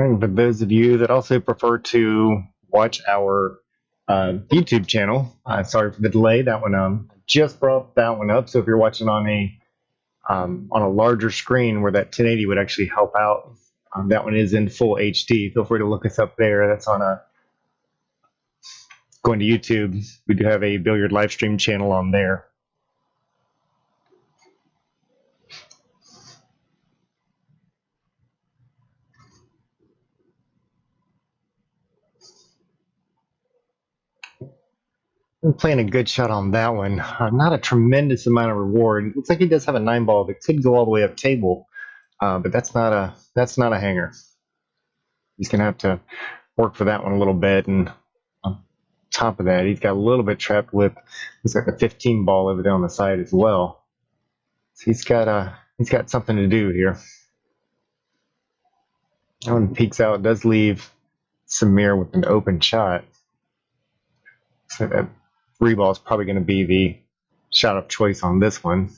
And for those of you that also prefer to watch our YouTube channel, sorry for the delay. That one just brought that one up. So if you're watching on a larger screen where that 1080 would actually help out, that one is in full HD. Feel free to look us up there. That's on a going to YouTube. We do have a billiard live stream channel on there. I'm playing a good shot on that one. Not a tremendous amount of reward. It looks like he does have a 9 ball that could go all the way up table, but that's not a hanger. He's gonna have to work for that one a little bit. And on top of that, he's got a little bit trapped with looks like a 15 ball over there on the side as well. So he's got something to do here. That one peeks out, does leave Samir with an open shot. So that 3 ball is probably going to be the shot of choice on this one.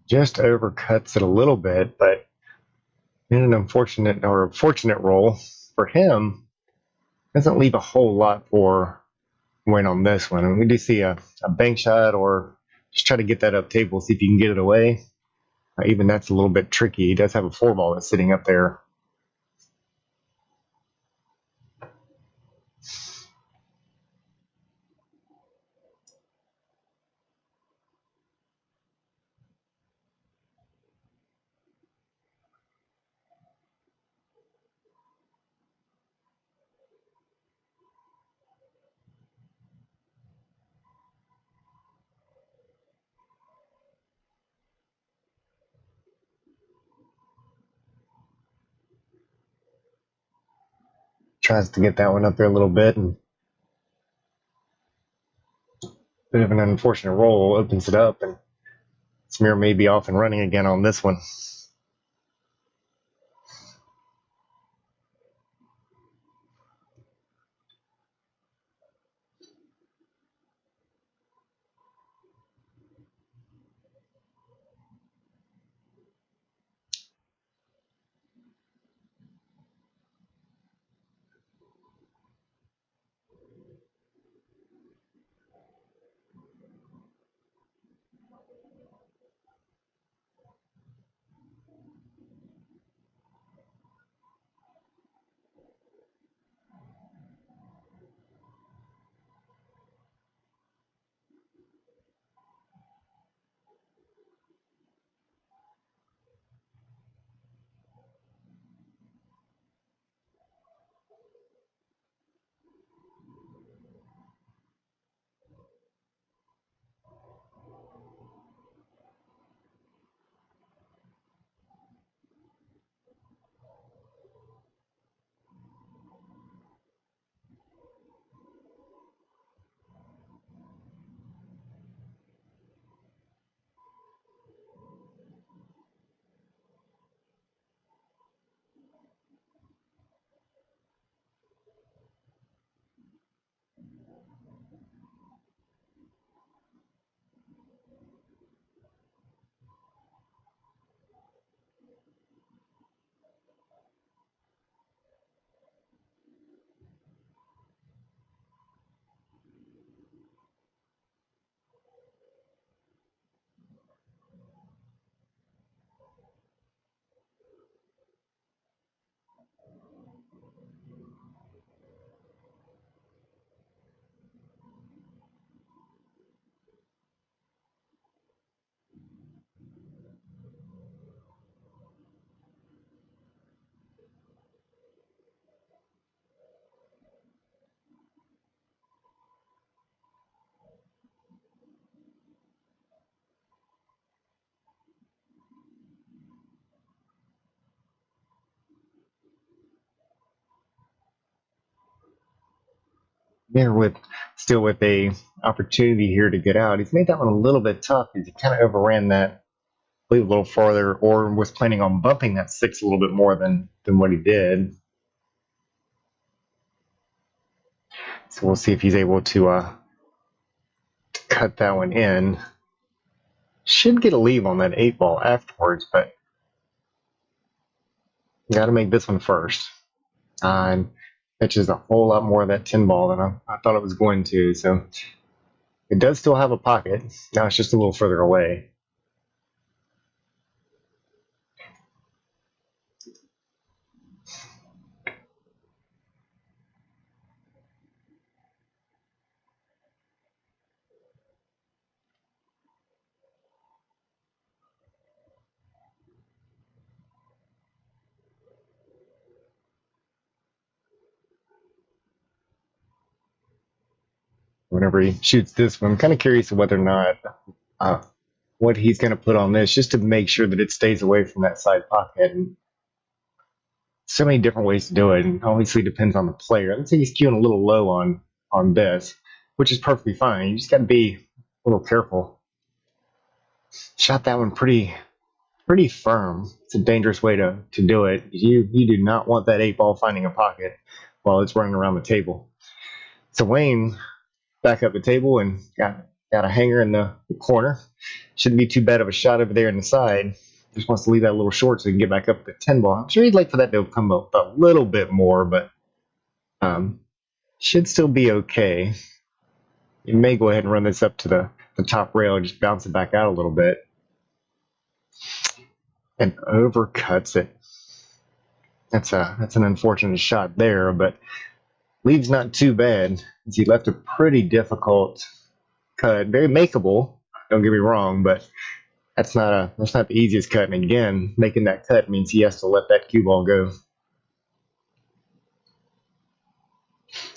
Just overcuts it a little bit, but in an unfortunate or fortunate roll for him, doesn't leave a whole lot for win on this one. And we do see a bank shot or just try to get that up table, see if you can get it away. Even that's a little bit tricky. He does have a 4 ball that's sitting up there. Tries to get that one up there a little bit, and bit of an unfortunate roll opens it up, and Samir may be off and running again on this one. Here with still with a opportunity here to get out. He's made that one a little bit tough because he kind of overran that a little farther, or was planning on bumping that 6 a little bit more than what he did. So we'll see if he's able to cut that one in. Should get a leave on that 8 ball afterwards, but got to make this one first. And pitches a whole lot more of that 10 ball than I thought it was going to. So it does still have a pocket. Now it's just a little further away. Whenever he shoots this one, I'm kind of curious whether or not what he's going to put on this, just to make sure that it stays away from that side pocket. And so many different ways to do it, and obviously depends on the player. I think he's queuing a little low on this, which is perfectly fine. You just got to be a little careful. Shot that one pretty firm. It's a dangerous way to do it. You do not want that 8 ball finding a pocket while it's running around the table. So Wayne back up the table and got a hanger in the corner. Shouldn't be too bad of a shot over there in the side. Just wants to leave that a little short so he can get back up the 10 ball. I'm sure he'd like for that to come up a little bit more, but should still be okay. You may go ahead and run this up to the top rail and just bounce it back out a little bit. And overcuts it. That's an unfortunate shot there, but leave's not too bad. He left a pretty difficult cut, very makeable. Don't get me wrong, but that's not the easiest cut. And again, making that cut means he has to let that cue ball go.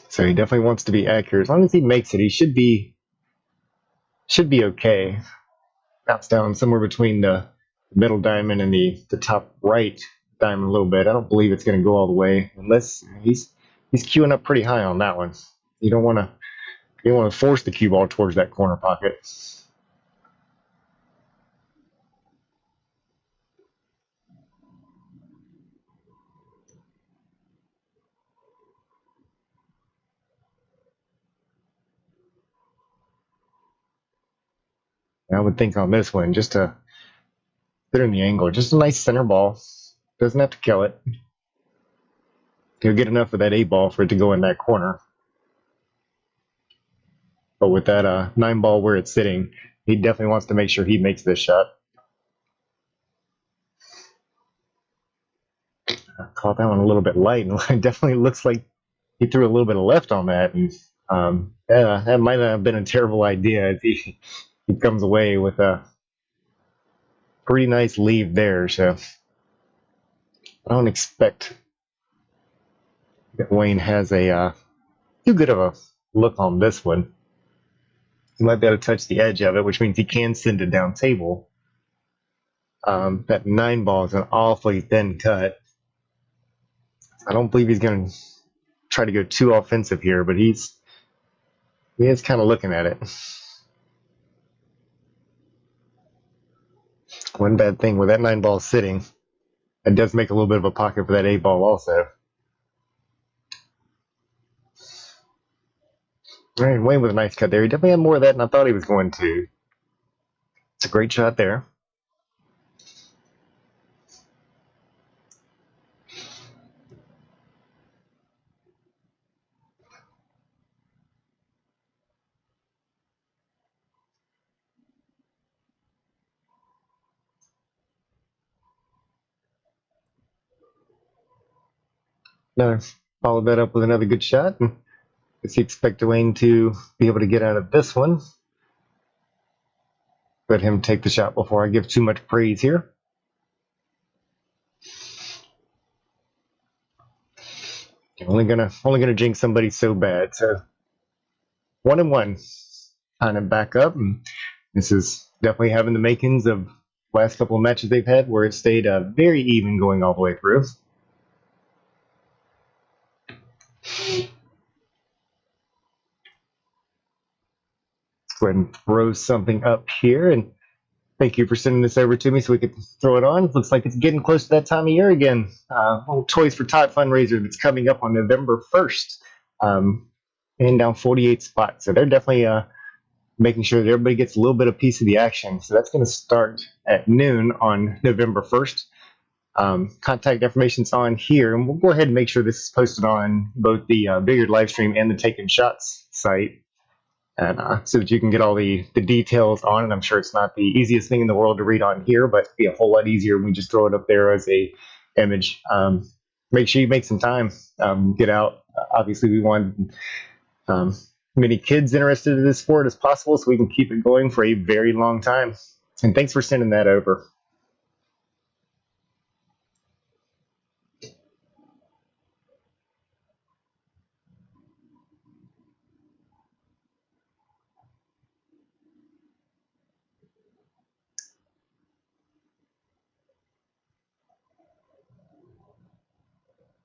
So he definitely wants to be accurate. As long as he makes it, he should be okay. Bounce down somewhere between the middle diamond and the top right diamond a little bit. I don't believe it's going to go all the way, unless he's queuing up pretty high on that one. You don't want to force the cue ball towards that corner pocket. I would think on this one, just to put in the angle, just a nice center ball. Doesn't have to kill it. He'll get enough of that 8 ball for it to go in that corner. But with that 9 ball where it's sitting, he definitely wants to make sure he makes this shot. I caught that one a little bit light, and it definitely looks like he threw a little bit of left on that. And that might not have been a terrible idea if he comes away with a pretty nice leave there. So I don't expect that Wayne has a too good of a look on this one. He might be able to touch the edge of it, which means he can send it down table. That 9 ball is an awfully thin cut. I don't believe he's going to try to go too offensive here, but he is kind of looking at it. One bad thing with that 9 ball sitting, it does make a little bit of a pocket for that 8 ball also. All right, Wayne with a nice cut there. He definitely had more of that than I thought he was going to. It's a great shot there. No, followed that up with another good shot. And does he expect Wayne to be able to get out of this one? Let him take the shot before I give too much praise here. Only gonna jinx somebody so bad. So 1-1, kind of back up, and this is definitely having the makings of last couple of matches they've had, where it stayed very even going all the way through. go ahead and throw something up here. And thank you for sending this over to me so we could throw it on. Looks like it's getting close to that time of year again. Little Toys for Tot fundraiser that's coming up on November 1st. And down 48 spots. So they're definitely making sure that everybody gets a little bit of piece of the action. So that's going to start at noon on November 1st. Contact information's on here, and we'll go ahead and make sure this is posted on both the Bigger live stream and the Taking Shots site, and so that you can get all the details on it. I'm sure it's not the easiest thing in the world to read on here, but it'd be a whole lot easier when we just throw it up there as a image. Make sure you make some time, get out. Obviously, we want many kids interested in this sport as possible, so we can keep it going for a very long time. And thanks for sending that over.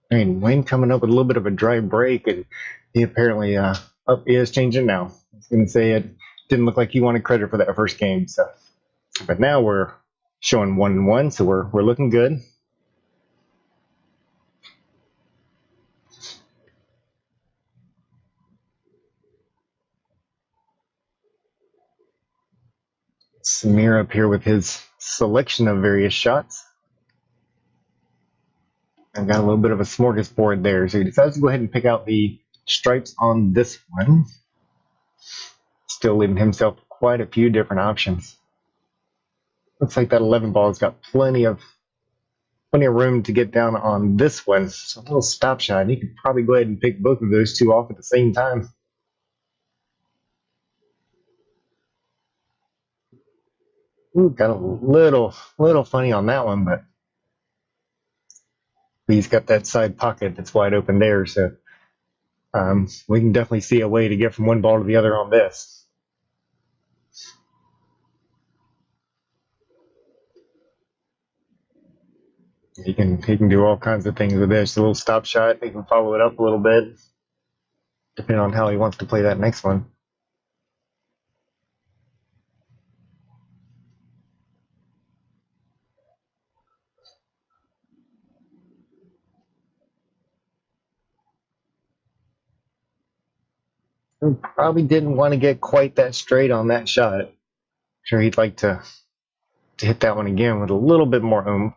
I mean, Wayne coming up with a little bit of a dry break, and he apparently he is changing now. I was going to say it didn't look like he wanted credit for that first game, so but now we're showing 1-1, so we're looking good. Samir up here with his selection of various shots. I've got a little bit of a smorgasbord there, so he decides to go ahead and pick out the stripes on this one. Still leaving himself quite a few different options. Looks like that 11 ball has got plenty of room to get down on this one. So a little stop shot. You could probably go ahead and pick both of those two off at the same time. Ooh, got a little funny on that one, but he's got that side pocket that's wide open there, so we can definitely see a way to get from one ball to the other on this. He can do all kinds of things with this. A little stop shot. He can follow it up a little bit, depending on how he wants to play that next one. He probably didn't want to get quite that straight on that shot. Sure, he'd like to hit that one again with a little bit more oomph.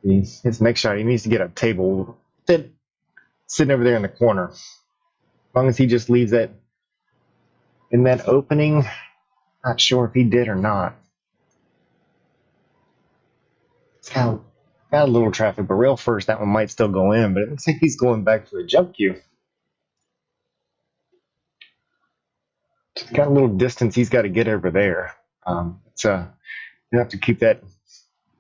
His next shot, he needs to get a table sitting over there in the corner. As long as he just leaves that in that opening, not sure if he did or not. It's got a little traffic, but rail first, that one might still go in, but it looks like he's going back for a jump cue. Got a little distance he's got to get over there. You have to keep that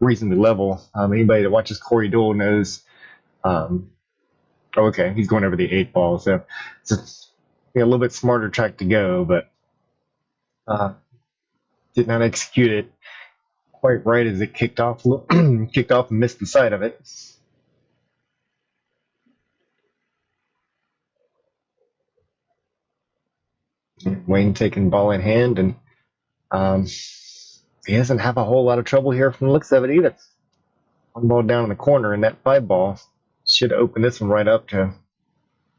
reasonably level. Anybody that watches Corey Dole knows. Okay, he's going over the 8 ball, so it's a little bit smarter track to go, but did not execute it quite right as it kicked off and missed the side of it. Wayne taking ball in hand, and he doesn't have a whole lot of trouble here from the looks of it either. One ball down in the corner, and that 5 ball should open this one right up to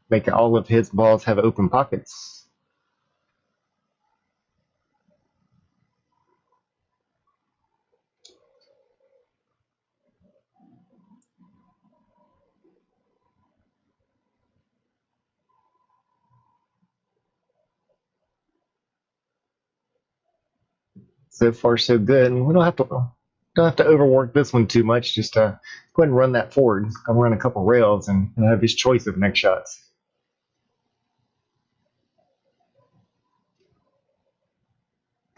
make all of his balls have open pockets. So far, so good. And we don't have to overwork this one too much. Just go ahead and run that forward. Come run a couple rails and have his choice of next shots.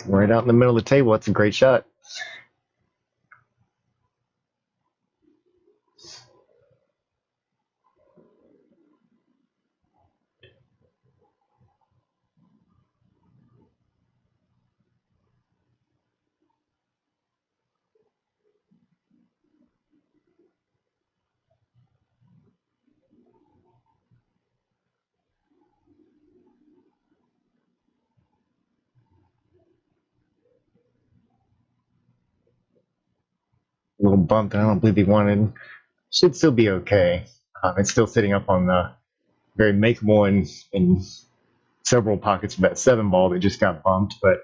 Right out in the middle of the table. That's a great shot. little bump that I don't believe he wanted. Should still be okay. It's still sitting up on the very makeable in several pockets of that 7 ball that just got bumped, but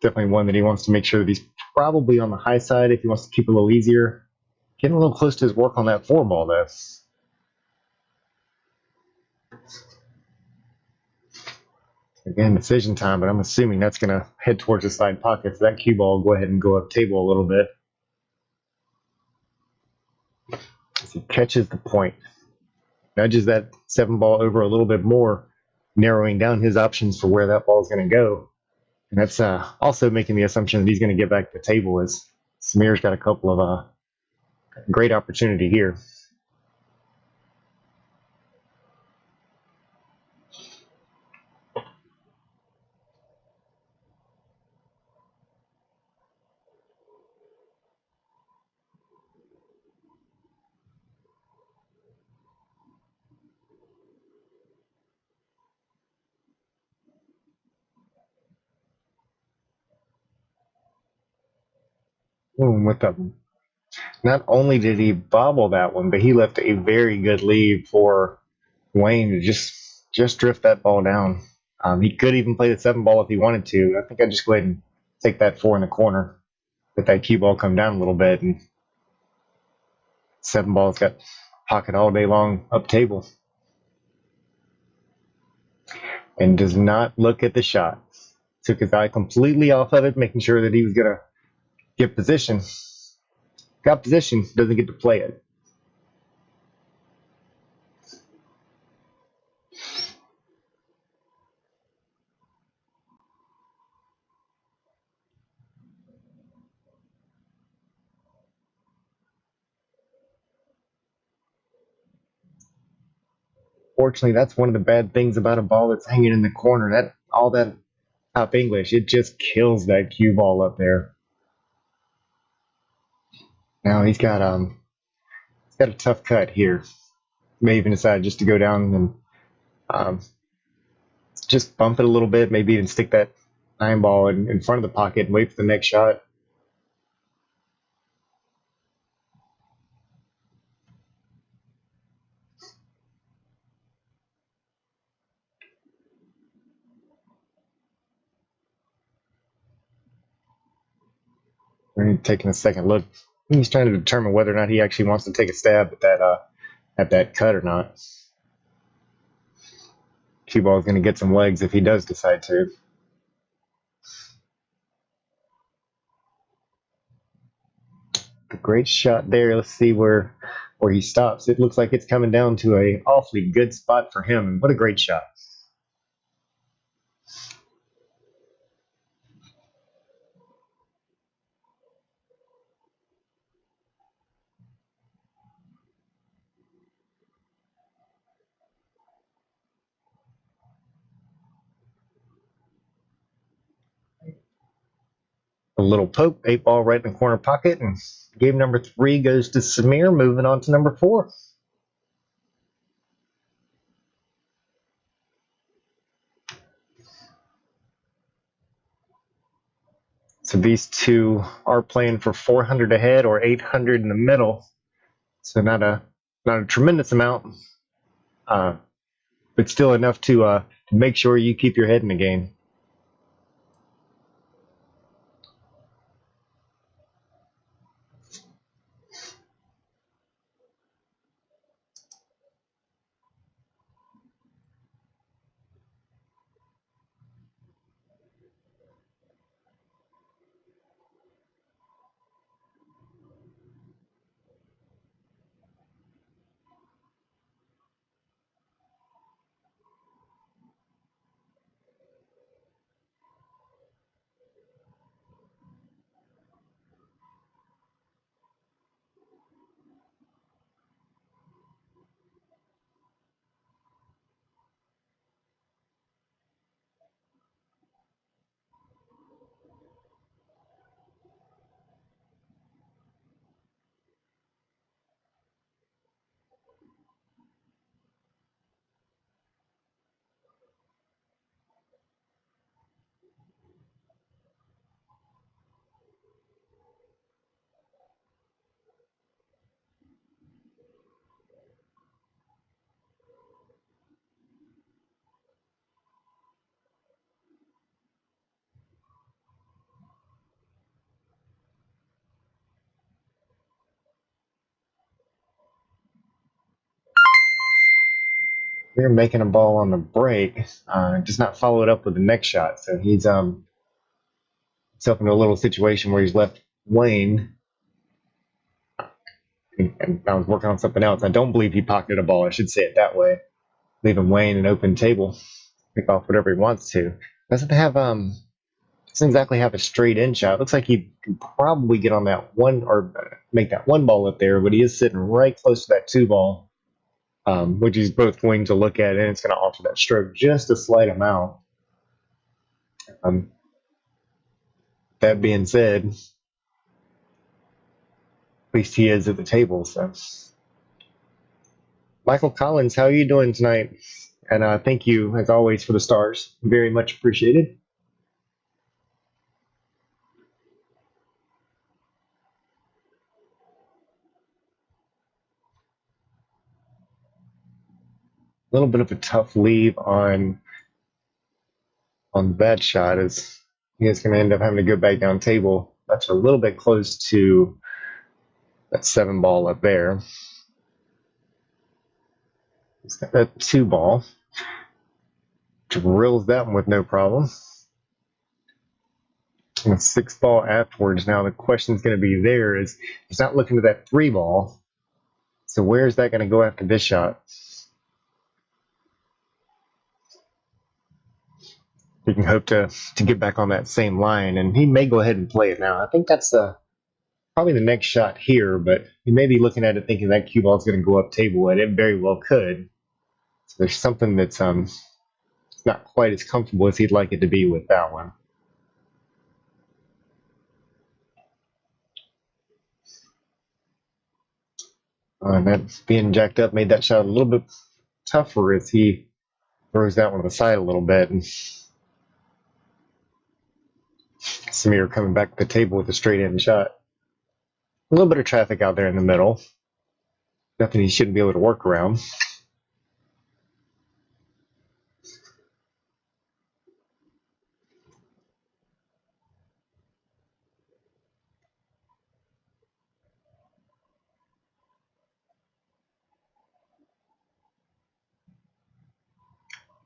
definitely one that he wants to make sure that he's probably on the high side if he wants to keep it a little easier. Getting a little close to his work on that 4 ball, though. Again, decision time, but I'm assuming that's going to head towards the side pocket. So that cue ball will go ahead and go up table a little bit. As he catches the point, nudges that 7 ball over a little bit more, narrowing down his options for where that ball is going to go. And that's also making the assumption that he's going to get back to the table, as Samir's got a couple of great opportunity here. With the, not only did he bobble that one, but he left a very good lead for Wayne to just drift that ball down. He could even play the 7 ball if he wanted to. I think I'd just go ahead and take that 4 in the corner, let that cue ball come down a little bit, and 7 ball's got pocket all day long up table. And does not look at the shot. Took his eye completely off of it, making sure that he was going to get position. Got position, doesn't get to play it. Fortunately, that's one of the bad things about a ball that's hanging in the corner. That all that top English, it just kills that cue ball up there. Now he's got a tough cut here. May even decide just to go down and just bump it a little bit. Maybe even stick that 9 ball in front of the pocket and wait for the next shot. We're taking a second look. He's trying to determine whether or not he actually wants to take a stab at that cut or not. Cue ball is going to get some legs if he does decide to. A great shot there. Let's see where he stops. It looks like it's coming down to a awfully good spot for him. What a great shot. A little poke, 8 ball right in the corner pocket, and game number 3 goes to Samir, moving on to number 4. So these two are playing for 400 ahead or 800 in the middle. So not a tremendous amount, but still enough to make sure you keep your head in the game. We're making a ball on the break, just not followed up with the next shot. So he's himself in a little situation where he's left Wayne, and I was working on something else. I don't believe he pocketed a ball. I should say it that way, leaving Wayne an open table, pick off whatever he wants to. Doesn't have doesn't exactly have a straight in shot. Looks like he can probably get on that one or make that one ball up there, but he is sitting right close to that two ball, which he's both going to look at, and it's going to alter that stroke just a slight amount. Um, that being said, at least he is at the table. So, Michael Collins, how are you doing tonight? And thank you, as always, for the stars. Very much appreciated. A little bit of a tough leave on that shot, as he is going to end up having to go back down table. That's a little bit close to that seven ball up there. He's got that two ball. Drills that one with no problem. And a six ball afterwards. Now the question is going to be there is he's not looking at that three ball. So where is that going to go after this shot? He can hope to get back on that same line, and he may go ahead and play it now. I think that's probably the next shot here, but he may be looking at it thinking that cue ball is going to go up table, and it very well could. So there's something that's not quite as comfortable as he'd like it to be with that one. And that's being jacked up made that shot a little bit tougher as he throws that one to the side a little bit. And Samir coming back to the table with a straight in shot. A little bit of traffic out there in the middle. Nothing he shouldn't be able to work around.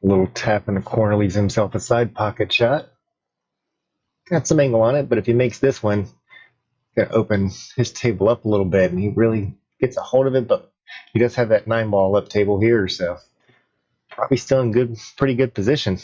A little tap in the corner leaves himself a side pocket shot. Got some angle on it, but if he makes this one, gonna open his table up a little bit, and he really gets a hold of it. But he does have that nine ball up table here, so probably still in pretty good position.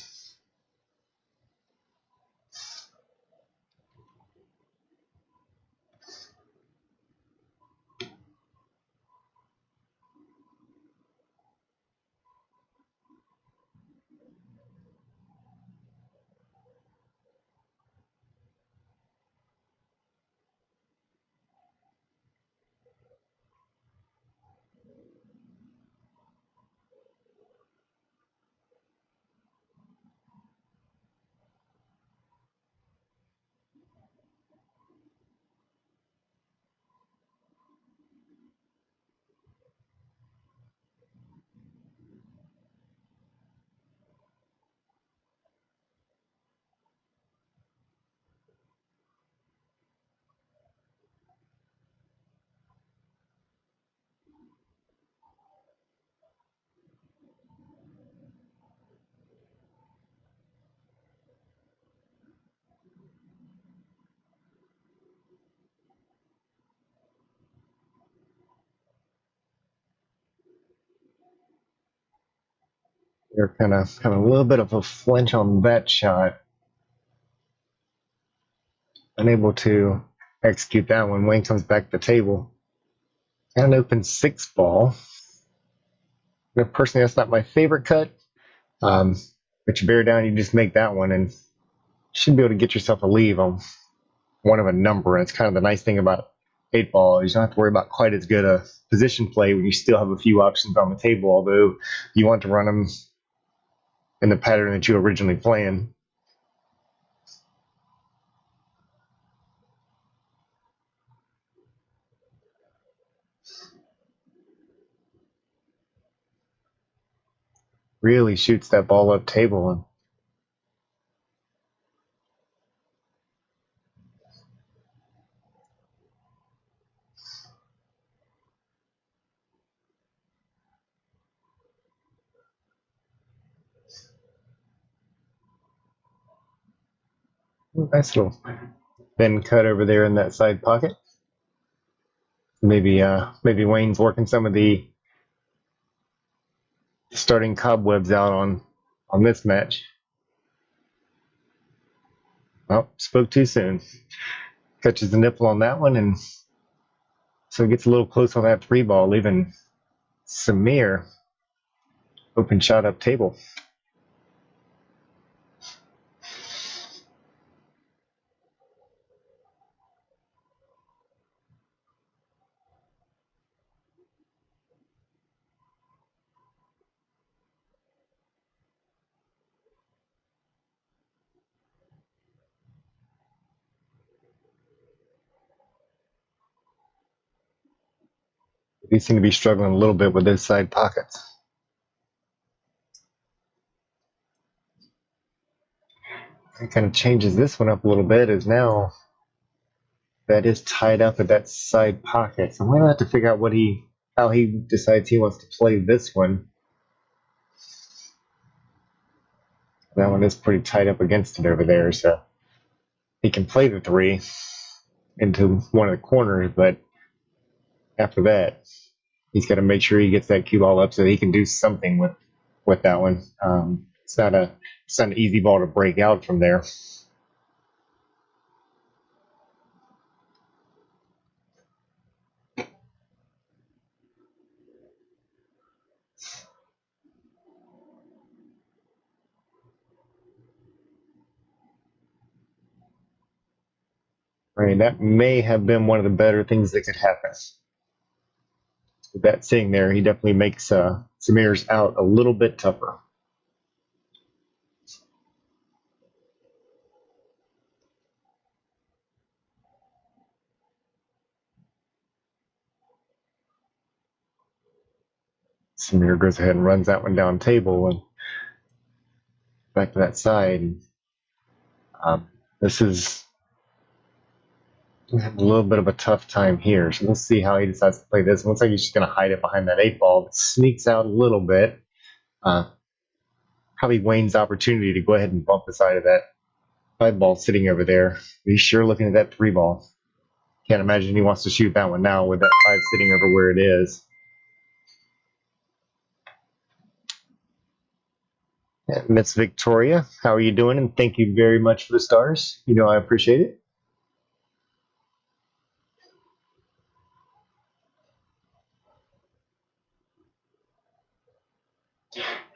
They're kind of a little bit of a flinch on that shot. Unable to execute that one. Wayne comes back to the table. And an open six ball. Personally, that's not my favorite cut. But you bear down, you just make that one, and you should be able to get yourself a leave on one of a number. And it's kind of the nice thing about eight ball is you don't have to worry about quite as good a position play when you still have a few options on the table, although you want to run them in the pattern that you originally planned. Really shoots that ball up table, and Nice little thin cut over there in that side pocket. Maybe Wayne's working some of the starting cobwebs out on this match. Oh, spoke too soon. Catches the nipple on that one, and so it gets a little close on that 3-ball, leaving Samir open shot up table. They seem to be struggling a little bit with those side pockets. It kind of changes this one up a little bit, as now that is tied up at that side pocket. So I'm going to have to figure out how he decides he wants to play this one. That one is pretty tied up against it over there, so he can play the 3 into one of the corners, but after that, he's got to make sure he gets that cue ball up so that he can do something with that one. It's not an easy ball to break out from there. Right, that may have been one of the better things that could happen. With that sitting there, he definitely makes Samir's out a little bit tougher. Samir goes ahead and runs that one down table and back to that side. This is a little bit of a tough time here, so we'll see how he decides to play this. It looks like he's just going to hide it behind that 8-ball. It sneaks out a little bit. Probably Wayne's opportunity to go ahead and bump the side of that 5-ball sitting over there. He's sure looking at that 3-ball. Can't imagine he wants to shoot that one now with that 5 sitting over where it is. Miss Victoria, how are you doing? And thank you very much for the stars. You know I appreciate it.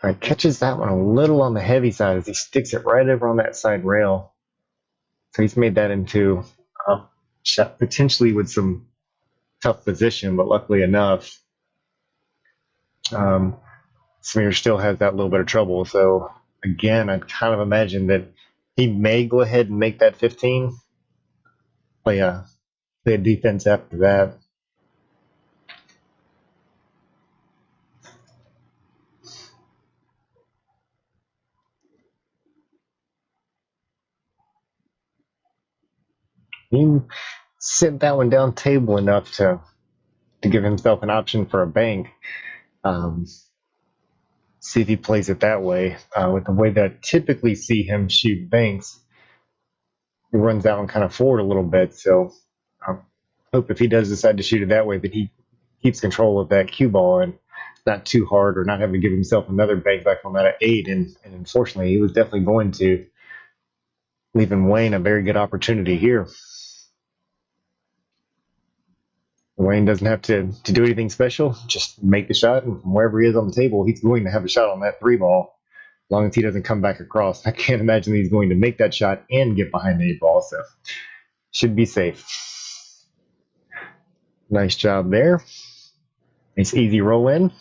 All right, catches that one a little on the heavy side as he sticks it right over on that side rail. So he's made that into a shot potentially with some tough position, but luckily enough, Samir still has that little bit of trouble. So again, I kind of imagine that he may go ahead and make that 15. Play a defense after that. He sent that one down table enough to give himself an option for a bank. See if he plays it that way. With the way that I typically see him shoot banks, he runs that one kind of forward a little bit. So I hope if he does decide to shoot it that way, that he keeps control of that cue ball and not too hard, or not having to give himself another bank back on that at 8. And unfortunately, he was definitely going to, leaving Wayne a very good opportunity here. Wayne doesn't have to do anything special, just make the shot, and from wherever he is on the table, he's going to have a shot on that 3-ball, as long as he doesn't come back across. I can't imagine he's going to make that shot and get behind the 8-ball, so should be safe. Nice job there. Nice easy roll in.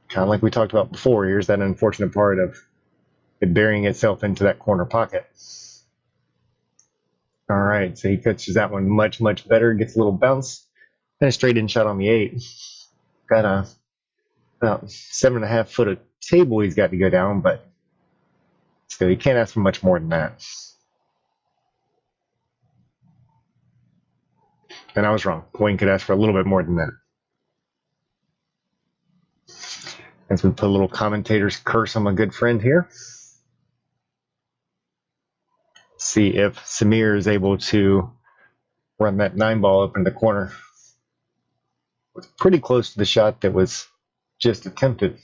Kind of like we talked about before, here's that unfortunate part of it burying itself into that corner pocket. All right, so he catches that one much, much better. Gets a little bounce. And a straight in shot on the 8. Got about 7.5 foot of table he's got to go down, but still, you can't ask for much more than that. And I was wrong. Wayne could ask for a little bit more than that. As we put a little commentator's curse on my good friend here. See if Samir is able to run that 9 ball up in the corner. Was pretty close to the shot that was just attempted.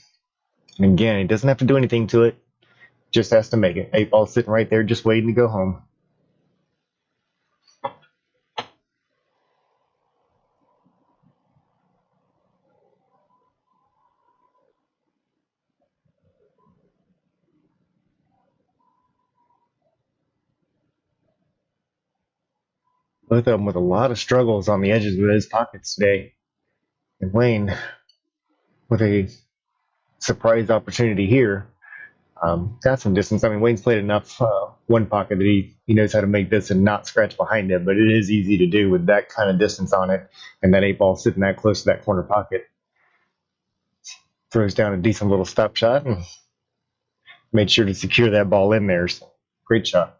And again, he doesn't have to do anything to it, just has to make it. 8 ball sitting right there, just waiting to go home. Both of them with a lot of struggles on the edges of his pockets today. And Wayne with a surprise opportunity here. Got some distance. I mean, Wayne's played enough one pocket that he knows how to make this and not scratch behind it, but it is easy to do with that kind of distance on it and that 8 ball sitting that close to that corner pocket. Throws down a decent little stop shot and made sure to secure that ball in there. So, great shot.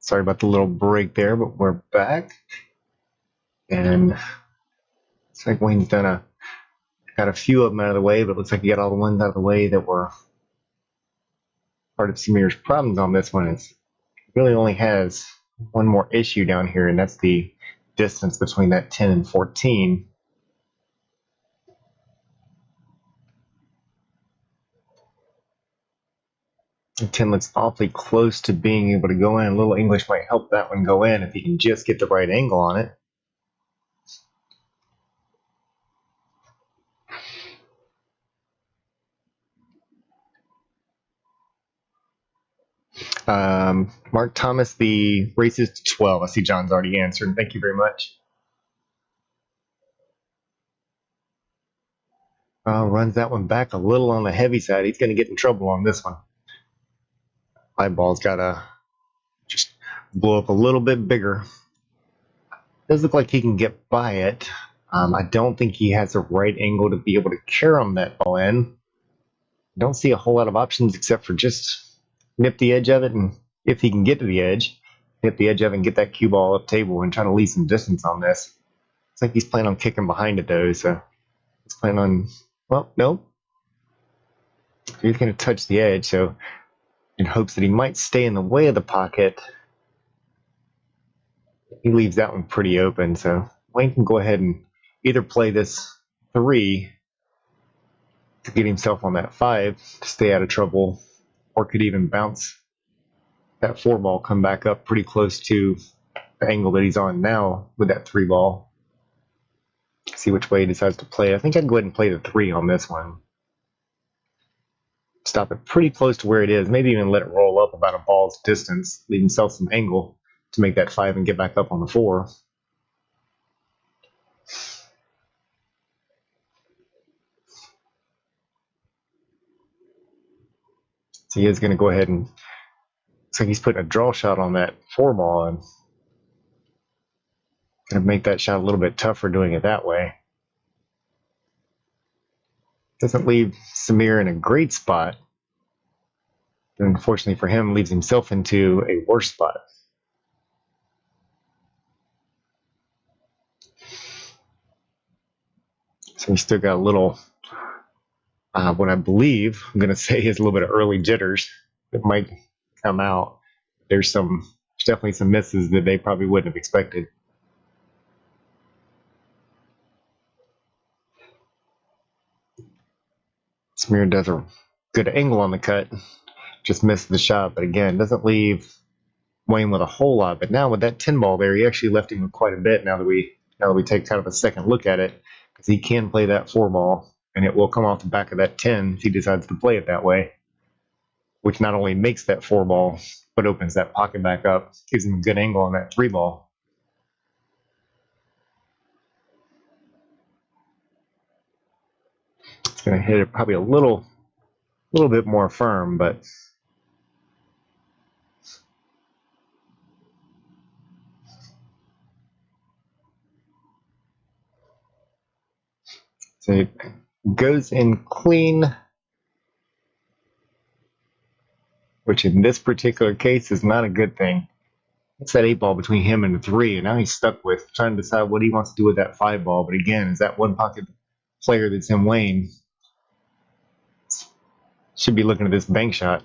Sorry about the little break there, but we're back. And it's like Wayne's got a few of them out of the way, but it looks like he got all the ones out of the way that were part of Samir's problems on this one. It really only has one more issue down here, and that's the distance between that 10 and 14. And 10 looks awfully close to being able to go in. A little English might help that one go in if he can just get the right angle on it. Mark Thomas, the race is to 12. I see John's already answered. Thank you very much. Runs that one back a little on the heavy side. He's going to get in trouble on this one. Eyeball's got to just blow up a little bit bigger. Does look like he can get by it. I don't think he has the right angle to be able to carom that ball in. Don't see a whole lot of options except for just nip the edge of it, and if he can get to the edge, nip the edge of it and get that cue ball up table and try to leave some distance on this. It's like he's planning on kicking behind it though, so he's planning on, well, nope. He's going to touch the edge, so in hopes that he might stay in the way of the pocket, he leaves that one pretty open, so Wayne can go ahead and either play this 3 to get himself on that 5 to stay out of trouble, or could even bounce that 4 ball, come back up pretty close to the angle that he's on now with that 3 ball. See which way he decides to play. I think I'd go ahead and play the 3 on this one. Stop it pretty close to where it is, maybe even let it roll up about a ball's distance, leave himself some angle to make that 5 and get back up on the 4. So he is going to go ahead and, looks like he's putting a draw shot on that 4 ball and going to make that shot a little bit tougher doing it that way. Doesn't leave Samir in a great spot. But unfortunately for him, leaves himself into a worse spot. So he's still got a little, what I believe I'm going to say is a little bit of early jitters that might come out. There's definitely some misses that they probably wouldn't have expected. Samir does a good angle on the cut, just missed the shot, but again, doesn't leave Wayne with a whole lot. But now with that 10 ball there, he actually left him with quite a bit now that we take kind of a second look at it, because he can play that 4 ball, and it will come off the back of that 10 if he decides to play it that way, which not only makes that 4 ball, but opens that pocket back up, gives him a good angle on that 3 ball. It's going to hit it probably a little bit more firm, but so it goes in clean, which in this particular case is not a good thing. It's that 8 ball between him and the 3, and now he's stuck with trying to decide what he wants to do with that 5 ball. But again, is that one pocket player that's in Wayne should be looking at this bank shot.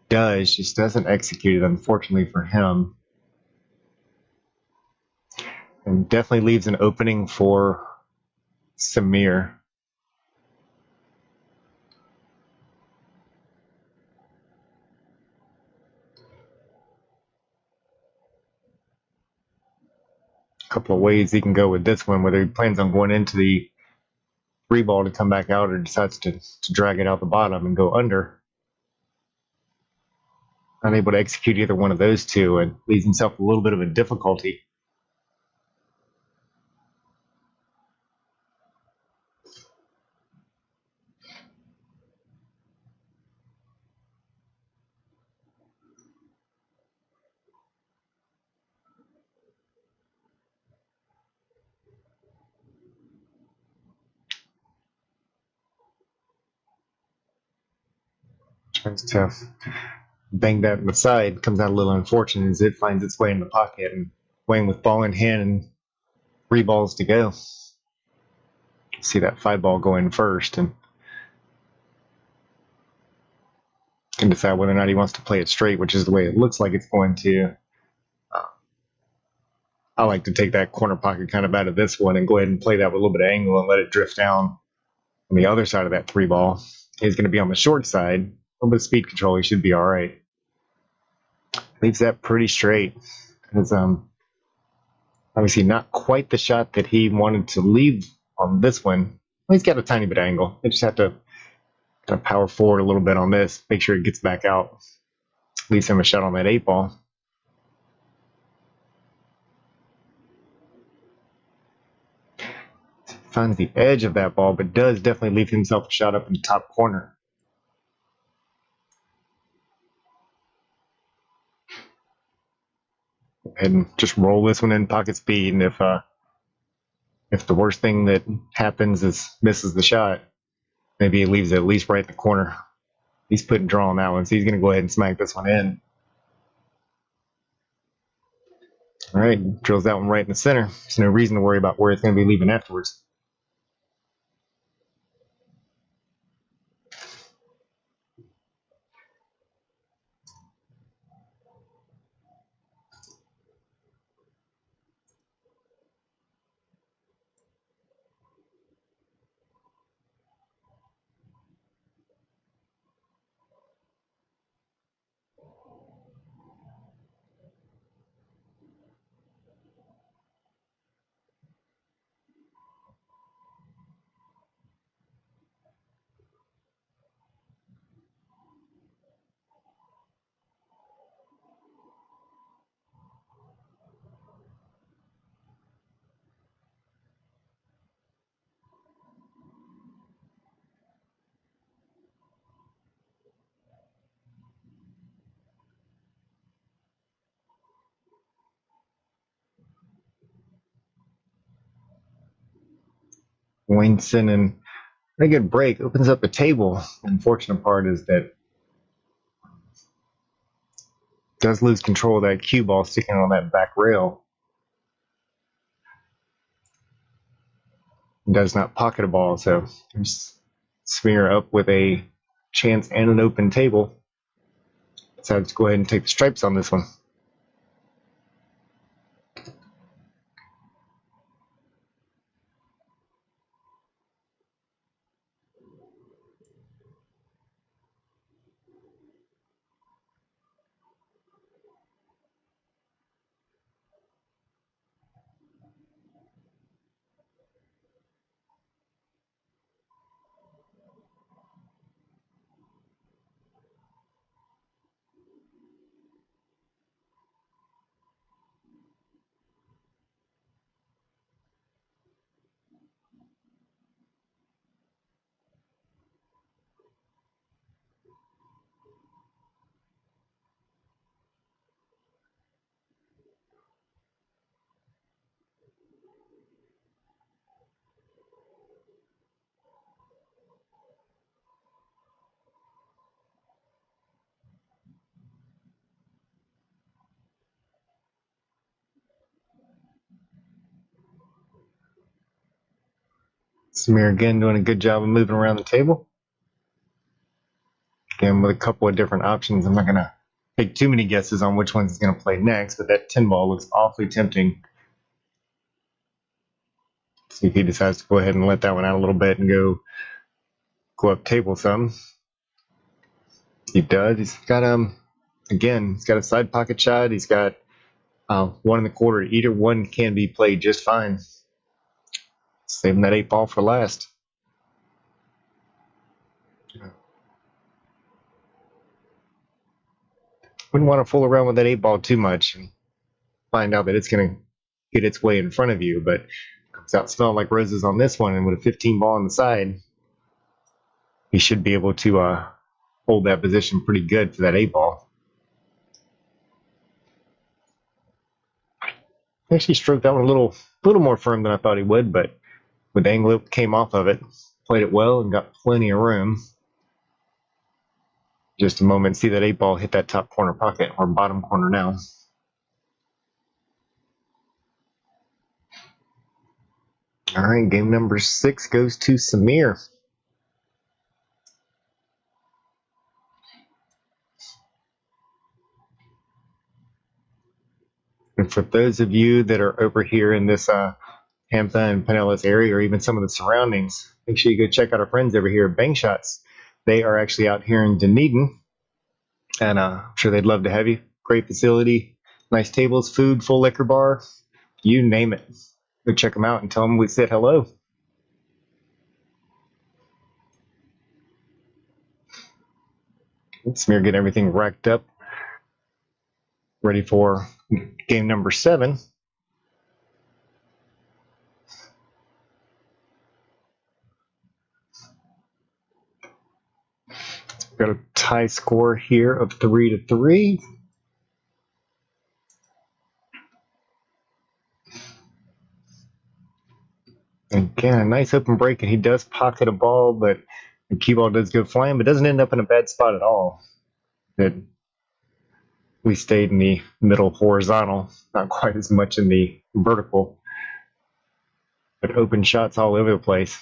Just doesn't execute it, unfortunately for him. And definitely leaves an opening for Samir. A couple of ways he can go with this one, whether he plans on going into the 3 ball to come back out or decides to drag it out the bottom and go under. Unable to execute either one of those two, and leaves himself a little bit of a difficulty. Tries to Bang that in the side, comes out a little unfortunate as it finds its way in the pocket and Wayne with ball in hand and 3 balls to go. See that 5 ball go in first and can decide whether or not he wants to play it straight, which is the way it looks like it's going to. Uh, I like to take that corner pocket kind of out of this one and go ahead and play that with a little bit of angle and let it drift down on the other side of that 3 ball. He's going to be on the short side. A little bit of speed control, he should be all right. Leaves that pretty straight. It's obviously not quite the shot that he wanted to leave on this one. Well, he's got a tiny bit of angle. They just have to kind of power forward a little bit on this, make sure it gets back out. Leaves him a shot on that 8 ball. Finds the edge of that ball, but does definitely leave himself a shot up in the top corner. Go ahead and just roll this one in pocket speed, and if the worst thing that happens is misses the shot, maybe he leaves it at least right in the corner. He's putting draw on that one, so he's going to go ahead and smack this one in. All right, drills that one right in the center. There's no reason to worry about where it's going to be leaving afterwards. Wayne sending a good break, opens up the table. The unfortunate part is that does lose control of that cue ball sticking on that back rail. Does not pocket a ball, so there's Smear up with a chance and an open table. Decides to go ahead and take the stripes on this one. Smear again doing a good job of moving around the table. Again, with a couple of different options. I'm not going to take too many guesses on which ones he's going to play next, but that 10 ball looks awfully tempting. See if he decides to go ahead and let that one out a little bit and go up table some. He does. He's got again, he's got a side pocket shot. He's got 1.25. Either one can be played just fine. Saving that 8 ball for last. Wouldn't want to fool around with that 8 ball too much and find out that it's going to get its way in front of you, but comes out smelling like roses on this one, and with a 15 ball on the side, he should be able to hold that position pretty good for that 8 ball. Actually stroked that one a little more firm than I thought he would, but with the angle it came off of it, played it well and got plenty of room. Just a moment, see that 8-ball hit that top corner pocket, or bottom corner now. All right, game number 6 goes to Samir. And for those of you that are over here in this Hampton and Pinellas area, or even some of the surroundings, make sure you go check out our friends over here at Bang Shots. They are actually out here in Dunedin, and I'm sure they'd love to have you. Great facility, nice tables, food, full liquor bar, you name it. Go check them out and tell them we said hello. Samir getting everything racked up, ready for game number 7. We've got a tie score here of 3-3. Again, a nice open break, and he does pocket a ball, but the cue ball does go flying, but doesn't end up in a bad spot at all. We stayed in the middle horizontal, not quite as much in the vertical, but open shots all over the place.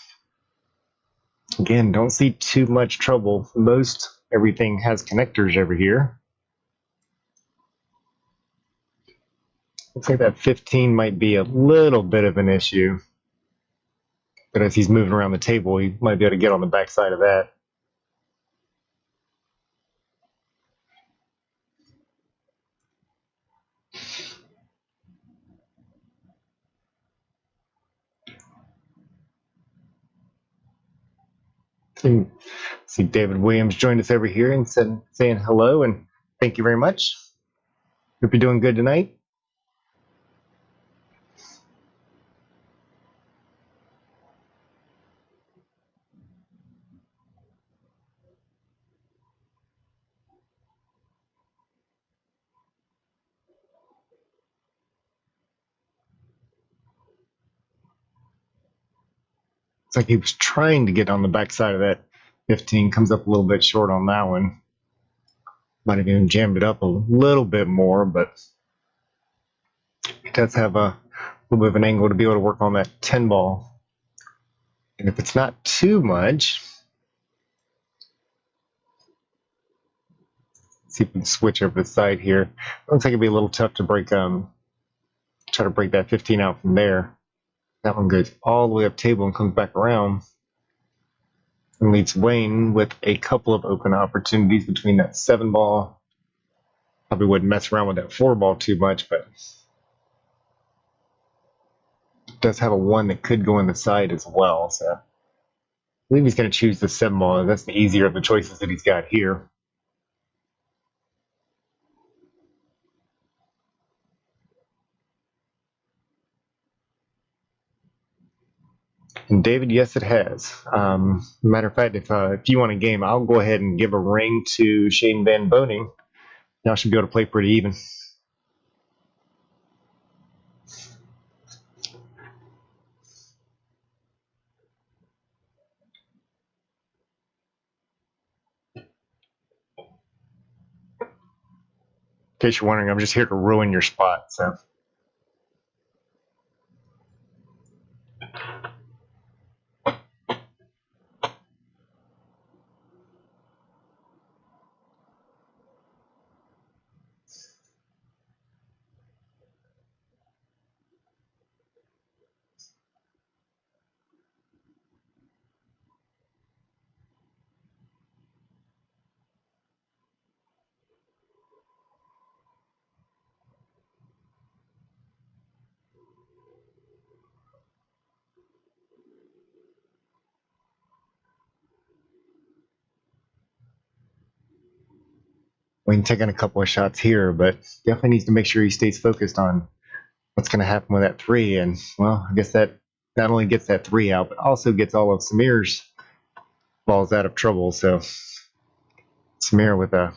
Again, don't see too much trouble. Most everything has connectors over here. Looks like that 15 might be a little bit of an issue. But as he's moving around the table, he might be able to get on the backside of that. See David Williams joined us over here and saying hello and thank you very much. Hope you're doing good tonight. It's like he was trying to get on the backside of that 15. Comes up a little bit short on that one. Might have even jammed it up a little bit more, but it does have a little bit of an angle to be able to work on that 10 ball. And if it's not too much, see if we can switch over the side here. Looks like it'd be a little tough to break, try to break that 15 out from there. That one goes all the way up table and comes back around and leaves Wayne with a couple of open opportunities between that 7 ball. Probably wouldn't mess around with that 4 ball too much, but it does have a 1 that could go in the side as well. So I believe he's going to choose the 7 ball. That's the easier of the choices that he's got here. And David, yes, it has. Matter of fact, if you want a game, I'll go ahead and give a ring to Shane Van Boning. Y'all should be able to play pretty even. In case you're wondering, I'm just here to ruin your spot. So. We can take in a couple of shots here, but definitely needs to make sure he stays focused on what's going to happen with that 3. And, well, I guess that not only gets that 3 out, but also gets all of Samir's balls out of trouble. So Samir with a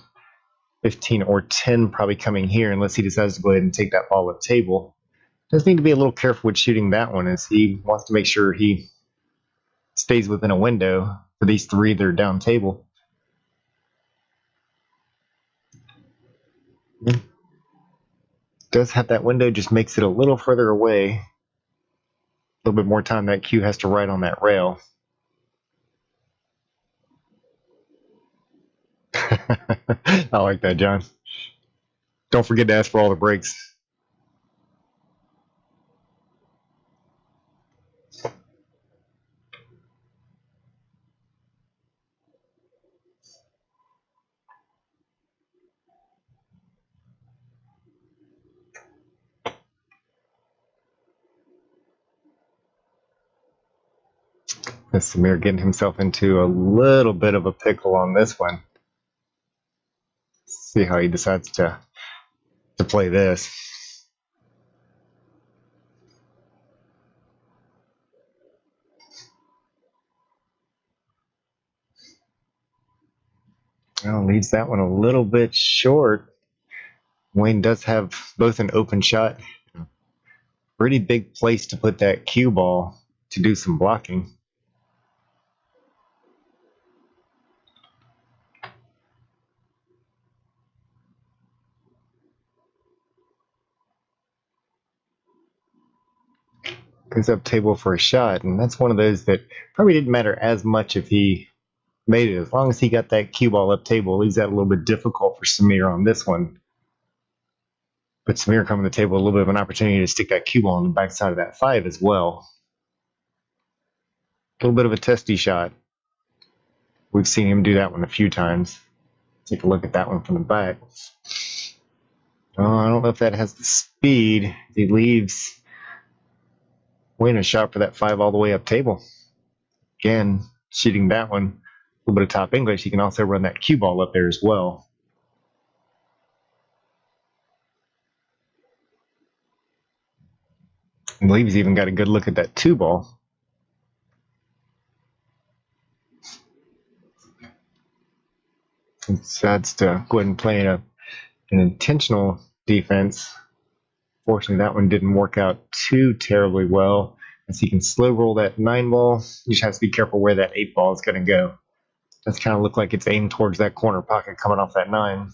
15 or 10 probably coming here, unless he decides to go ahead and take that ball at table. Does need to be a little careful with shooting that one, as he wants to make sure he stays within a window for these 3 that are down table. Does have that window, just makes it a little further away. A little bit more time that cue has to ride on that rail. I like that, John. Don't forget to ask for all the breaks. Samir getting himself into a little bit of a pickle on this one. See how he decides to play this. Well, leaves that one a little bit short. Wayne does have both an open shot, pretty big place to put that cue ball to do some blocking. Goes up table for a shot, and that's one of those that probably didn't matter as much if he made it. As long as he got that cue ball up table, leaves that a little bit difficult for Samir on this one. But Samir coming to the table, a little bit of an opportunity to stick that cue ball on the backside of that 5 as well. A little bit of a testy shot. We've seen him do that one a few times. Take a look at that one from the back. Oh, I don't know if that has the speed. He leaves Wayne a shot for that 5 all the way up table. Again, shooting that one. A little bit of top English. He can also run that cue ball up there as well. I believe he's even got a good look at that 2 ball. He decides to go ahead and play an intentional defense. Fortunately, that one didn't work out too terribly well, as he can slow roll that 9 ball. You just have to be careful where that 8 ball is going to go. Does kind of look like it's aimed towards that corner pocket coming off that 9.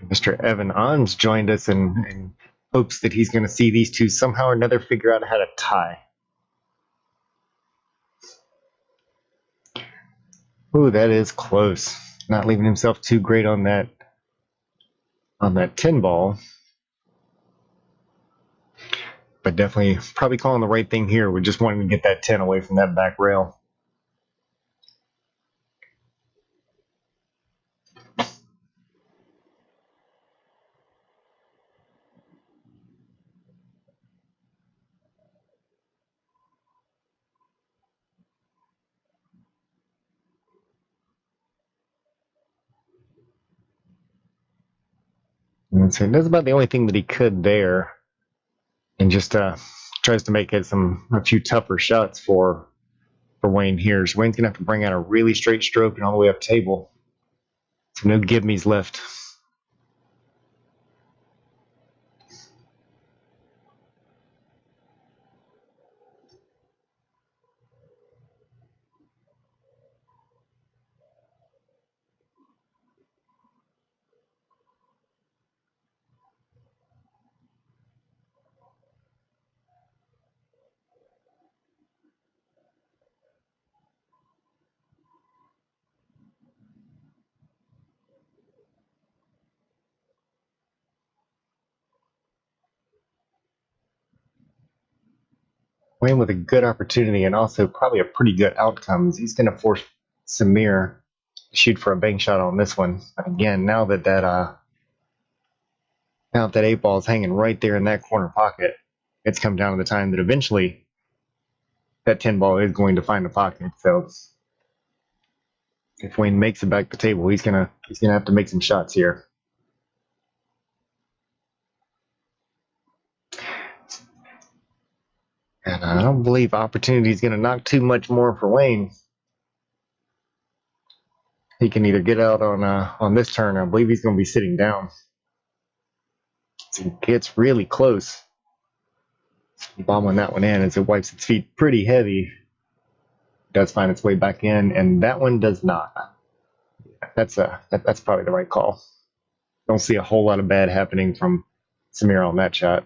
Mr. Evan Ons joined us and hopes that he's going to see these two somehow or another figure out how to tie. Ooh, that is close. Not leaving himself too great on that 10 ball. But definitely probably calling the right thing here. We're just wanting to get that 10 away from that back rail. And so that's about the only thing that he could there. And just tries to make it a few tougher shots for Wayne here. So Wayne's going to have to bring out a really straight stroke and all the way up table. So no give-me's left. Wayne with a good opportunity and also probably a pretty good outcome. He's going to force Samir to shoot for a bank shot on this one. Again, now that 8 ball is hanging right there in that corner pocket, it's come down to the time that eventually that 10 ball is going to find the pocket. So if Wayne makes it back to the table, he's gonna have to make some shots here. And I don't believe opportunity is going to knock too much more for Wayne. He can either get out on this turn. I believe he's going to be sitting down. So he gets really close. Bombing that one in as it wipes its feet pretty heavy. It does find its way back in, and that one does not. That's probably the right call. Don't see a whole lot of bad happening from Samir on that shot.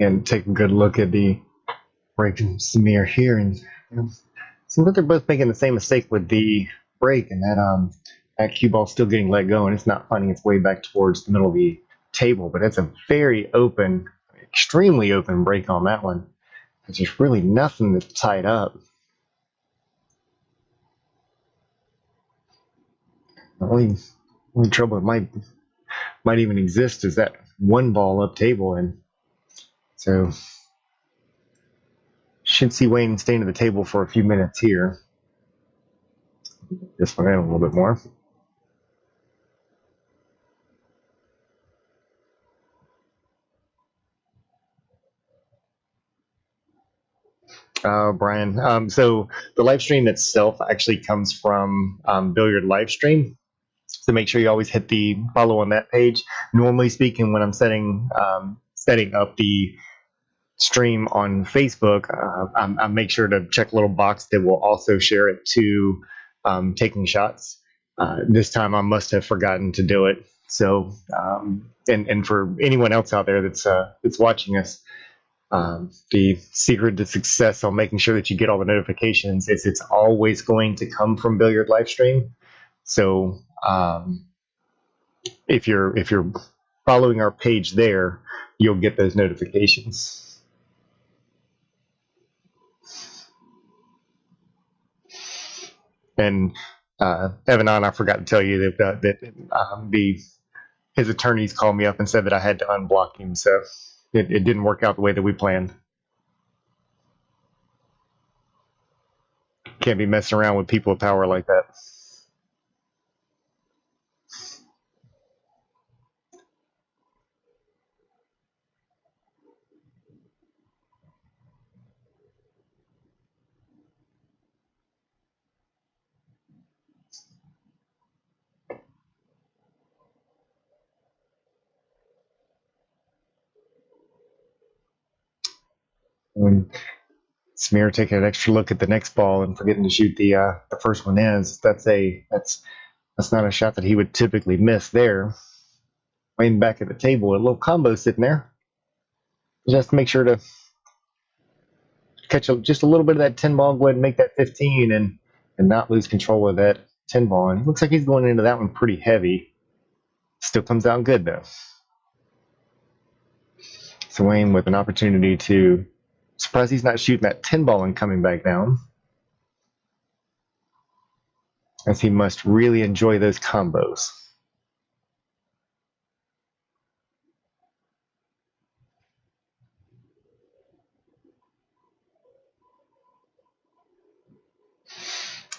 And take a good look at the break from Samir here, and seems like they're both making the same mistake with the break, and that cue ball's still getting let go, and it's not finding its way back towards the middle of the table. But it's a very open, extremely open break on that one. There's just really nothing that's tied up. The only trouble it might even exist is that one ball up table, and so should see Wayne staying at the table for a few minutes here. This one in a little bit more. Brian. So the live stream itself actually comes from Billiard Livestream. So make sure you always hit the follow on that page. Normally speaking, when I'm setting up the stream on Facebook, I make sure to check a little box that will also share it to Taking Shots. This time I must have forgotten to do it. So, and for anyone else out there that's watching us, the secret to success on making sure that you get all the notifications is it's always going to come from Billiard Livestream. So if you're following our page there, you'll get those notifications. And Evan, I forgot to tell you that his attorneys called me up and said that I had to unblock him, so it didn't work out the way that we planned. Can't be messing around with people with power like that. Samir taking an extra look at the next ball and forgetting to shoot the first one in. That's not a shot that he would typically miss there. Laying back at the table, a little combo sitting there. Just make sure to catch just a little bit of that 10 ball, go ahead and make that 15 and not lose control of that 10 ball. And it looks like he's going into that one pretty heavy. Still comes out good though. So Wayne with an opportunity to, surprised he's not shooting that 10 ball and coming back down, as he must really enjoy those combos.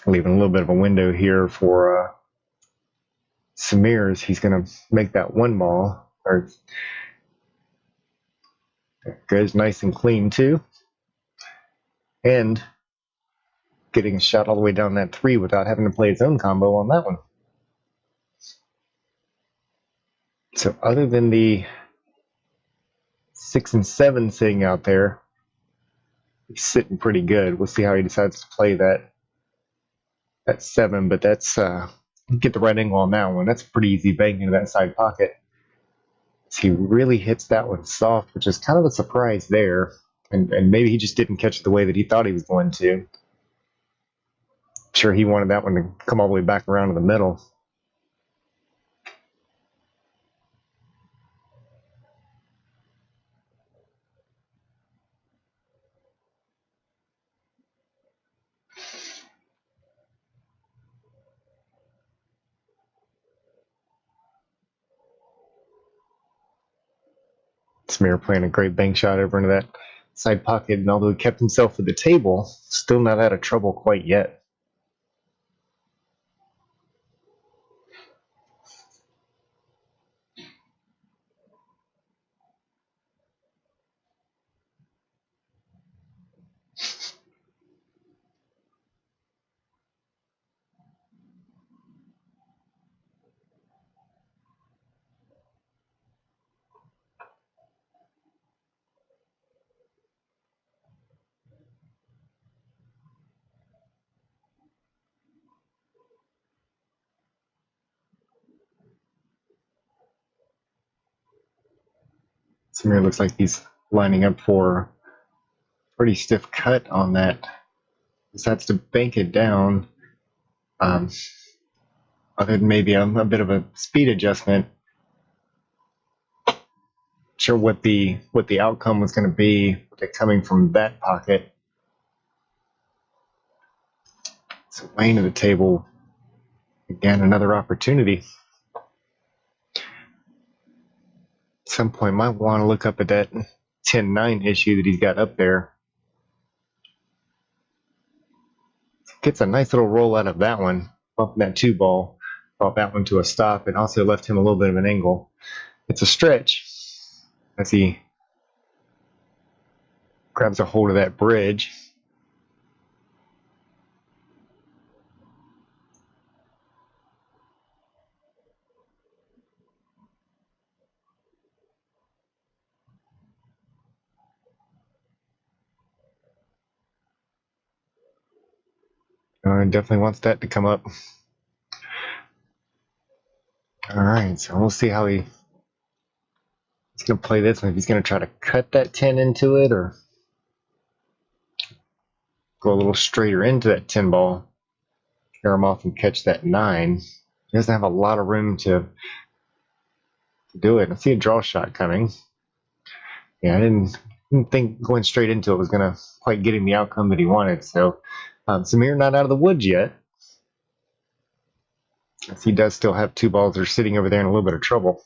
Leaving a little bit of a window here for Samir as he's going to make that one ball. Or goes nice and clean too. And getting a shot all the way down that 3 without having to play his own combo on that one. So other than the 6 and 7 sitting out there, he's sitting pretty good. We'll see how he decides to play that 7, but that's get the right angle on that one. That's a pretty easy bank into that side pocket. So he really hits that one soft, which is kind of a surprise there. And maybe he just didn't catch it the way that he thought he was going to. Sure, he wanted that one to come all the way back around to the middle. Samir playing a great bank shot over into that side pocket, and although he kept himself at the table, still not out of trouble quite yet. Samir looks like he's lining up for a pretty stiff cut on that. Decides to bank it down. Other than maybe a bit of a speed adjustment. Sure what the outcome was going to be coming from that pocket. So laying to the table. Again, another opportunity. At some point, might want to look up at that 10-9 issue that he's got up there. Gets a nice little roll out of that one, bumping that 2-ball, brought that one to a stop, and also left him a little bit of an angle. It's a stretch as he grabs a hold of that bridge. Definitely wants that to come up. All right, so we'll see how he's going to play this one. If he's going to try to cut that 10 into it or go a little straighter into that 10 ball, tear him off and catch that 9. He doesn't have a lot of room to do it. I see a draw shot coming. Yeah, I didn't think going straight into it was going to quite get him the outcome that he wanted. So Samir not out of the woods yet. As he does still have 2 balls that are sitting over there in a little bit of trouble.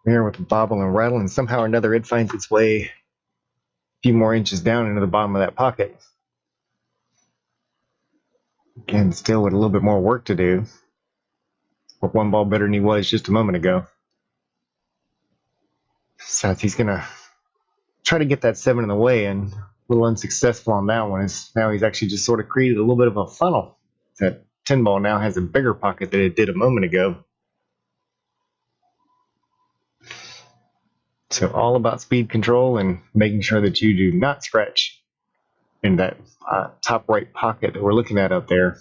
Here with the bobble and rattle, and somehow or another it finds its way a few more inches down into the bottom of that pocket. Again, still with a little bit more work to do. But 1 ball better than he was just a moment ago. So he's going to try to get that 7 in the way, and a little unsuccessful on that one. Now he's actually just sort of created a little bit of a funnel. That 10 ball now has a bigger pocket than it did a moment ago. So all about speed control and making sure that you do not scratch in that top right pocket that we're looking at up there.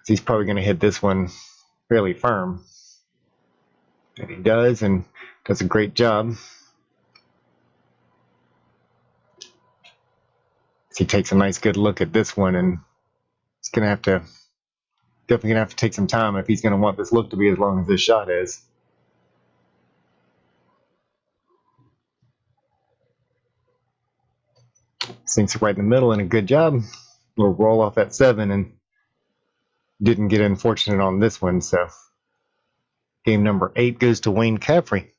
He's probably going to hit this one fairly firm. And he does, and does a great job. He takes a nice good look at this one, and he's going to have to, definitely going to have to take some time if he's going to want this look to be as long as this shot is. Sinks it right in the middle, and a good job. We'll roll off that 7, and didn't get unfortunate on this one, so game number 8 goes to Wayne Caffrey.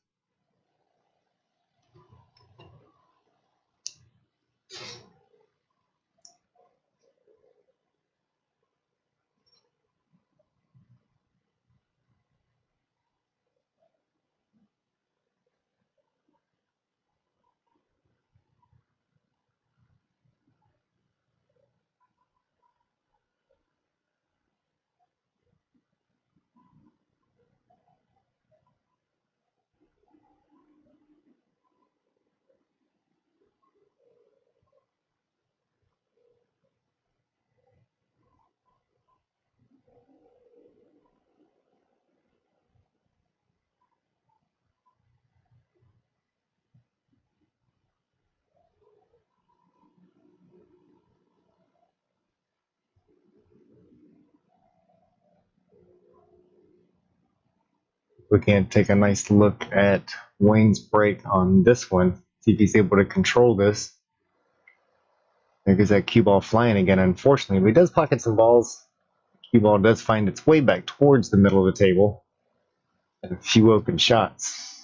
We can take a nice look at Wayne's break on this one. See if he's able to control this. There goes that cue ball flying again, unfortunately. But he does pocket some balls. Cue ball does find its way back towards the middle of the table. And a few open shots.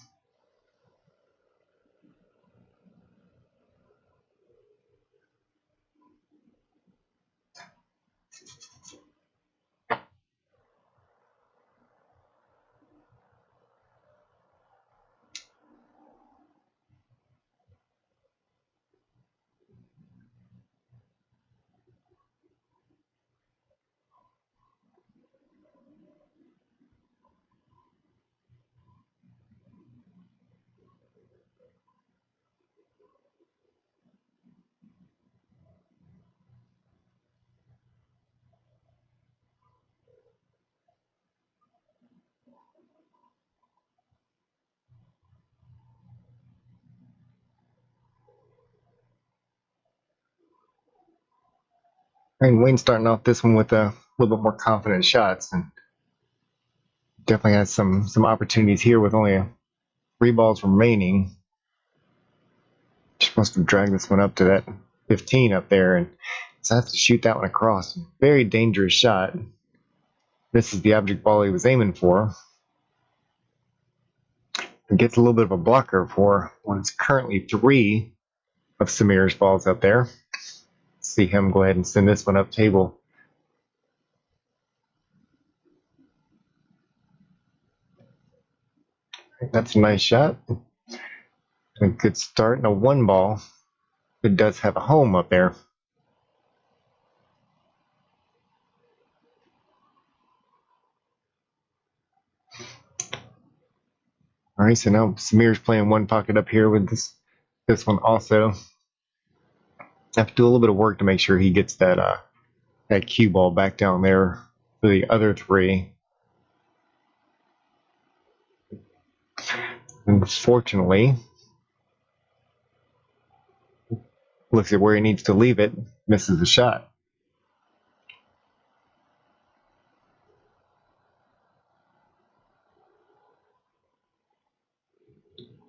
And Wayne's starting off this one with a little bit more confident shots, and definitely has some opportunities here with only 3 balls remaining. Just wants to drag this one up to that 15 up there, and so has to shoot that one across. Very dangerous shot. This is the object ball he was aiming for. It gets a little bit of a blocker for when it's currently 3 of Samir's balls up there. See him go ahead and send this one up table. That's a nice shot. A good start and a 1 ball. It does have a home up there. All right, so now Samir's playing 1 pocket up here with this one also. Have to do a little bit of work to make sure he gets that cue ball back down there for the other 3. Unfortunately, looks at where he needs to leave it, misses the shot.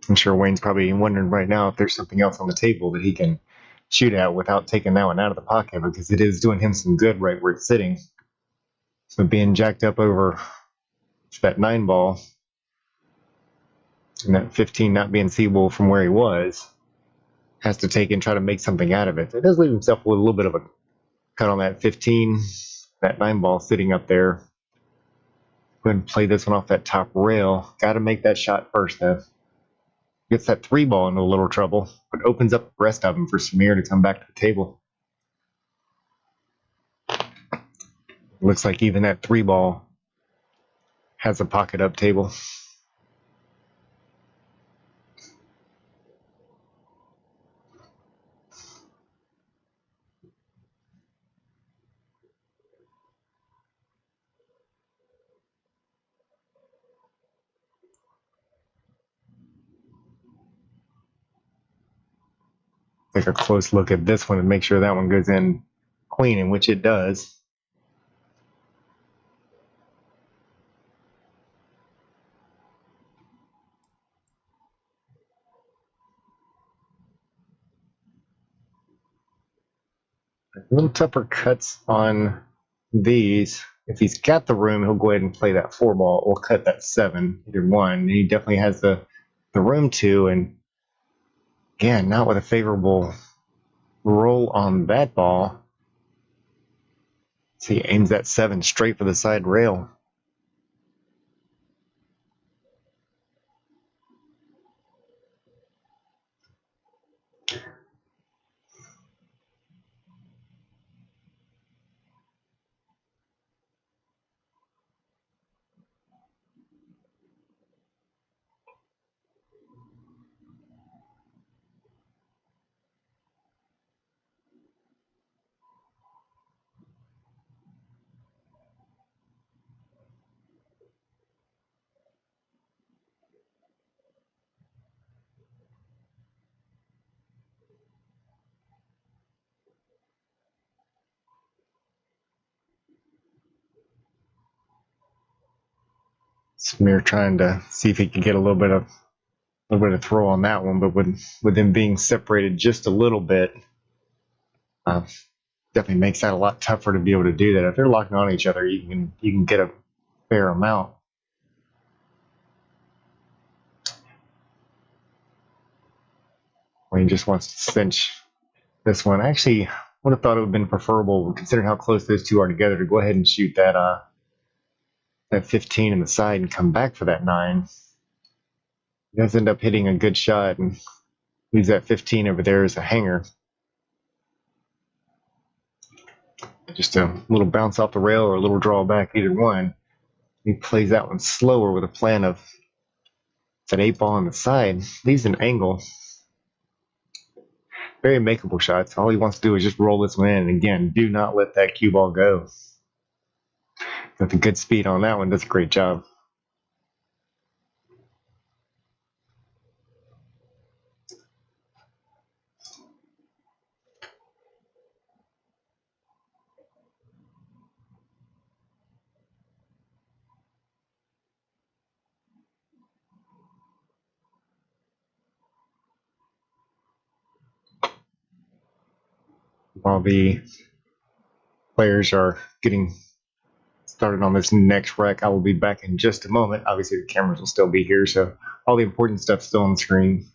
I'm sure Wayne's probably wondering right now if there's something else on the table that he can shoot at without taking that one out of the pocket, because it is doing him some good right where it's sitting. So being jacked up over that 9 ball and that 15 not being seeable from where he was, has to take and try to make something out of it. It does leave himself with a little bit of a cut on that 15, that 9 ball sitting up there. Go ahead and play this one off that top rail. Got to make that shot first, though. Gets that 3 ball into a little trouble, but opens up the rest of them for Samir to come back to the table. Looks like even that 3 ball has a pocket up table. Take a close look at this one and make sure that one goes in clean, in which it does. A little tougher cuts on these. If he's got the room, he'll go ahead and play that 4 ball or cut that 7, either one. He definitely has the room to, and again, not with a favorable roll on that ball. So he aims that 7 straight for the side rail. Smear trying to see if he could get a little bit of throw on that one, but with them being separated just a little bit, uh, definitely makes that a lot tougher to be able to do that. If they're locking on each other, you can get a fair amount. Wayne just wants to cinch this one. Actually, would have thought it would have been preferable, considering how close those two are together, to go ahead and shoot that 15 in the side and come back for that 9. He does end up hitting a good shot and leaves that 15 over there as a hanger. Just a little bounce off the rail or a little draw back, either one. He plays that one slower with a plan of that 8 ball on the side. Leaves an angle. Very makeable shots. All he wants to do is just roll this one in. And again, do not let that cue ball go. Got the good speed on that one. Does a great job. While the players are getting started on this next wreck, I will be back in just a moment. Obviously, the cameras will still be here, so all the important stuff's still on the screen.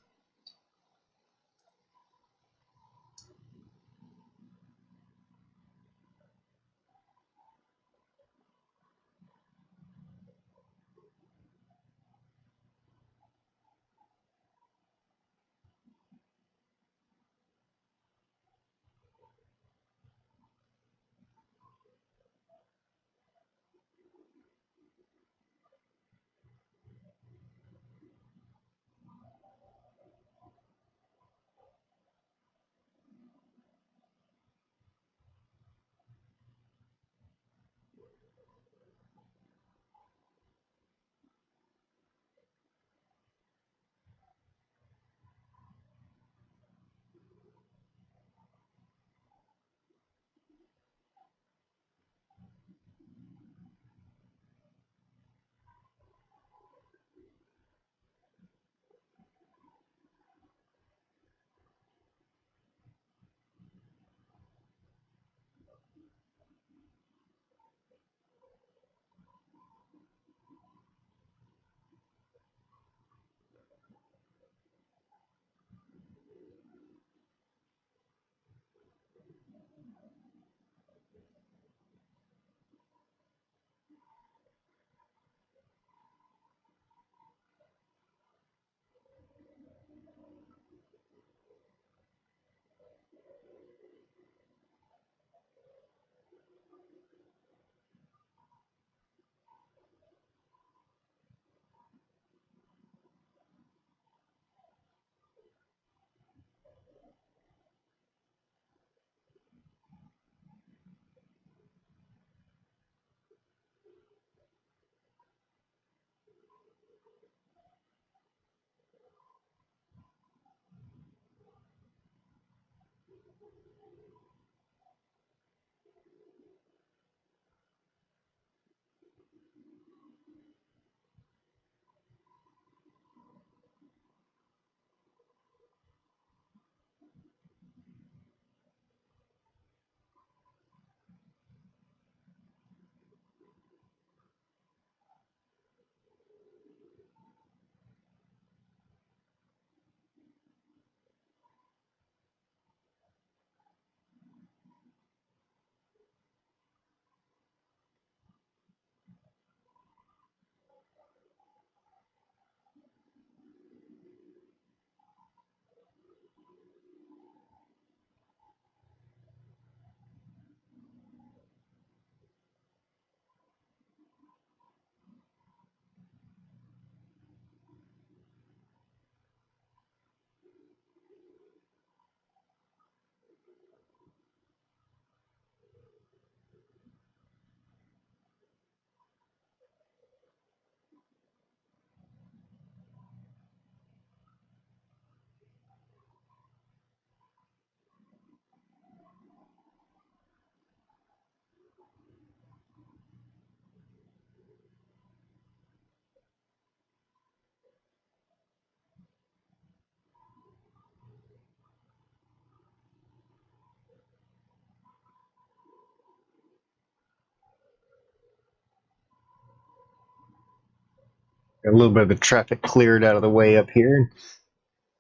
A little bit of the traffic cleared out of the way up here.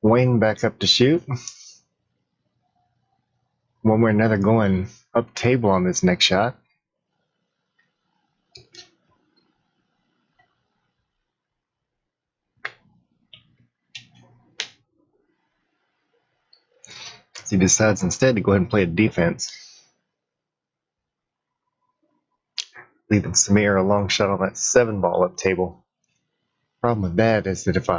Wayne back up to shoot. One way or another going up table on this next shot. He decides instead to go ahead and play a defense, leaving Samir a long shot on that 7-ball up table. Problem with that is that if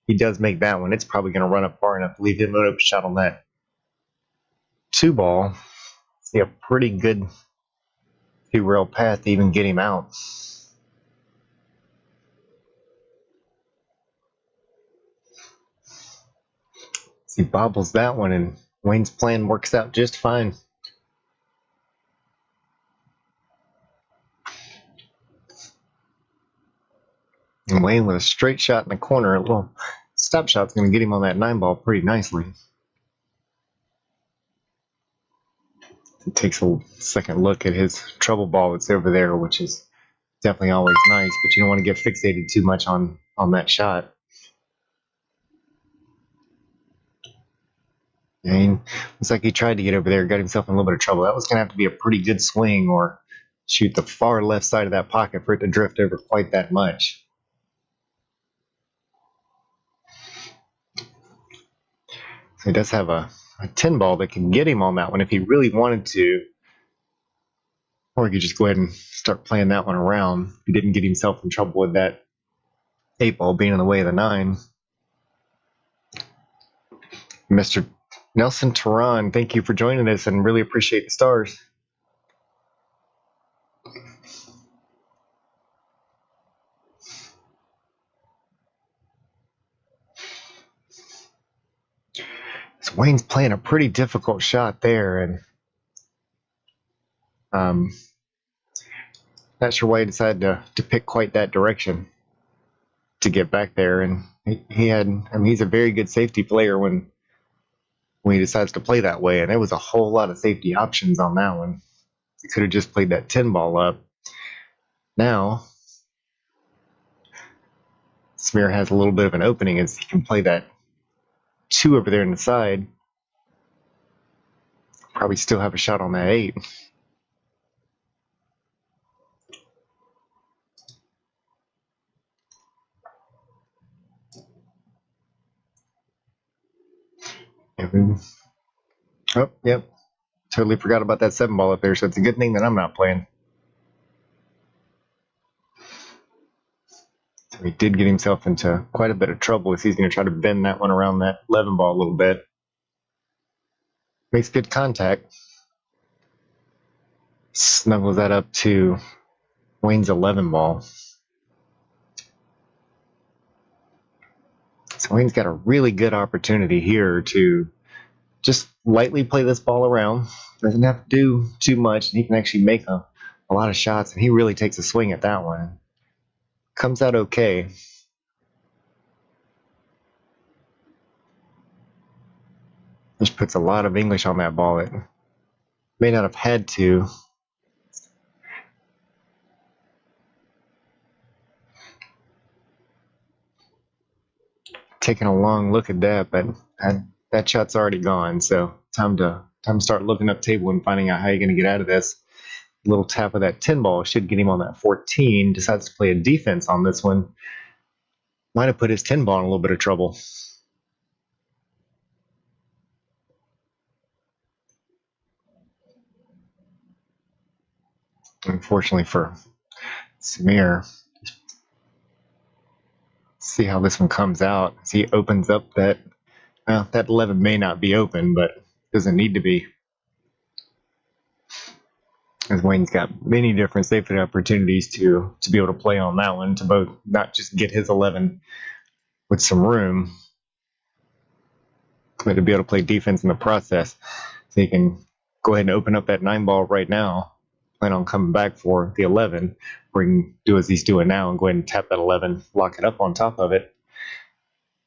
he does make that one, it's probably going to run up far enough to leave him an open shot on that 2-ball. See a pretty good 2-rail path to even get him out. He bobbles that one, and Wayne's plan works out just fine. And Wayne with a straight shot in the corner, a little stop shot's going to get him on that 9-ball pretty nicely. He takes a second look at his trouble ball that's over there, which is definitely always nice, but you don't want to get fixated too much on that shot. And looks like he tried to get over there, got himself in a little bit of trouble. That was going to have to be a pretty good swing or shoot the far left side of that pocket for it to drift over quite that much. So he does have a 10-ball that can get him on that one if he really wanted to. Or he could just go ahead and start playing that one around if he didn't get himself in trouble with that 8-ball being in the way of the 9. Mr. Nelson Tehran, thank you for joining us and really appreciate the stars. So Wayne's playing a pretty difficult shot there, and not sure why he decided to pick quite that direction to get back there. And he's a very good safety player when he decides to play that way, and there was a whole lot of safety options on that one. He could have just played that 10-ball up. Now, Samir has a little bit of an opening as he can play that 2 over there in the side. Probably still have a shot on that 8. Oh, yep. Totally forgot about that 7-ball up there, so it's a good thing that I'm not playing. So he did get himself into quite a bit of trouble as he's going to try to bend that one around that 11-ball a little bit. Makes good contact. Snuggles that up to Wayne's 11-ball. So Wayne's got a really good opportunity here to just lightly play this ball around. Doesn't have to do too much, and he can actually make a lot of shots, and he really takes a swing at that one. Comes out okay. Just puts a lot of English on that ball. It may not have had to. Taking a long look at that, but that shot's already gone, so time to start looking up table and finding out how you're going to get out of this. A little tap of that 10-ball should get him on that 14. Decides to play a defense on this one. Might have put his 10-ball in a little bit of trouble. Unfortunately for Samir, see how this one comes out. As he opens up that 11 may not be open, but doesn't need to be. As Wayne's got many different safety opportunities to be able to play on that one, to both not just get his 11 with some room, but to be able to play defense in the process. So he can go ahead and open up that 9-ball right now, plan on coming back for the 11, or he can do as he's doing now and go ahead and tap that 11, lock it up on top of it.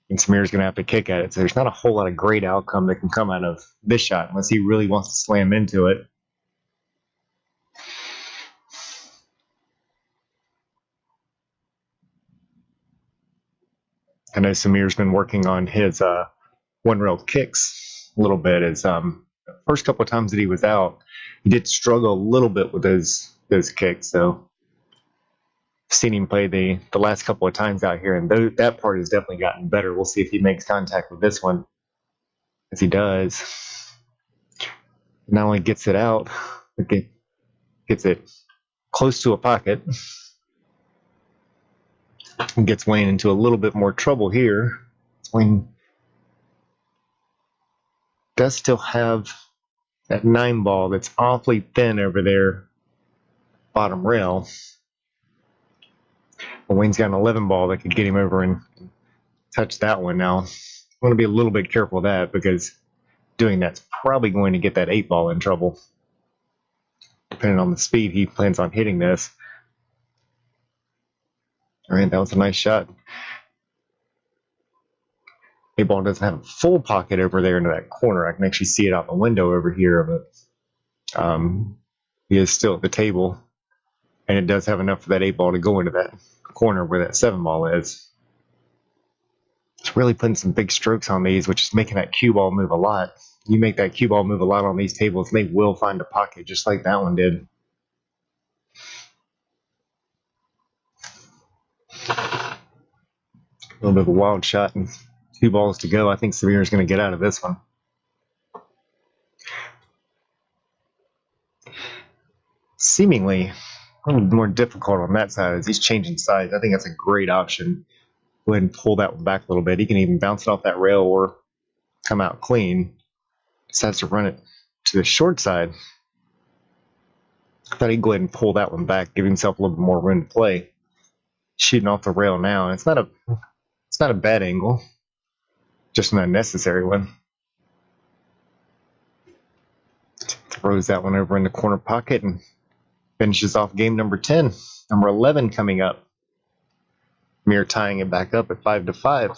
And Samir's going to have to kick at it. So there's not a whole lot of great outcome that can come out of this shot unless he really wants to slam into it. I know Samir's been working on his one rail kicks a little bit. As the first couple of times that he was out, he did struggle a little bit with those kicks. So seen him play the last couple of times out here, and that part has definitely gotten better. We'll see if he makes contact with this one. As he does, not only gets it out, but gets it close to a pocket. And gets Wayne into a little bit more trouble here. Wayne does still have that 9 ball that's awfully thin over there, bottom rail. But Wayne's got an 11 ball that could get him over and touch that one. Now, I want to be a little bit careful of that, because doing that's probably going to get that 8 ball in trouble, depending on the speed he plans on hitting this. All right, that was a nice shot. 8 ball doesn't have a full pocket over there into that corner. I can actually see it out the window over here, but he is still at the table, and it does have enough for that 8 ball to go into that corner where that 7 ball is. It's really putting some big strokes on these, which is making that cue ball move a lot. You make that cue ball move a lot on these tables, and they will find a pocket just like that one did. A little bit of a wild shot and 2 balls to go. I think Samir's going to get out of this one. Seemingly a little more difficult on that side as he's changing sides. I think that's a great option. Go ahead and pull that one back a little bit. He can even bounce it off that rail or come out clean. Decides to run it to the short side. I thought he'd go ahead and pull that one back, give himself a little bit more room to play. Shooting off the rail now, and it's not a bad angle, just an unnecessary one. Throws that one over in the corner pocket and finishes off game number 10. Number 11 coming up. Mir tying it back up at 5-5.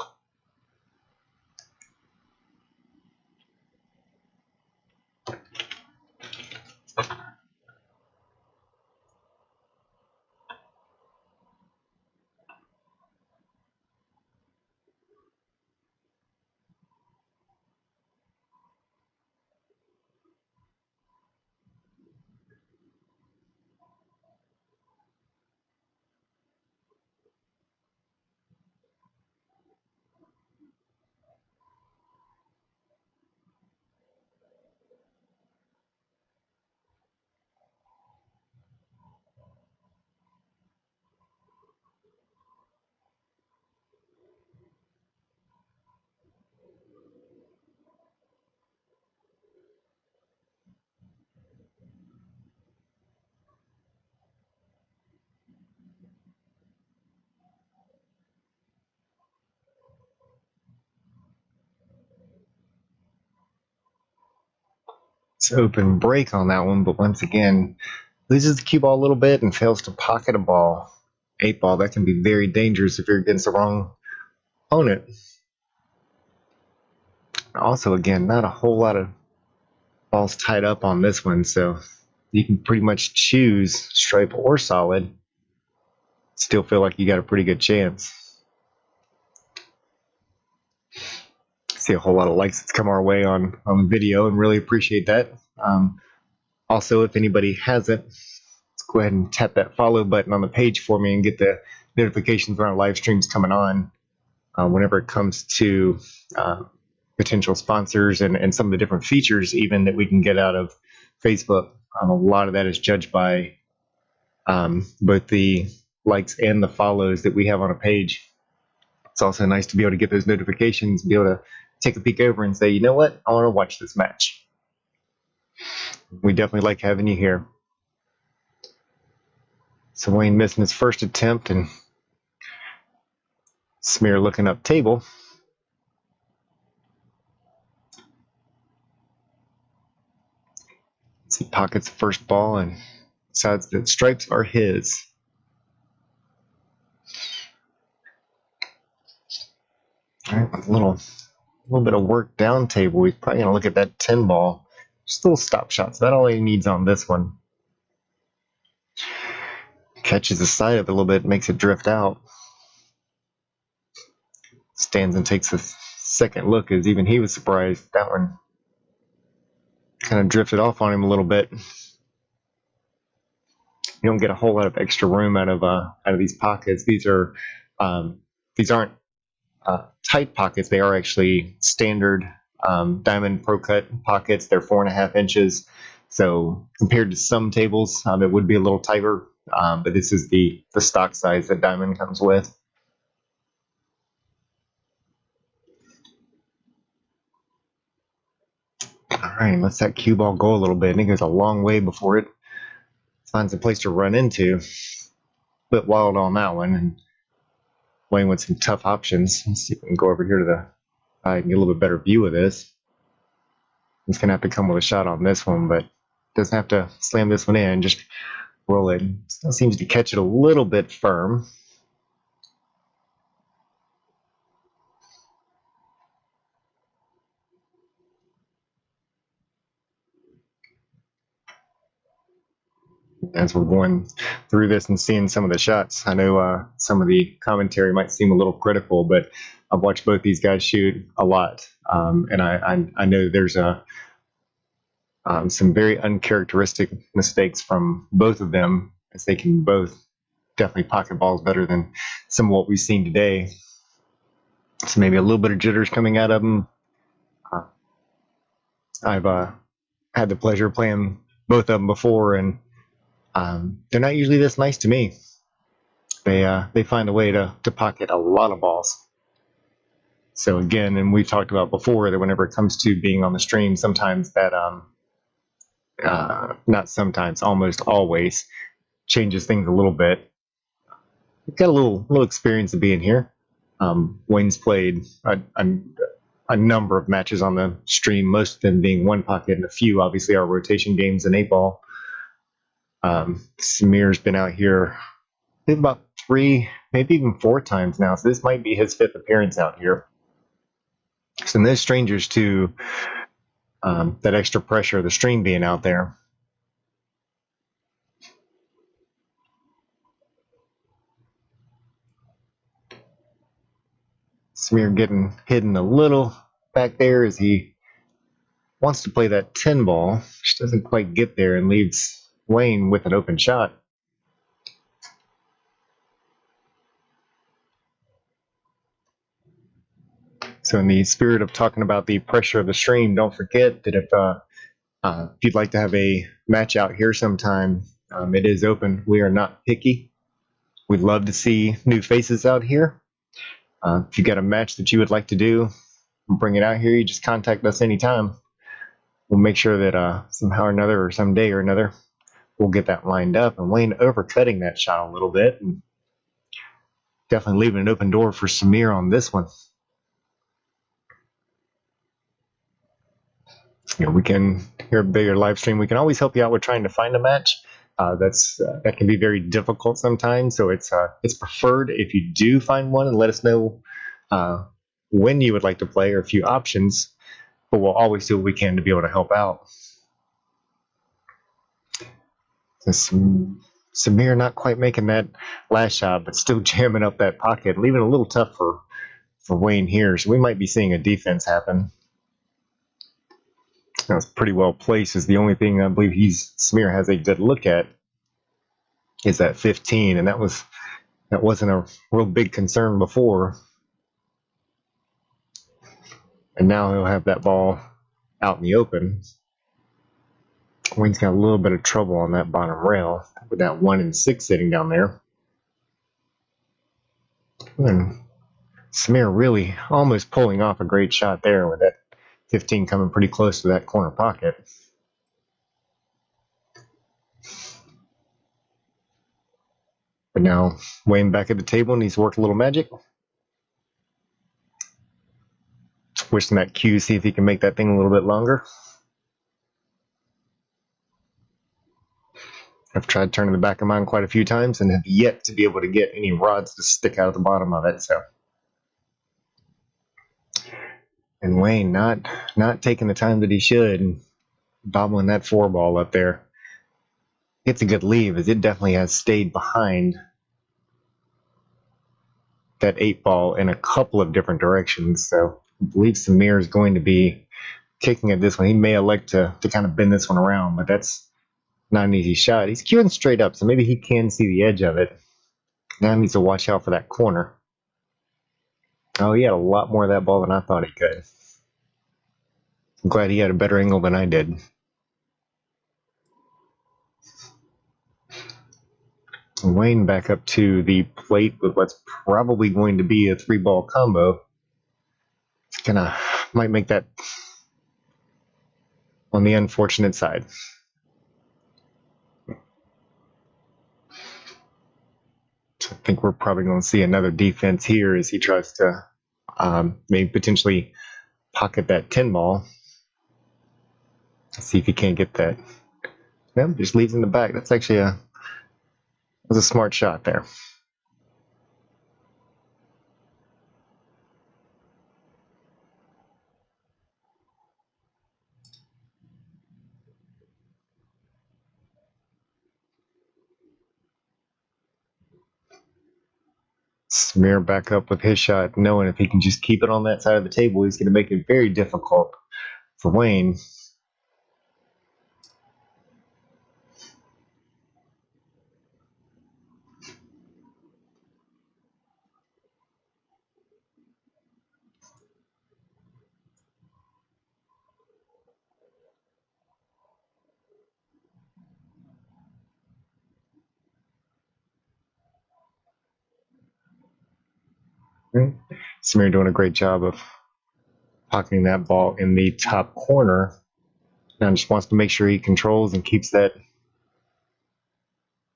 It's open break on that one, but once again, loses the cue ball a little bit and fails to pocket a ball. 8 ball, that can be very dangerous if you're against the wrong opponent. Also, again, not a whole lot of balls tied up on this one, so you can pretty much choose stripe or solid. Still feel like you got a pretty good chance. See a whole lot of likes that's come our way on video, and really appreciate that. Also, if anybody hasn't, let's go ahead and tap that follow button on the page for me and get the notifications when our live streams coming on. Whenever it comes to potential sponsors and some of the different features even that we can get out of Facebook. A lot of that is judged by both the likes and the follows that we have on a page. It's also nice to be able to get those notifications, be able to take a peek over and say, you know what, I want to watch this match. We definitely like having you here. So Wayne missing his first attempt and Smear looking up table. He pockets the first ball and decides that stripes are his. All right, with a little bit of work down table, he's probably gonna look at that 10 ball. Just little stop shots. That's all he needs on this one. Catches the side of it a little bit, makes it drift out. Stands and takes a second look, as even he was surprised. That one kind of drifted off on him a little bit. You don't get a whole lot of extra room out of these pockets. These aren't tight pockets. They are actually standard diamond pro cut pockets. They're 4.5 inches. So compared to some tables, it would be a little tighter. But this is the stock size that diamond comes with. All right, lets that cue ball go a little bit, and it goes a long way before it finds a place to run into. A bit wild on that one, and playing with some tough options. Let's see if we can go over here to the side and get a little bit better view of this. He's going to have to come with a shot on this one, but doesn't have to slam this one in, just roll it. Still seems to catch it a little bit firm. As we're going through this and seeing some of the shots, I know some of the commentary might seem a little critical, but I've watched both these guys shoot a lot, and I know there's some very uncharacteristic mistakes from both of them, as they can both definitely pocket balls better than some of what we've seen today. So maybe a little bit of jitters coming out of them. I've had the pleasure of playing both of them before, and they're not usually this nice to me. They find a way to pocket a lot of balls. So again, and we've talked about before, that whenever it comes to being on the stream, sometimes that not sometimes, almost always changes things a little bit. We've got a little experience of being here. Wayne's played a number of matches on the stream, most of them being one pocket, and a few obviously are rotation games and 8-ball. Samir's been out here about 3, maybe even 4 times now, so this might be his 5th appearance out here. So no strangers to that extra pressure of the stream being out there. Samir getting hidden a little back there as he wants to play that 10 ball, which doesn't quite get there, and leaves Wayne with an open shot. So in the spirit of talking about the pressure of the stream, don't forget that if you'd like to have a match out here sometime, it is open. We are not picky. We'd love to see new faces out here. If you got a match that you would like to do, bring it out here. You just contact us anytime. We'll make sure that somehow or another, or someday or another, we'll get that lined up. And Wayne overcutting that shot a little bit, and definitely leaving an open door for Samir on this one. You know, we can, here at Bigger Live Stream, we can always help you out with trying to find a match. That can be very difficult sometimes, so it's preferred if you do find one, and let us know when you would like to play or a few options, but we'll always do what we can to be able to help out. Samir not quite making that last shot, but still jamming up that pocket, leaving it a little tough for Wayne here, so we might be seeing a defense happen. That was pretty well placed. Is the only thing I believe Samir has a good look at is that 15, and that wasn't a real big concern before. And now he'll have that ball out in the open. Wayne's got a little bit of trouble on that bottom rail with that 1 and 6 sitting down there. And Samir really almost pulling off a great shot there with that 15 coming pretty close to that corner pocket. But now Wayne back at the table, and he's worked a little magic. Wishing that cue, see if he can make that thing a little bit longer. I've tried turning the back of mine quite a few times and have yet to be able to get any rods to stick out of the bottom of it. So, and Wayne not taking the time that he should, and bobbling that 4 ball up there. It's a good leave, as it definitely has stayed behind that 8 ball in a couple of different directions. So I believe Samir is going to be kicking at this one. He may elect to kind of bend this one around, but that's not an easy shot. He's queuing straight up, so maybe he can see the edge of it. Now he needs to watch out for that corner. Oh, he had a lot more of that ball than I thought he could. I'm glad he had a better angle than I did. Wayne back up to the plate with what's probably going to be a 3-ball combo. It's gonna might make that on the unfortunate side. I think we're probably going to see another defense here as he tries to maybe potentially pocket that 10-ball. See if he can't get that. Nope, just leaves in the back. That's actually was a smart shot there. Smear back up with his shot, knowing if he can just keep it on that side of the table, he's going to make it very difficult for Wayne. Smear doing a great job of pocketing that ball in the top corner. Now just wants to make sure he controls and keeps that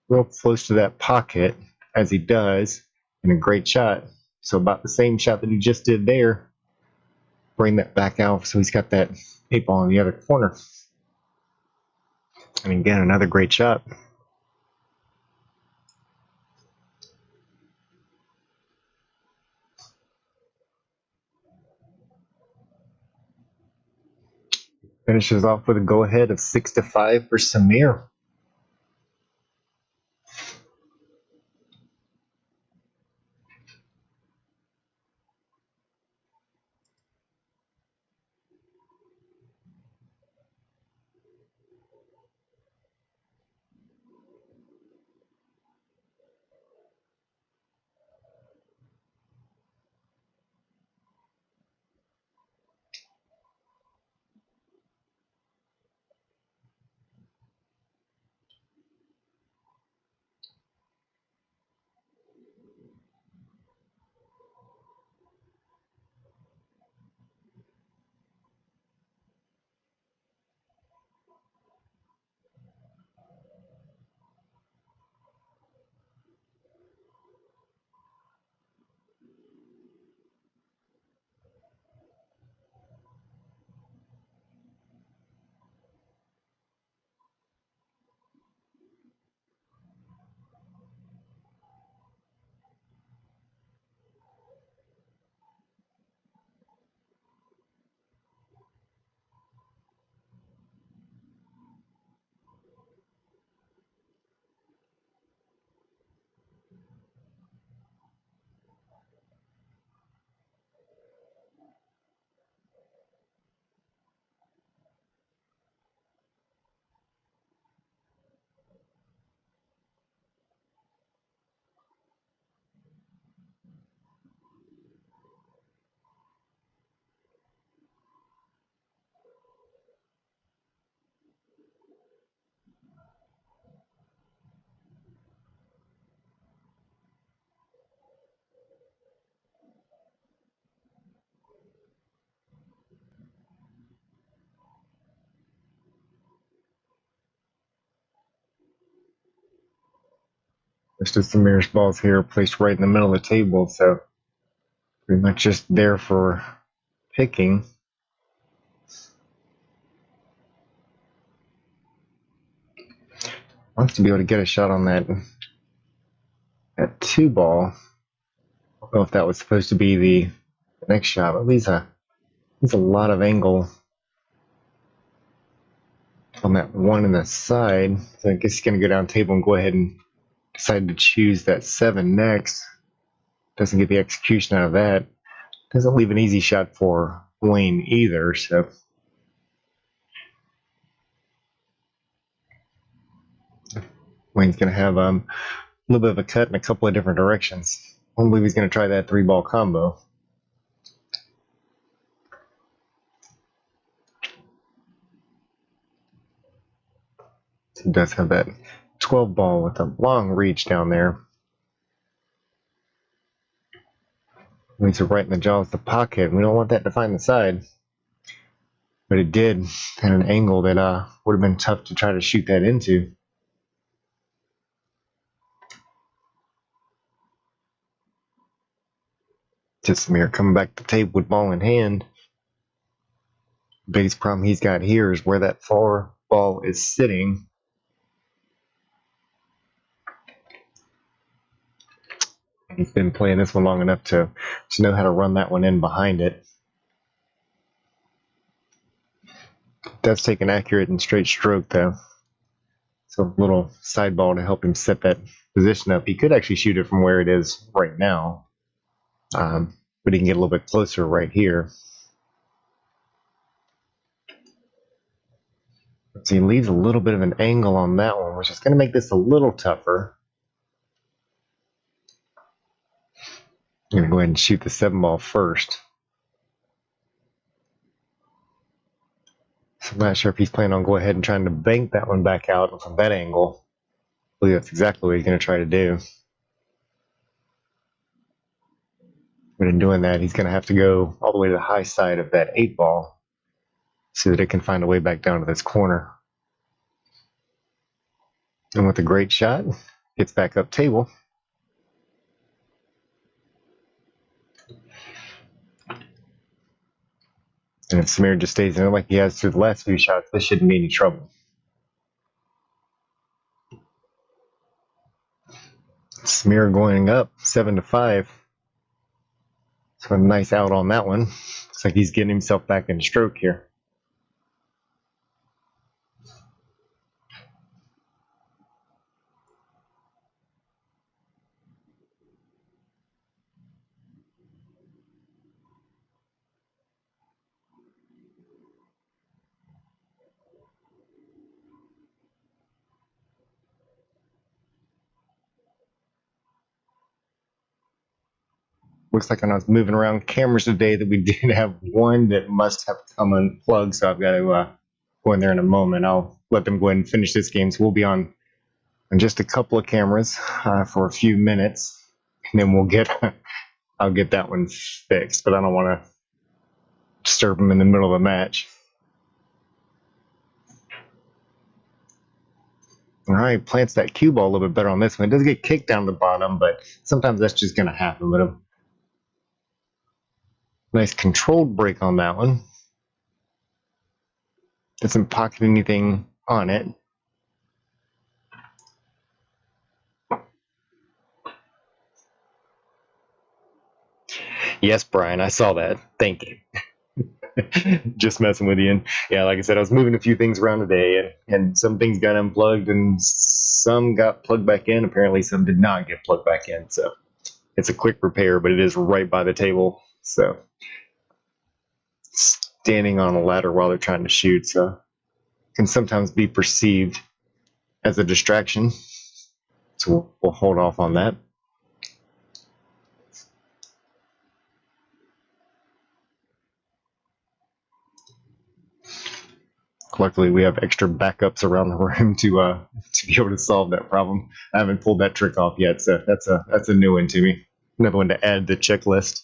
real close to that pocket as he does, and a great shot. So about the same shot that he just did there. Bring that back out so he's got that 8-ball in the other corner. And again, another great shot. Finishes off with a go-ahead of 6-5 for Samir. Most of Samir's balls here are placed right in the middle of the table, so pretty much just there for picking. Wants to be able to get a shot on that 2-ball. I don't know if that was supposed to be the next shot, but leaves a lot of angle on that one in the side. So I guess he's going to go down table and go ahead and decide to choose that 7 next. Doesn't get the execution out of that. Doesn't leave an easy shot for Wayne either, so Wayne's going to have a little bit of a cut in a couple of different directions. I don't believe he's going to try that 3-ball combo. He does have that 12 ball with a long reach down there. Leaves it right in the jaws of the pocket. We don't want that to find the side. But it did at an angle that would have been tough to try to shoot that into. Just Samir coming back to the table with ball in hand. Biggest problem he's got here is where that far ball is sitting. He's been playing this one long enough to know how to run that one in behind it. Does take an accurate and straight stroke though. So a little side ball to help him set that position up. He could actually shoot it from where it is right now. But he can get a little bit closer right here. So he leaves a little bit of an angle on that one, which is going to make this a little tougher. I'm going to go ahead and shoot the 7-ball first. So I'm not sure if he's planning on going ahead and trying to bank that one back out from that angle. I believe that's exactly what he's going to try to do. But in doing that, he's going to have to go all the way to the high side of that 8-ball so that it can find a way back down to this corner. And with a great shot, gets back up table. And if Samir just stays in it like he has through the last few shots, this shouldn't be any trouble. Samir going up 7-5. So a nice out on that one. Looks like he's getting himself back in stroke here. Looks like when I was moving around cameras today that we did have one that must have come unplugged, so I've got to go in there in a moment. I'll let them go ahead and finish this game, so we'll be on just a couple of cameras for a few minutes, and then I'll get that one fixed, but I don't want to disturb them in the middle of the match. All right, plants that cue ball a little bit better on this one. It does get kicked down the bottom, but sometimes that's just going to happen with him. Nice controlled break on that one. Doesn't pocket anything on it. Yes, Brian, I saw that. Thank you. Just messing with you. And yeah, like I said, I was moving a few things around today, and some things got unplugged and some got plugged back in. Apparently some did not get plugged back in. So it's a quick repair, but it is right by the table. So standing on a ladder while they're trying to shoot, so can sometimes be perceived as a distraction. So we'll hold off on that. Luckily, we have extra backups around the room to be able to solve that problem. I haven't pulled that trick off yet, so that's a new one to me. Another one to add to the checklist.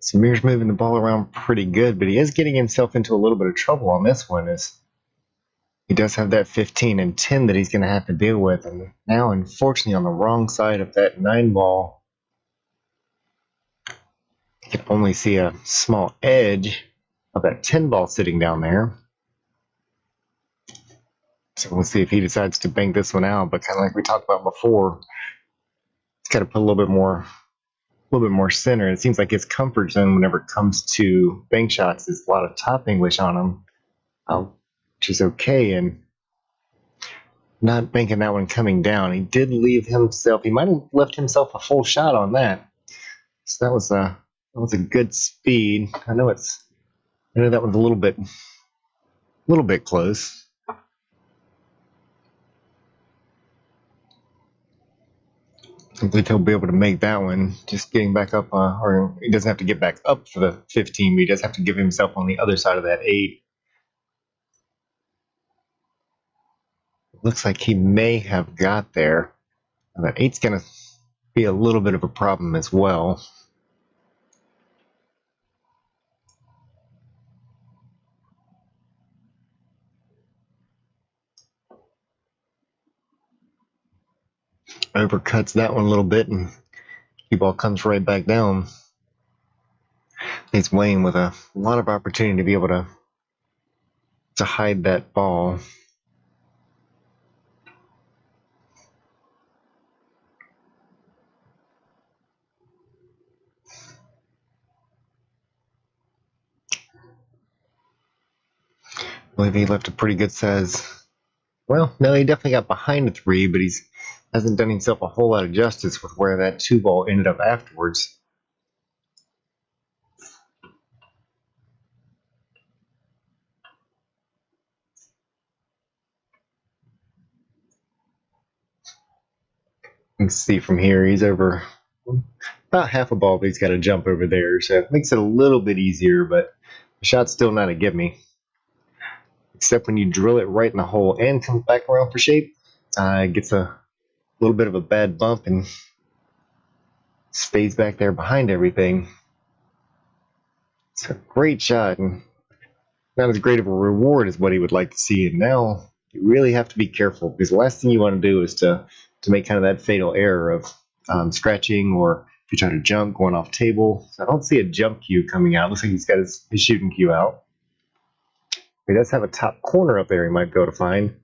Samir's moving the ball around pretty good, but he is getting himself into a little bit of trouble on this one as he does have that 15 and 10 that he's going to have to deal with. And now, unfortunately, on the wrong side of that 9 ball, you can only see a small edge of that 10 ball sitting down there. So we'll see if he decides to bank this one out. But kind of like we talked about before, he's got to put a little bit more center. It seems like his comfort zone whenever it comes to bank shots is a lot of top English on him, which is okay. And not banking that one coming down. He did leave himself. He might have left himself a full shot on that. So that was a good speed. I know that one's a little bit close. I believe he'll be able to make that one. Just getting back up, or he doesn't have to get back up for the 15, but he does have to give himself on the other side of that 8. Looks like he may have got there. And that 8's going to be a little bit of a problem as well. Overcuts that one a little bit, and the ball comes right back down. He's Wayne with a lot of opportunity to be able to hide that ball. I believe he left a pretty good size. Well, no, he definitely got behind the 3, but he hasn't done himself a whole lot of justice with where that 2 ball ended up afterwards. You can see from here he's over about half a ball, but he's got to jump over there, so it makes it a little bit easier, but the shot's still not a gimme. Except when you drill it right in the hole and comes back around for shape, it gets a little bit of a bad bump and stays back there behind everything. It's a great shot, and not as great of a reward as what he would like to see. And now you really have to be careful, because the last thing you want to do is to make kind of that fatal error of scratching, or if you try to jump, going off table. So I don't see a jump cue coming out. Looks like he's got his shooting cue out. He does have a top corner up there he might go to find,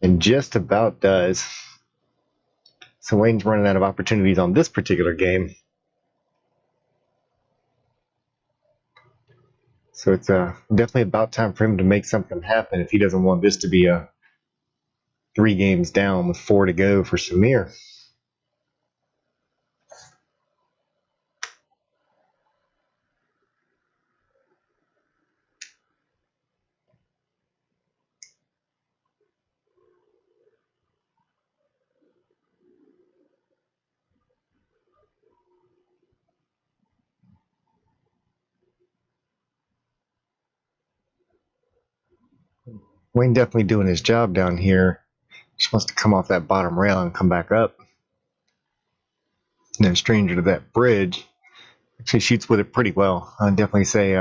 and just about does. So Wayne's running out of opportunities on this particular game. So it's definitely about time for him to make something happen if he doesn't want this to be a 3 games down with 4 to go for Samir. Wayne definitely doing his job down here. Just wants to come off that bottom rail and come back up. No stranger to that bridge. Actually shoots with it pretty well. I'd definitely say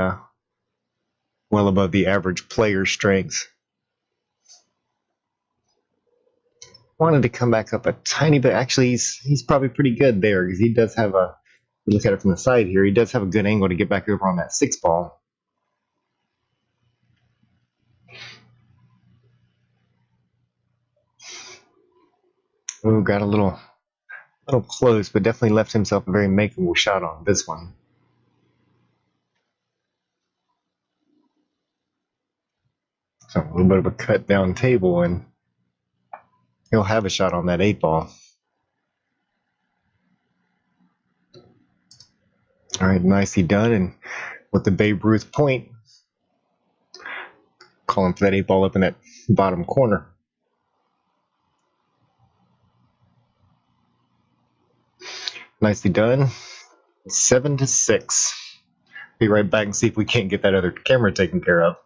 well above the average player's strengths. Wanted to come back up a tiny bit. Actually, he's probably pretty good there, because he does have a, if you look at it from the side here, he does have a good angle to get back over on that 6 ball. Ooh, got a little close, but definitely left himself a very makeable shot on this one. So a little bit of a cut down table, and he'll have a shot on that 8 ball. All right, nicely done. And with the Babe Ruth point, calling for that 8 ball up in that bottom corner. Nicely done. 7-6. Be right back and see if we can't get that other camera taken care of.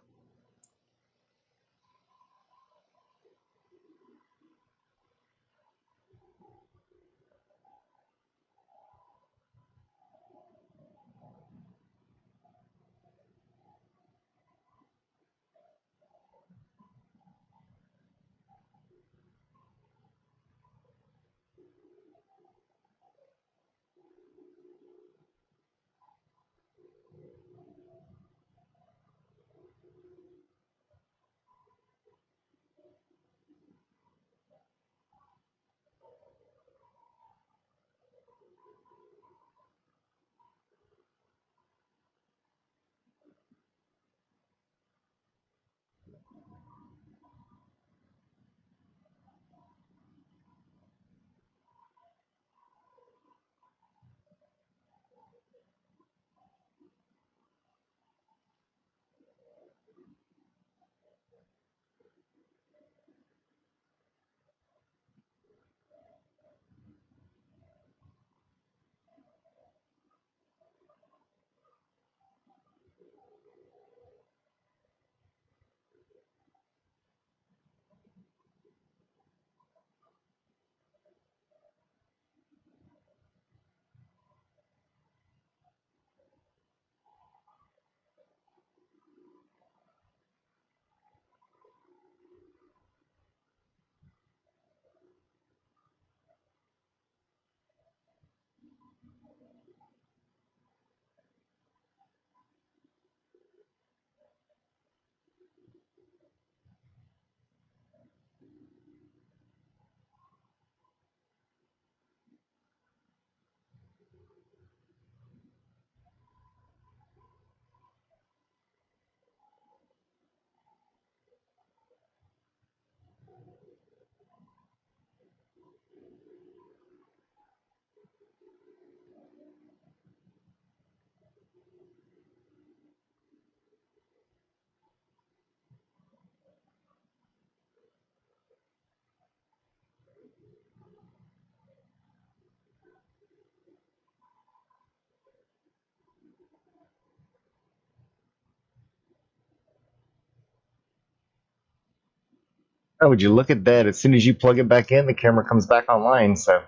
Oh, would you look at that? As soon as you plug it back in, the camera comes back online. So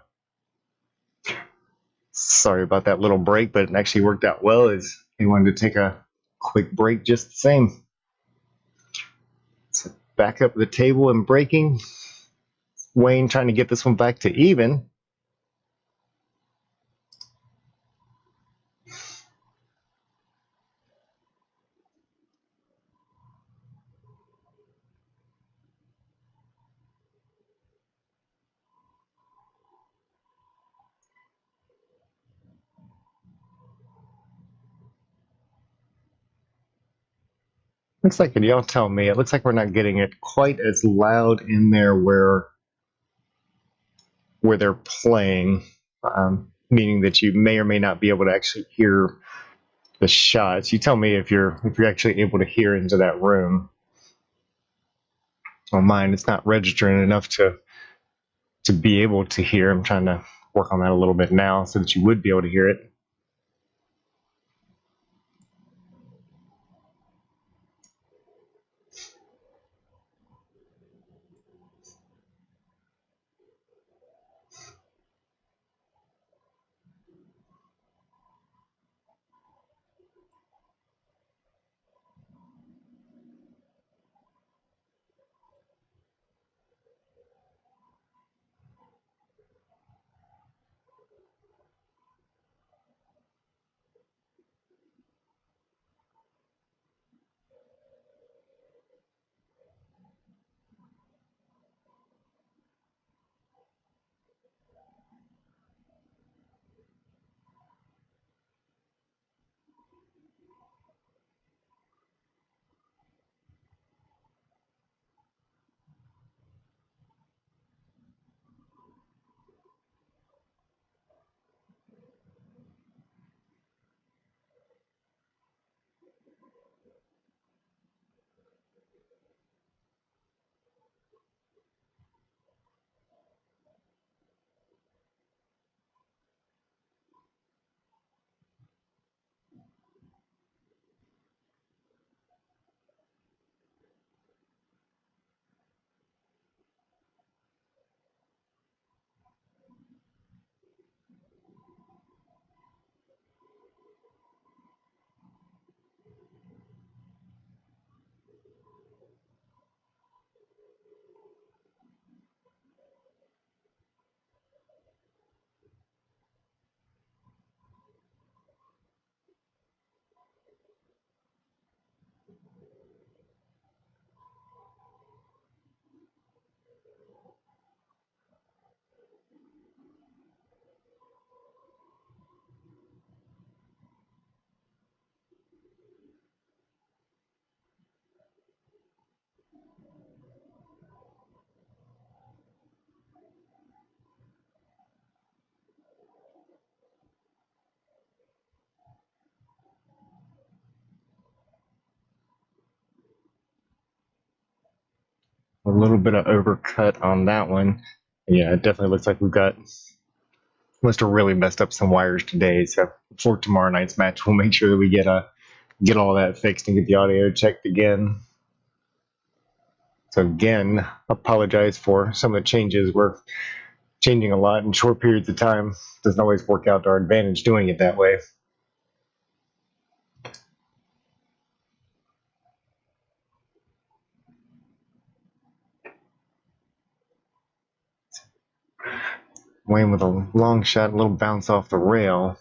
sorry about that little break, but it actually worked out well as he wanted to take a quick break just the same. So back up the table and breaking. Wayne trying to get this one back to even. Looks like, and y'all tell me, it looks like we're not getting it quite as loud in there where they're playing, meaning that you may or may not be able to actually hear the shots. You tell me if you're actually able to hear into that room. On mine, it's not registering enough to be able to hear. I'm trying to work on that a little bit now so that you would be able to hear it. A little bit of overcut on that one. Yeah, it definitely looks like we've got must have really messed up some wires today. So for tomorrow night's match, we'll make sure that we get all that fixed and get the audio checked again. So again, apologize for some of the changes. We're changing a lot in short periods of time. Doesn't always work out to our advantage doing it that way. Wayne with a long shot, a little bounce off the rail.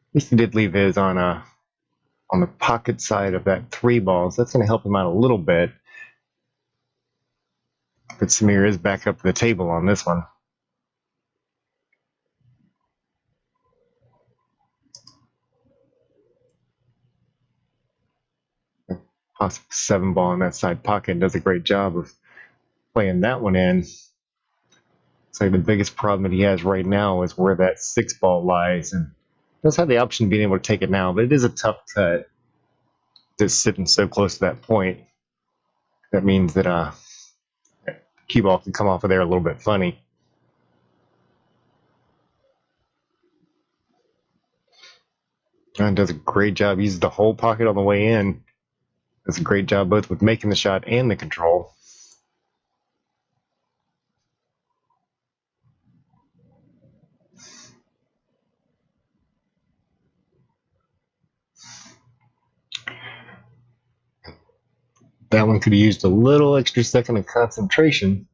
At least he did leave his on the pocket side of that 3 ball, so that's going to help him out a little bit. But Samir is back up to the table on this one. Possible 7 ball in that side pocket, does a great job of playing that one in. So the biggest problem that he has right now is where that 6 ball lies, and does have the option of being able to take it now, but it is a tough cut. Just sitting so close to that point, that means that cue ball can come off of there a little bit funny. And does a great job. Uses the whole pocket on the way in. Does a great job both with making the shot and the control. That one could have used a little extra second of concentration.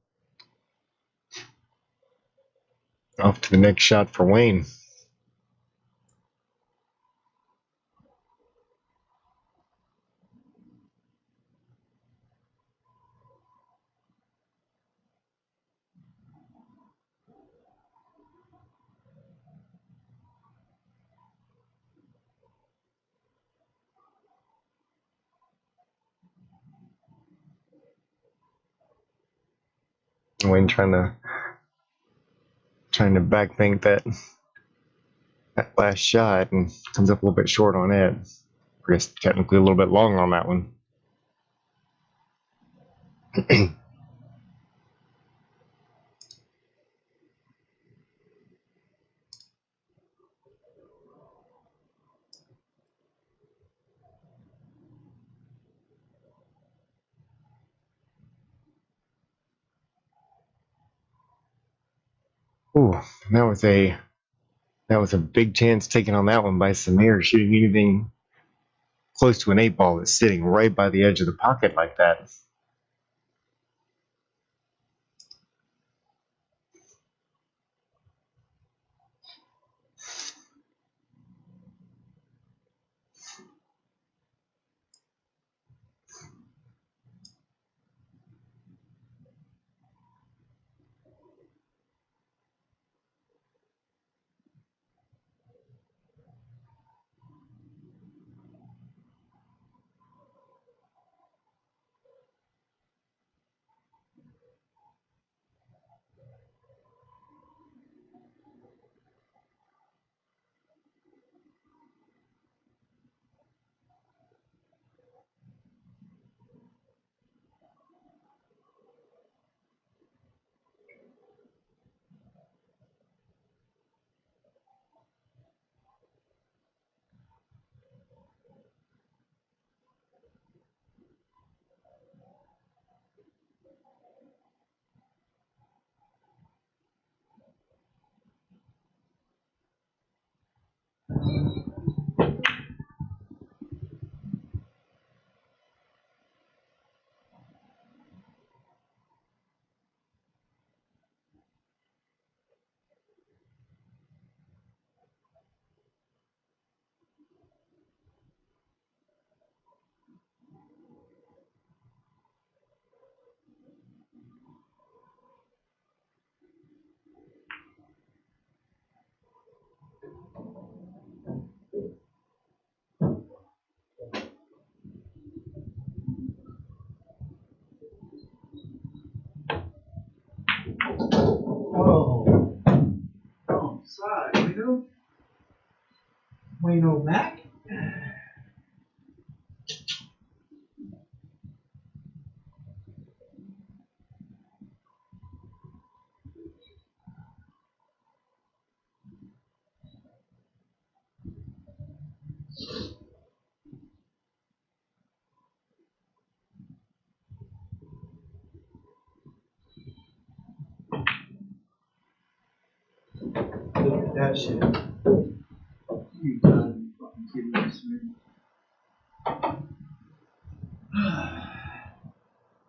Off to the next shot for Wayne. Wayne trying to backbank that last shot and comes up a little bit short on it. I guess technically a little bit long on that one. Ooh, that was a big chance taken on that one by Samir, shooting anything close to an 8 ball that's sitting right by the edge of the pocket like that. Oh, wrong side, Wayno back. like that shit. You gotta be fucking kidding me, man.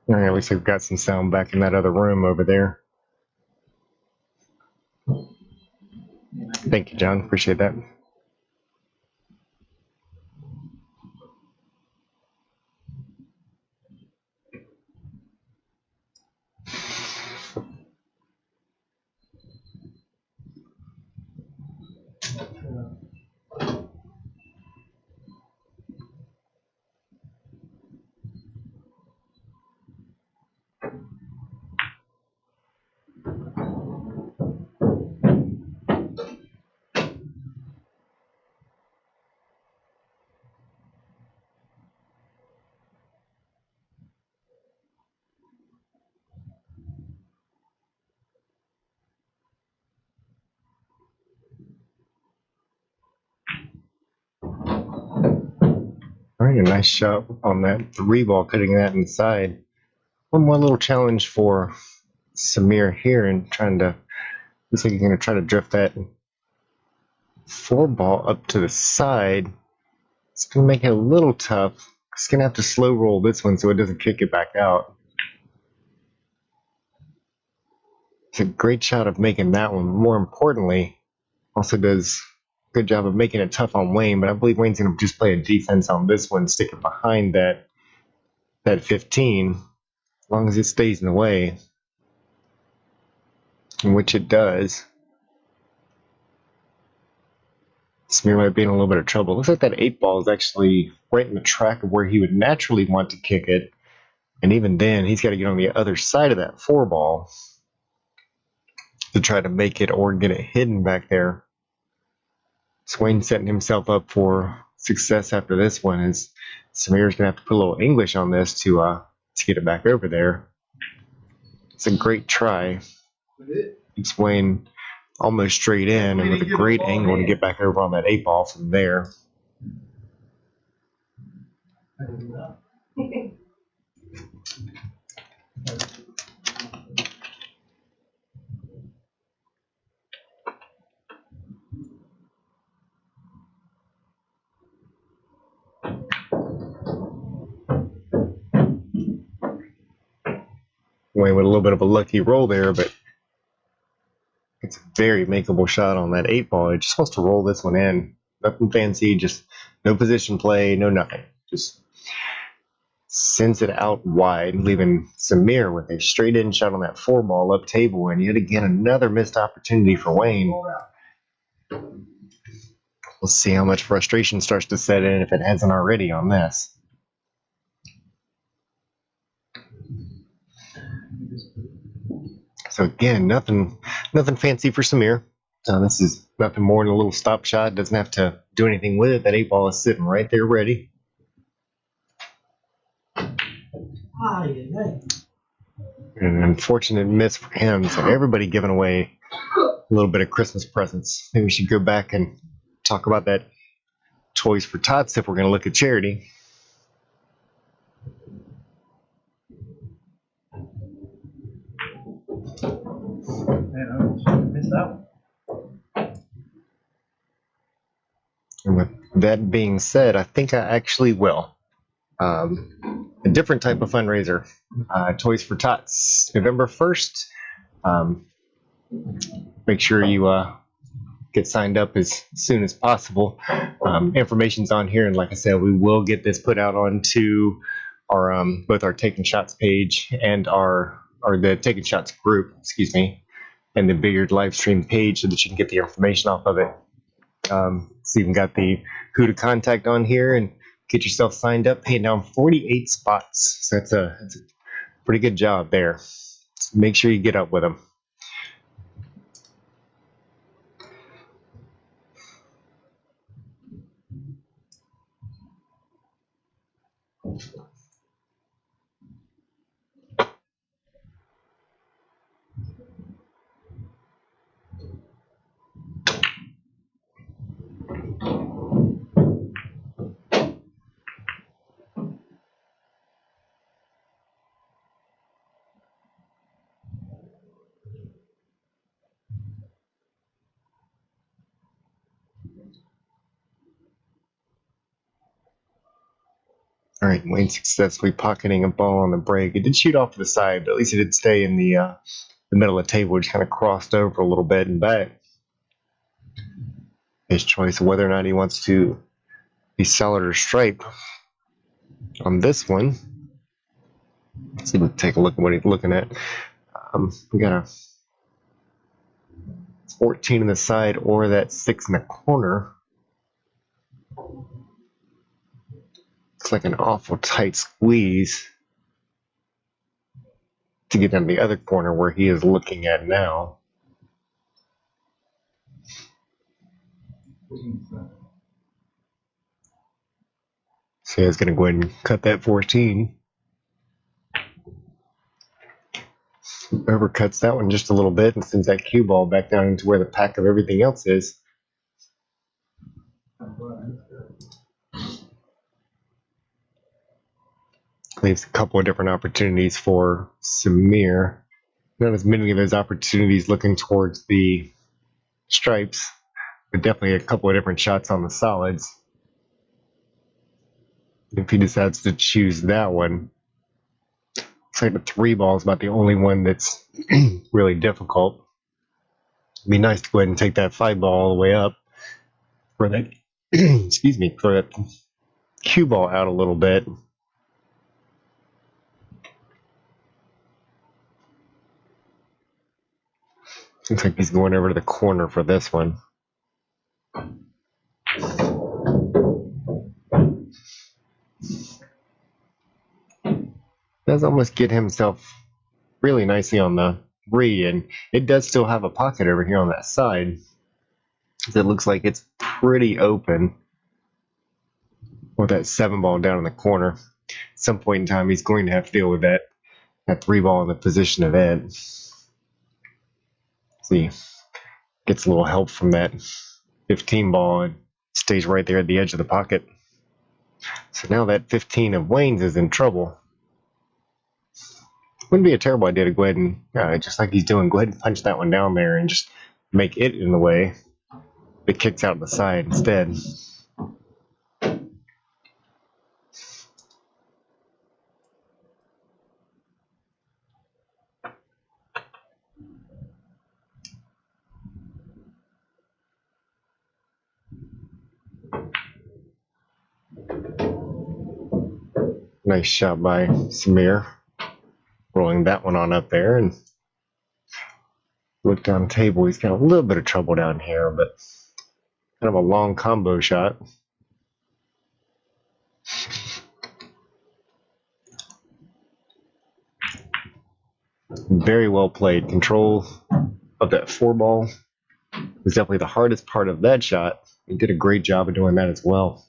All right, at least we've got some sound back in that other room over there. Thank you, John. Appreciate that. All right, a nice shot on that 3-ball, cutting that inside. One more little challenge for Samir here, and trying to. Looks like he's going to try to drift that 4-ball up to the side. It's going to make it a little tough. He's going to have to slow roll this one so it doesn't kick it back out. It's a great shot of making that one. More importantly, also does a good job of making it tough on Wayne, but I believe Wayne's going to just play a defense on this one, stick it behind that 15, as long as it stays in the way, in which it does. Samir might be in a little bit of trouble. Looks like that 8-ball is actually right in the track of where he would naturally want to kick it, and even then, he's got to get on the other side of that 4-ball to try to make it or get it hidden back there. Swain setting himself up for success after this one, as Samir's going to have to put a little English on this to get it back over there. It's a great try. It's Wayne almost straight in, and with a great angle to get back over on that 8-ball from there. Wayne with a little bit of a lucky roll there, but it's a very makeable shot on that 8-ball. It just wants to roll this one in. Nothing fancy, just no position play, no nothing. Just sends it out wide, leaving Samir with a straight in shot on that 4-ball up table, and yet again another missed opportunity for Wayne. We'll see how much frustration starts to set in if it hasn't already on this. So again, nothing fancy for Samir. This is nothing more than a little stop shot. Doesn't have to do anything with it. That 8-ball is sitting right there ready. An unfortunate miss for him. So everybody giving away a little bit of Christmas presents. Maybe we should go back and talk about that Toys for Tots if we're going to look at charity. Man, I missed that one. And with that being said, I think I actually will. A different type of fundraiser, Toys for Tots, November 1st. Make sure you get signed up as soon as possible. Information's on here, and like I said, we will get this put out onto our both our Taking Shots page and the Taking Shots group, and the Billiard live stream page, so that you can get the information off of it. So even got the who to contact on here, and get yourself signed up. Hey, now 48 spots, so that's a pretty good job there. So make sure you get up with them. All right, Wayne successfully pocketing a ball on the break. It did shoot off to the side, but at least it did stay in the middle of the table. It just kind of crossed over a little bit and back. His choice of whether or not he wants to be solid or stripe on this one. Let's see, let's take a look at what he's looking at. We got a 14 in the side or that 6 in the corner. It's like an awful tight squeeze to get down the other corner where he is looking at now. So he's going to go ahead and cut that 14. Overcuts that one just a little bit and sends that cue ball back down into where the pack of everything else is. Leaves a couple of different opportunities for Samir. Not as many of those opportunities looking towards the stripes, but definitely a couple of different shots on the solids. If he decides to choose that one, looks like the 3 ball is about the only one that's really difficult. It'd be nice to go ahead and take that 5 ball all the way up for that, excuse me, for that cue ball out a little bit. Looks like he's going over to the corner for this one. Does almost get himself really nicely on the 3, and it does still have a pocket over here on that side. It looks like it's pretty open with that 7 ball down in the corner. At some point in time, he's going to have to deal with that 3 ball in the position of it. See, gets a little help from that 15 ball and stays right there at the edge of the pocket. So now that 15 of Wayne's is in trouble. Wouldn't be a terrible idea to go ahead and, just like he's doing, go ahead and punch that one down there and just make it in the way. It kicks out the side instead. Nice shot by Samir. Rolling that one on up there and look down table. He's got a little bit of trouble down here, but kind of a long combo shot. Very well played. Control of that 4 ball was definitely the hardest part of that shot. He did a great job of doing that as well.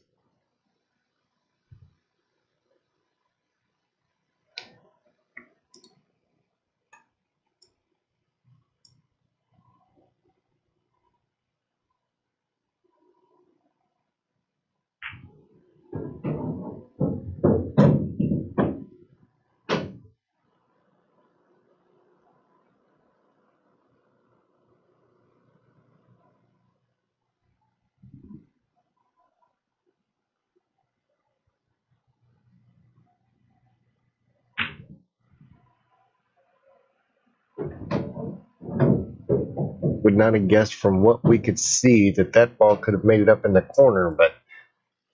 Would not have guessed from what we could see that that ball could have made it up in the corner, but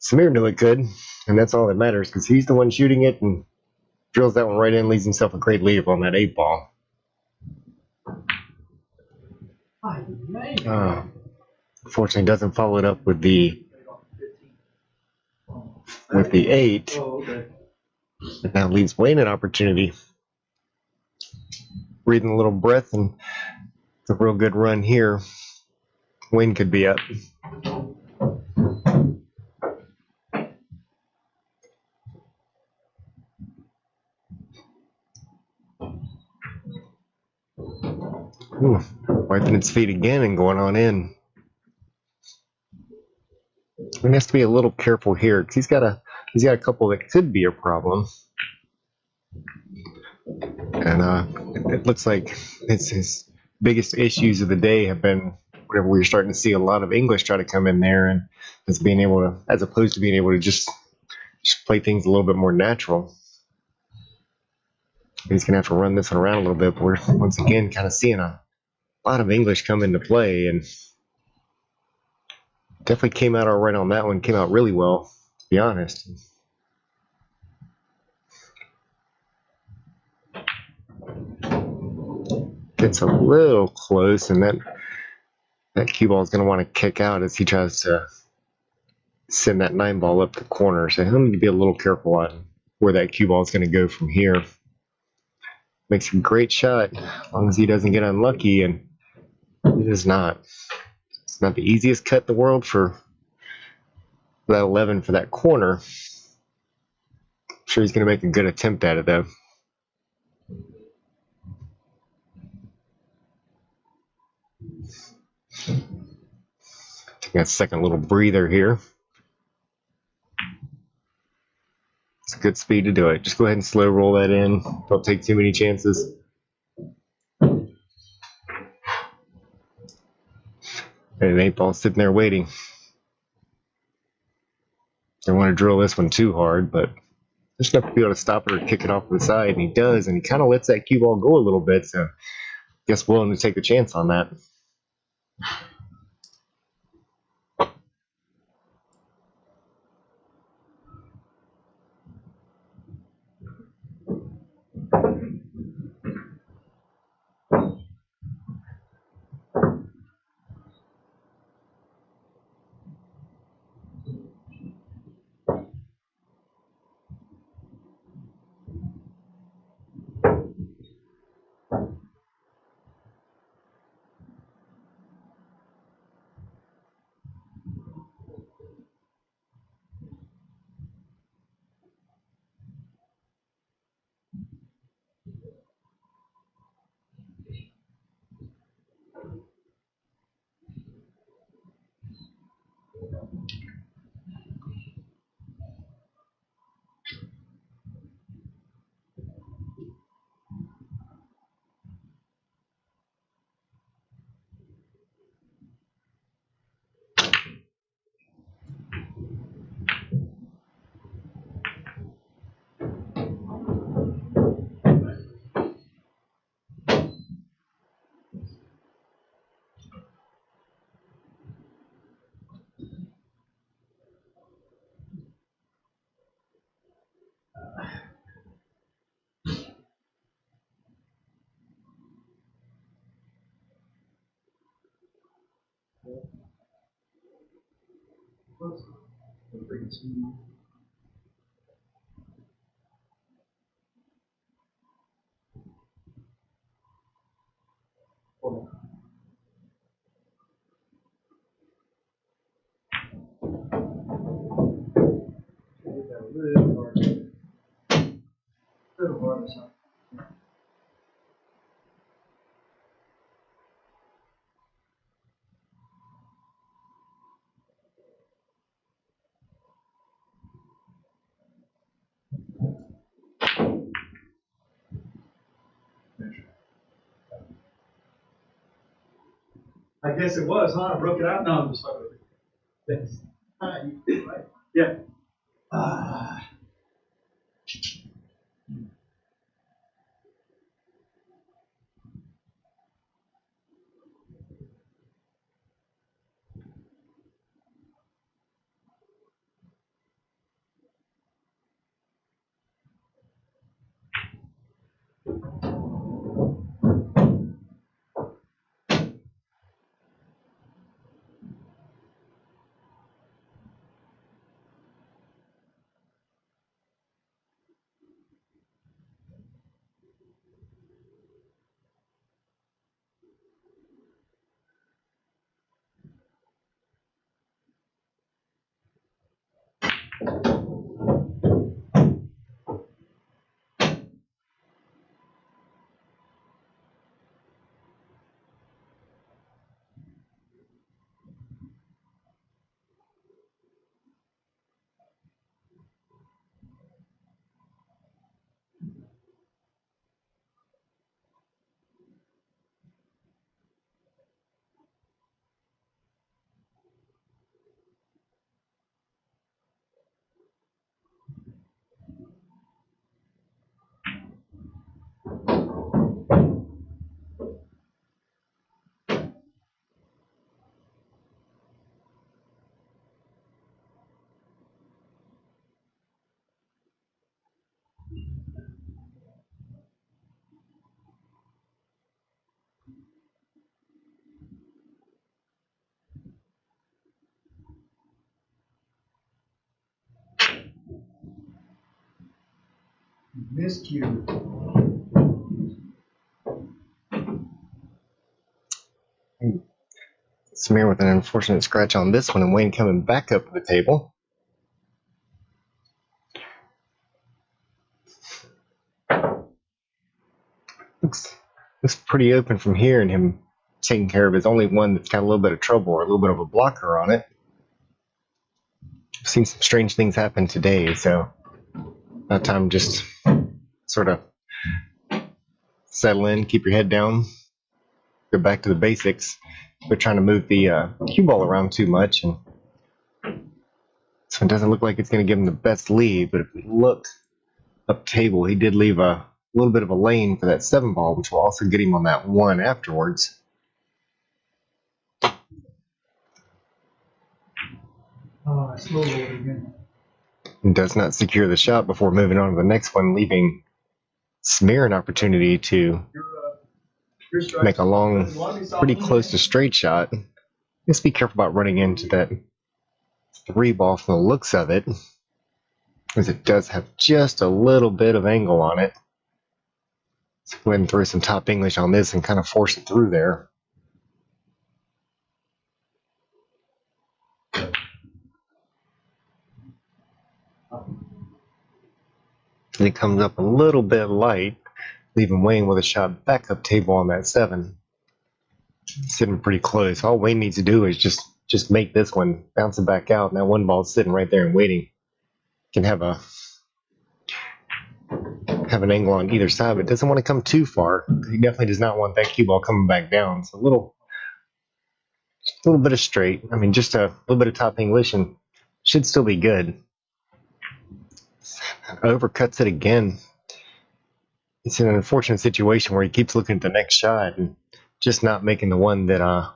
Samir knew it could, and that's all that matters because he's the one shooting it and drills that one right in, leaves himself a great lead on that 8 ball. Unfortunately, doesn't follow it up with the 8. But now leaves Wayne an opportunity. Breathing a little breath, and it's a real good run here. Wayne could be up. Ooh, wiping its feet again and going on in. He has to be a little careful here because he's got a couple that could be a problem. And it looks like his biggest issues of the day have been whenever we're starting to see a lot of English try to come in there, and as opposed to being able to just play things a little bit more natural. He's going to have to run this one around a little bit, but we're once again kind of seeing a lot of English come into play, and definitely came out all right on that one. Came out really well, to be honest. Gets a little close, and that cue ball is going to want to kick out as he tries to send that 9 ball up the corner. So he'll need to be a little careful on where that cue ball is going to go from here. Makes a great shot as long as he doesn't get unlucky, and it is not. It's not the easiest cut in the world for that 11 for that corner. I'm sure he's going to make a good attempt at it, though. Taking a second little breather here. It's a good speed to do it. Just go ahead and slow roll that in. Don't take too many chances. And an 8 ball sitting there waiting. Don't want to drill this one too hard, but just enough to be able to stop it or kick it off to the side, and he does, and he kind of lets that cue ball go a little bit, so I guess willing to take a chance on that. I guess it was, huh? I broke it out. No, I'm just fucking with you. Thanks. You did, right? Yeah. Miscue. Samir with an unfortunate scratch on this one, and Wayne coming back up to the table. Looks pretty open from here, and him taking care of his only one that's got a little bit of trouble or a little bit of a blocker on it. I've seen some strange things happen today, so that time just sort of settle in, keep your head down, go back to the basics. They're trying to move the cue ball around too much, and so it doesn't look like it's going to give him the best lead. But if we look up table, he did leave a little bit of a lane for that 7 ball, which will also get him on that 1 afterwards. Slow roll again. And does not secure the shot before moving on to the next one, leaving Samir an opportunity to make a long, pretty close to straight shot. Just be careful about running into that 3 ball from the looks of it, as it does have just a little bit of angle on it. Let's go ahead and throw some top English on this and kind of force it through there. And it comes up a little bit light, leaving Wayne with a shot back up table on that 7. Sitting pretty close. All Wayne needs to do is just make this one, bounce it back out, and that 1 ball's sitting right there and waiting. Can have an angle on either side, but doesn't want to come too far. He definitely does not want that cue ball coming back down. So a little bit of straight. I mean, just a little bit of top English and should still be good. Overcuts it again. It's an unfortunate situation where he keeps looking at the next shot and just not making the one that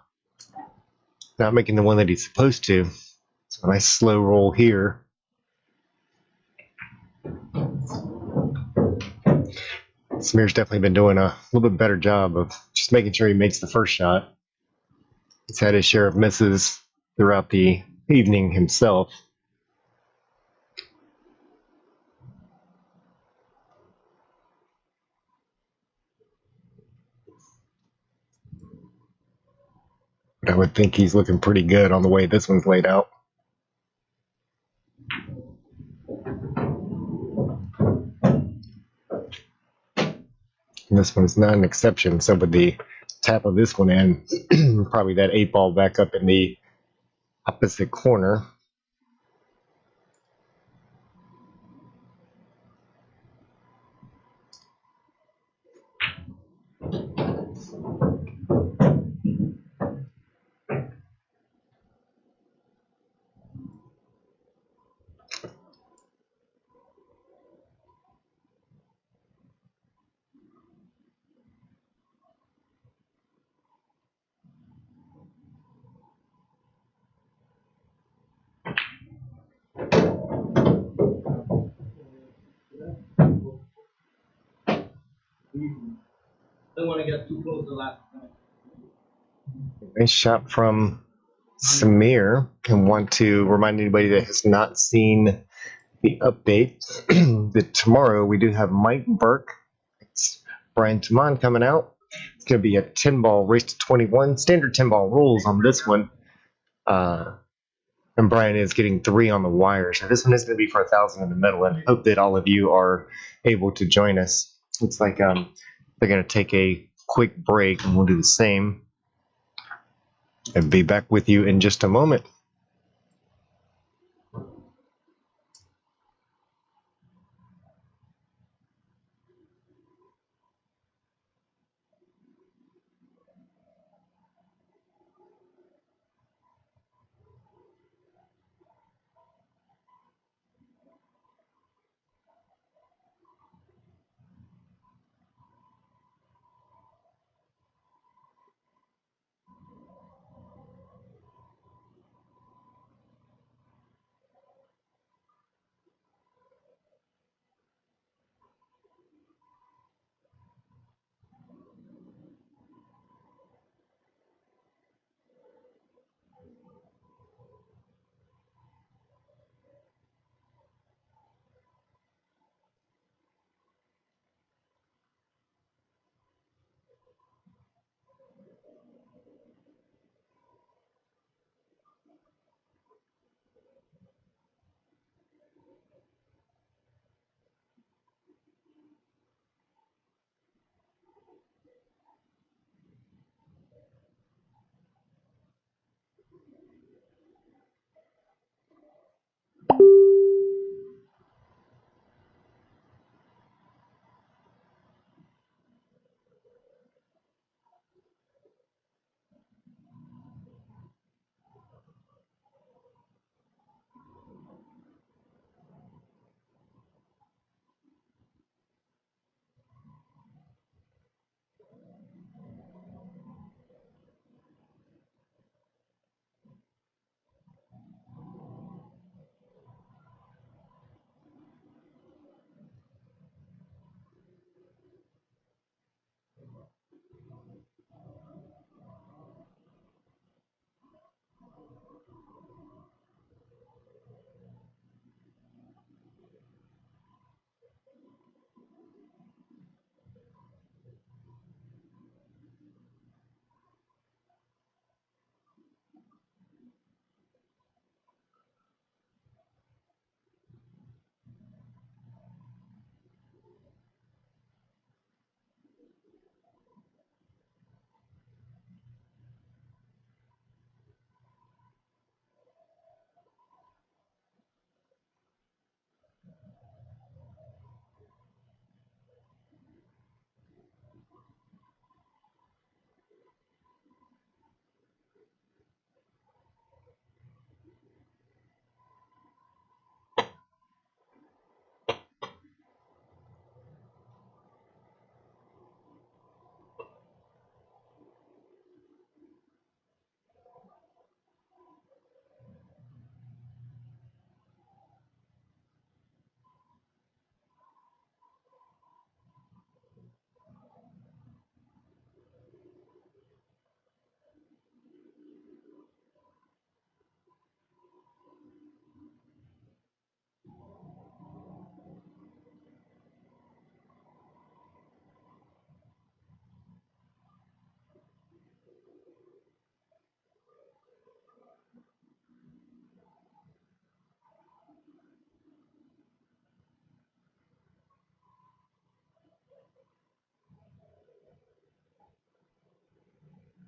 he's supposed to. So a nice slow roll here. Samir's definitely been doing a little bit better job of just making sure he makes the first shot. He's had his share of misses throughout the evening himself. But I would think he's looking pretty good on the way this one's laid out. And this one's not an exception. So with the tap of this one in, probably that 8 ball back up in the opposite corner. Don't want to get too close to the last time. Nice shot from Samir. And want to remind anybody that has not seen the update that tomorrow we do have Mike Burke, it's Brian Taman coming out. It's going to be a 10 ball race to 21, standard 10 ball rules on this one. And Brian is getting 3 on the wire. So this one is going to be for 1,000 in the middle. And I hope that all of you are able to join us. Looks like they're going to take a quick break, and we'll do the same. And be back with you in just a moment.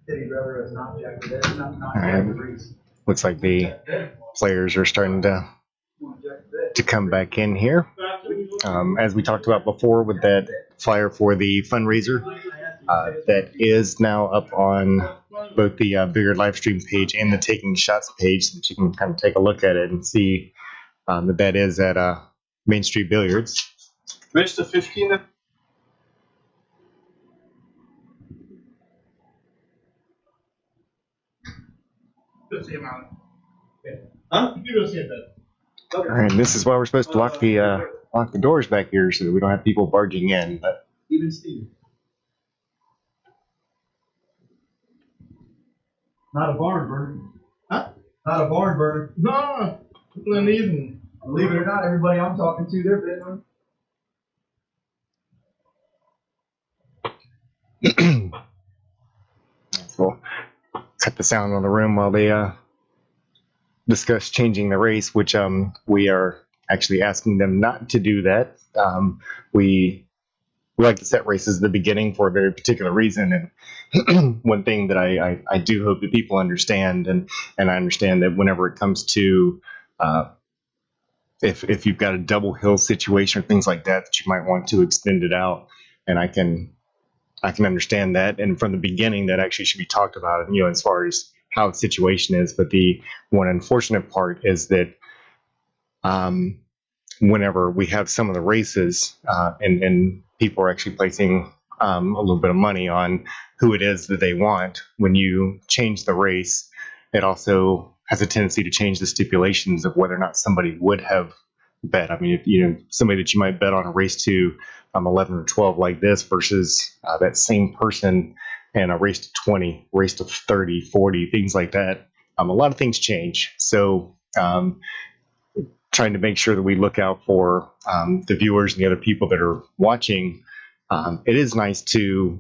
All right. Looks like the players are starting to come back in here. As we talked about before with that flyer for the fundraiser, that is now up on both the bigger live stream page and the Taking Shots page, so that you can kind of take a look at it and see that is at Main Street Billiards. Mr. 15. Huh? All right, and this is why we're supposed to lock the doors back here so that we don't have people barging in. But Even Steve. Not a barn burner. Huh? Not a barn burner. No, people in the evening. Believe it or not, everybody I'm talking to, they're bedroom. we'll cut the sound on the room while they discuss changing the race, which we are actually asking them not to do that. We like to set races at the beginning for a very particular reason, and one thing that I do hope that people understand, and I understand that whenever it comes to if you've got a double hill situation or things like that, that you might want to extend it out, and I can understand that, and from the beginning that actually should be talked about, as far as how the situation is. But the one unfortunate part is that whenever we have some of the races and people are actually placing a little bit of money on who it is that they want, when you change the race, it also has a tendency to change the stipulations of whether or not somebody would have bet. I mean, if somebody that you might bet on a race to 11 or 12 like this versus that same person in a race to 20, race to 30, 40, things like that, a lot of things change. So trying to make sure that we look out for the viewers and the other people that are watching. It is nice to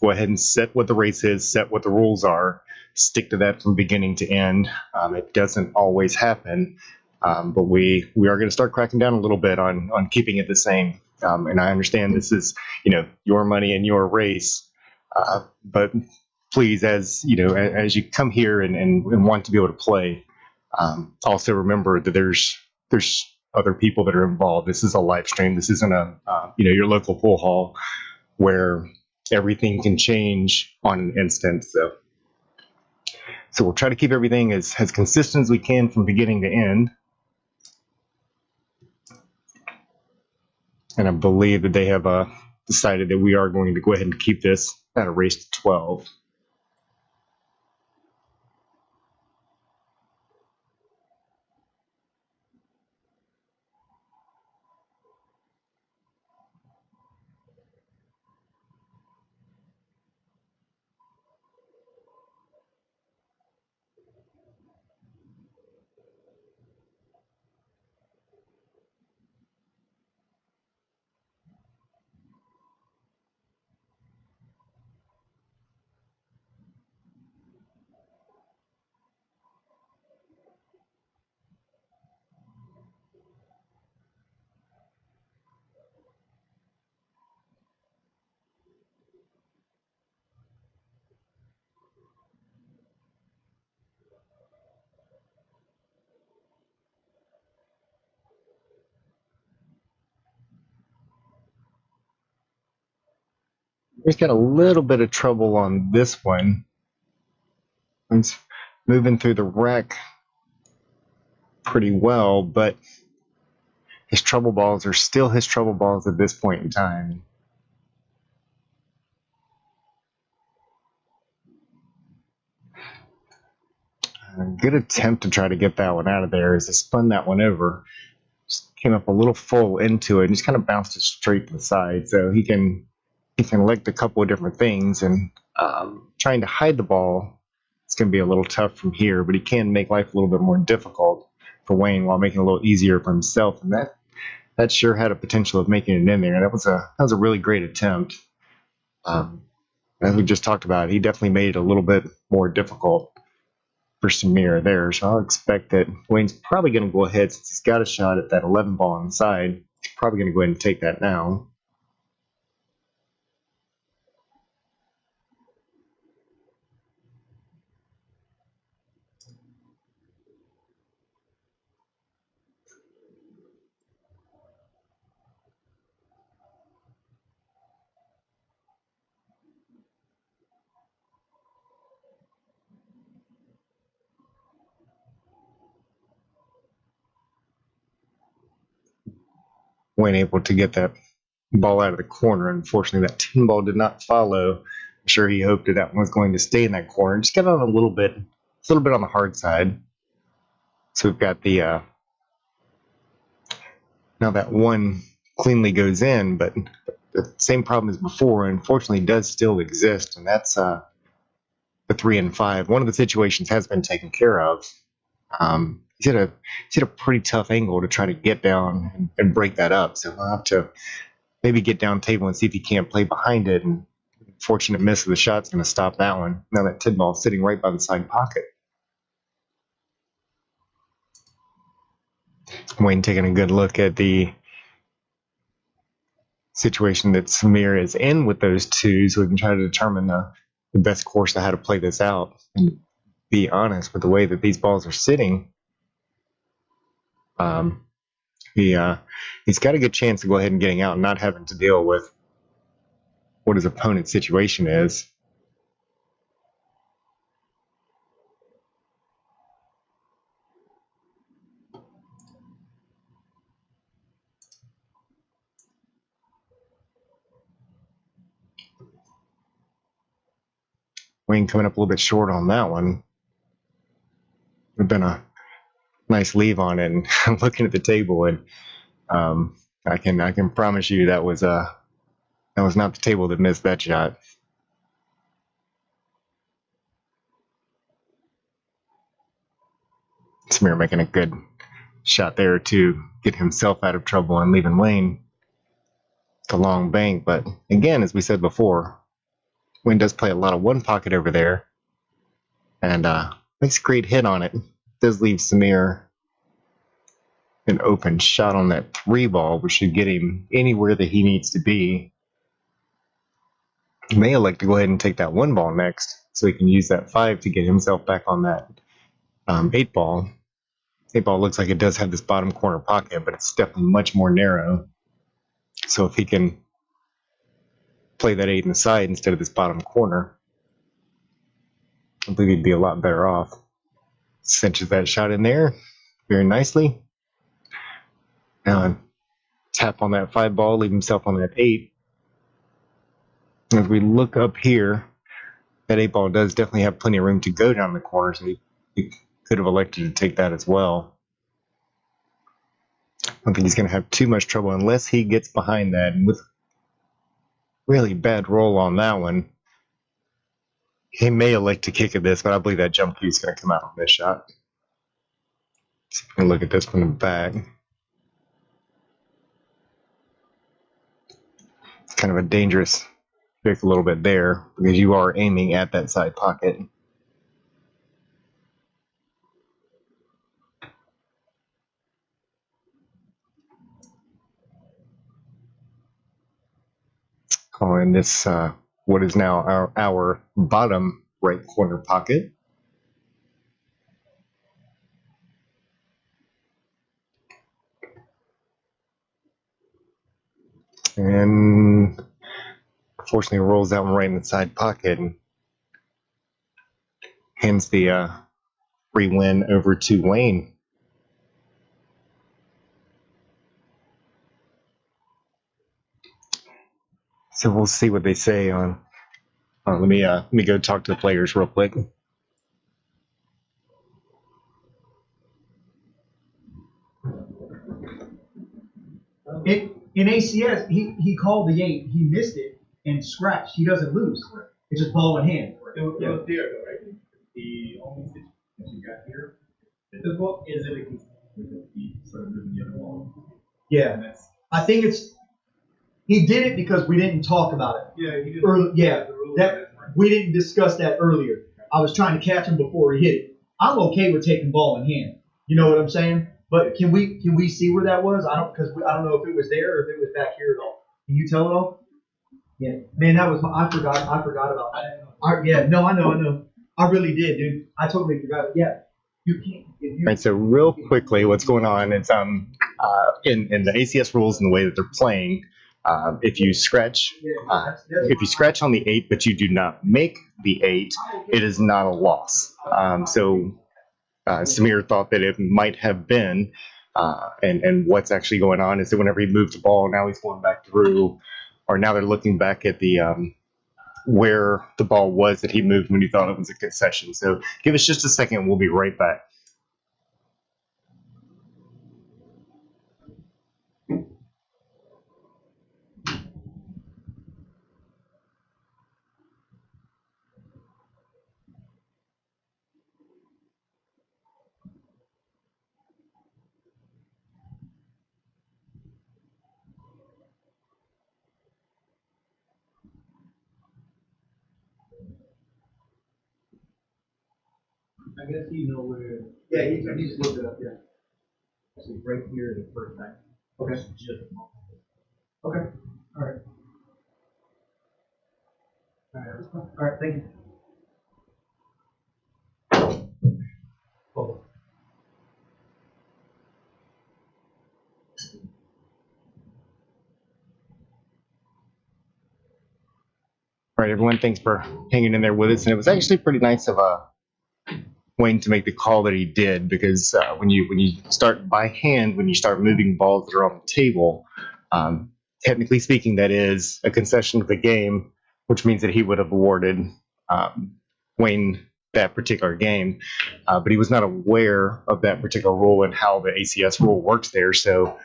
go ahead and set what the race is, set what the rules are, stick to that from beginning to end. It doesn't always happen, But we are going to start cracking down a little bit on keeping it the same. And I understand this is, your money and your race. But please, as as you come here and want to be able to play, also remember that there's other people that are involved. This is a live stream. This isn't a your local pool hall where everything can change on an instant. So we'll try to keep everything as consistent as we can from beginning to end. And I believe that they have decided that we are going to go ahead and keep this at a race to 12. He's got a little bit of trouble on this one. He's moving through the wreck pretty well, but his trouble balls are still his trouble balls at this point in time. A good attempt to try to get that one out of there as he spun that one over. Just came up a little full into it and just kind of bounced it straight to the side. So he can elect a couple of different things, and trying to hide the ball, it's going to be a little tough from here, but he can make life a little bit more difficult for Wayne while making it a little easier for himself. And that sure had a potential of making it in there. That was a really great attempt. As we just talked about, he definitely made it a little bit more difficult for Samir there. So I'll expect that Wayne's probably going to go ahead, since he's got a shot at that 11 ball on the side. He's probably going to go ahead and take that now. Wayne able to get that ball out of the corner. Unfortunately, that 10 ball did not follow. I'm sure he hoped that one was going to stay in that corner. Just got on a little bit on the hard side. So we've got the now that one cleanly goes in, but the same problem as before, unfortunately, does still exist, and that's the 3 and 5. One of the situations has been taken care of. He's at a pretty tough angle to try to get down and break that up. So we'll have to maybe get down table and see if he can't play behind it. And fortunate miss of the shot's going to stop that one. Now that 10 ball sitting right by the side pocket. Wayne taking a good look at the situation that Samir is in with those two, so we can try to determine the best course of how to play this out. And to be honest, with the way that these balls are sitting, he's got a good chance of go ahead and getting out and not having to deal with what his opponent's situation is. Wayne coming up a little bit short on that one. Would have been a nice leave on it. And I'm looking at the table, and I can promise you that was not the table that missed that shot. Samir making a good shot there to get himself out of trouble and leaving Wayne to long bank. But again, as we said before, Wayne does play a lot of one pocket over there, and makes a great hit on it. Does leave Samir an open shot on that 3 ball, which should get him anywhere that he needs to be. He may elect to go ahead and take that 1 ball next, so he can use that 5 to get himself back on that 8 ball. 8 ball looks like it does have this bottom corner pocket, but it's definitely much more narrow. So if he can play that 8 in the side instead of this bottom corner, I believe he'd be a lot better off. Cinches that shot in there very nicely. Now tap on that 5 ball, leave himself on that 8. As we look up here, that 8 ball does definitely have plenty of room to go down the corner, so he could have elected to take that as well. I don't think he's going to have too much trouble unless he gets behind that. And with really bad roll on that one, he may elect to kick at this, but I believe that jump cue is going to come out on this shot. So if we can look at this from the back. It's kind of a dangerous trick a little bit there because you are aiming at that side pocket. Calling this what is now our bottom right corner pocket. And unfortunately rolls that one right in the side pocket and hands the free win over to Wayne. So we'll see what they say on. Let me go talk to the players real quick. In ACS, he called the 8, he missed it and scratched. He doesn't lose. It's just ball in hand. It was there, though, right? The only situation you got here is it because he sort of moving the other ball. Yeah, I think he did it because we didn't talk about it. Yeah, he did. We didn't discuss that earlier. I was trying to catch him before he hit it. I'm okay with taking ball in hand. You know what I'm saying? But can we see where that was? I don't know if it was there or if it was back here at all. Can you tell it all? Yeah, man, that was I forgot about that. I know. I really did, dude. I totally forgot. Yeah, you can't. Right. So real quickly, what's going on? It's in the ACS rules and the way that they're playing. If you scratch on the 8, but you do not make the 8, it is not a loss. So Samir thought that it might have been, and what's actually going on is that whenever he moved the ball, now he's going back through, or now they're looking back at the where the ball was that he moved when he thought it was a concession. So give us just a second, we'll be right back. I guess you know where. Yeah, he just looked it up. Yeah. Actually, right here, the first time. Okay. Just. Okay. All right. All right. Thank you. Oh. All right, everyone, thanks for hanging in there with us. And it was actually pretty nice of Wayne to make the call that he did, because when you start by hand, when you start moving balls that are on the table, technically speaking, that is a concession of the game, which means that he would have awarded Wayne that particular game. But he was not aware of that particular rule and how the ACS rule works there. So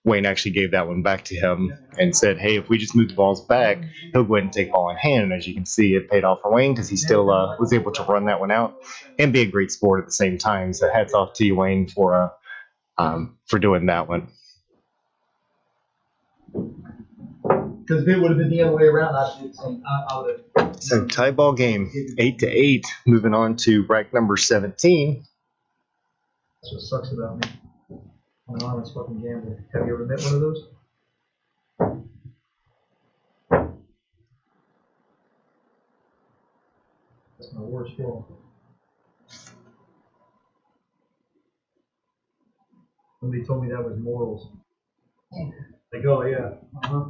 Wayne actually gave that one back to him and said, hey, if we just move the balls back, he'll go ahead and take ball in hand. And as you can see, it paid off for Wayne because he still was able to run that one out and be a great sport at the same time. So hats off to you, Wayne, for doing that one. Because if it would have been the other way around, I would have. So tie ball game, 8-8, moving on to rack number 17. That's what sucks about me. Anonymous fucking gambler. Have you ever met one of those? That's my worst flaw. Somebody told me that was morals. Like, oh yeah. Uh-huh.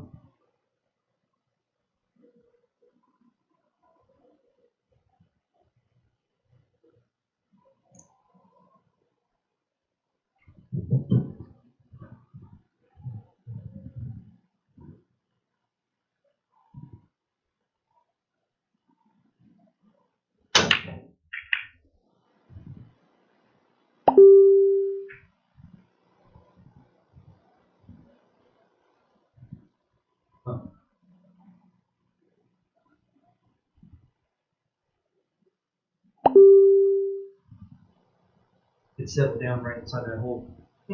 It settled down right inside that hole. I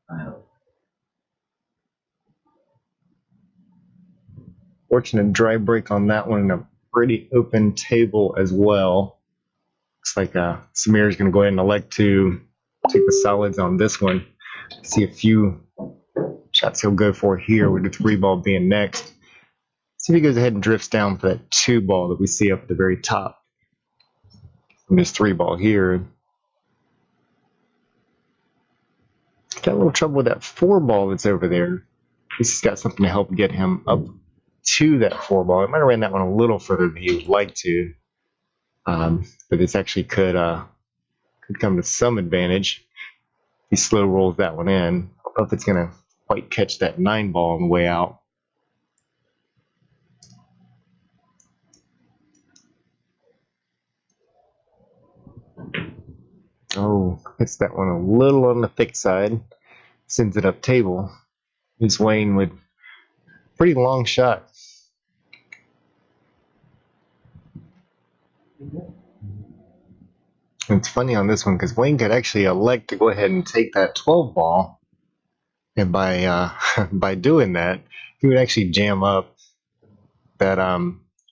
know. Fortunate dry break on that one, and a pretty open table as well. Looks like Samir's going to go ahead and elect to take the solids on this one. See a few shots he'll go for here, with the 3 ball being next. See if he goes ahead and drifts down for that 2 ball that we see up at the very top. And this 3 ball here. Got a little trouble with that 4 ball that's over there. He's got something to help get him up to that 4 ball. It might have ran that one a little further than he would like to. But this actually could come to some advantage. He slow rolls that one in. I don't know if it's going to quite catch that 9 ball on the way out. Oh, hits that one a little on the thick side. Sends it up table. Here's Wayne with pretty long shot. It's funny on this one because Wayne could actually elect to go ahead and take that 12 ball, and by by doing that, he would actually jam up that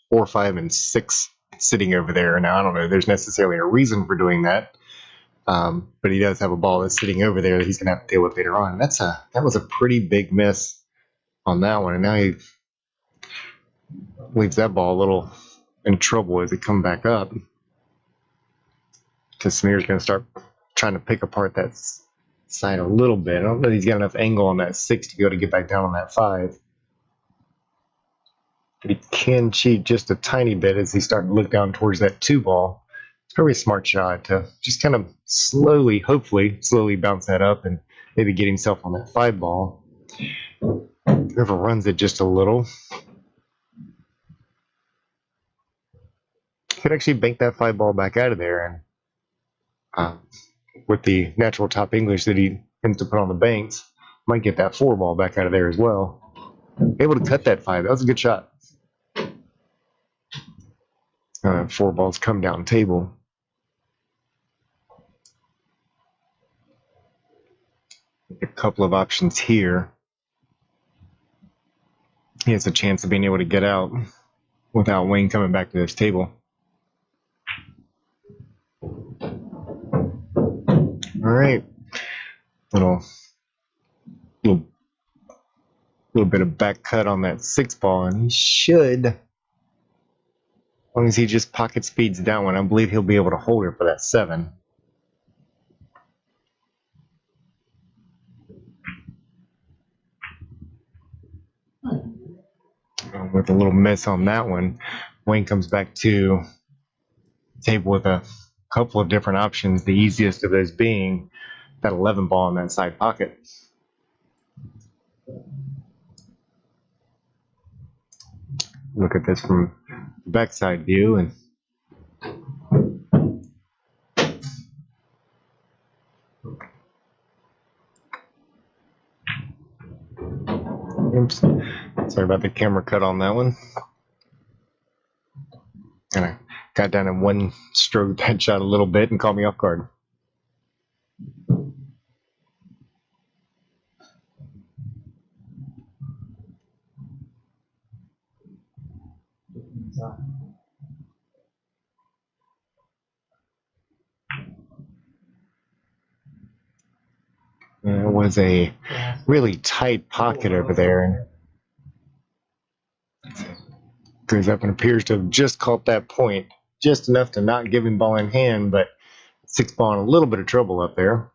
4, 5, and 6 sitting over there. Now I don't know if there's necessarily a reason for doing that, but he does have a ball that's sitting over there that he's gonna have to deal with later on. And that was a pretty big miss on that one, and now he leaves that ball a little in trouble as it comes back up. Because Samir's going to start trying to pick apart that side a little bit. I don't know if he's got enough angle on that 6 to be able to get back down on that 5. But he can cheat just a tiny bit as he starts to look down towards that 2 ball. It's probably a smart shot to just kind of slowly, hopefully, slowly bounce that up and maybe get himself on that 5 ball. Whoever runs it just a little could actually bank that 5 ball back out of there, and with the natural top English that he tends to put on the banks, might get that 4 ball back out of there as well. Able to cut that 5. That was a good shot. 4 balls come down table. A couple of options here. He has a chance of being able to get out without Wayne coming back to this table. All right, little bit of back cut on that 6 ball, and he should, as long as he just pocket speeds down one, I believe he'll be able to hold it for that 7. With a little miss on that one, Wayne comes back to the table with a couple of different options, the easiest of those being that 11 ball in that side pocket. Look at this from the backside view, and oops, sorry about the camera cut on that one. And I got down in one stroke that shot a little bit and caught me off guard. was a really tight pocket over there. Goes up and appears to have just caught that point, just enough to not give him ball in hand, but 6-ball in a little bit of trouble up there.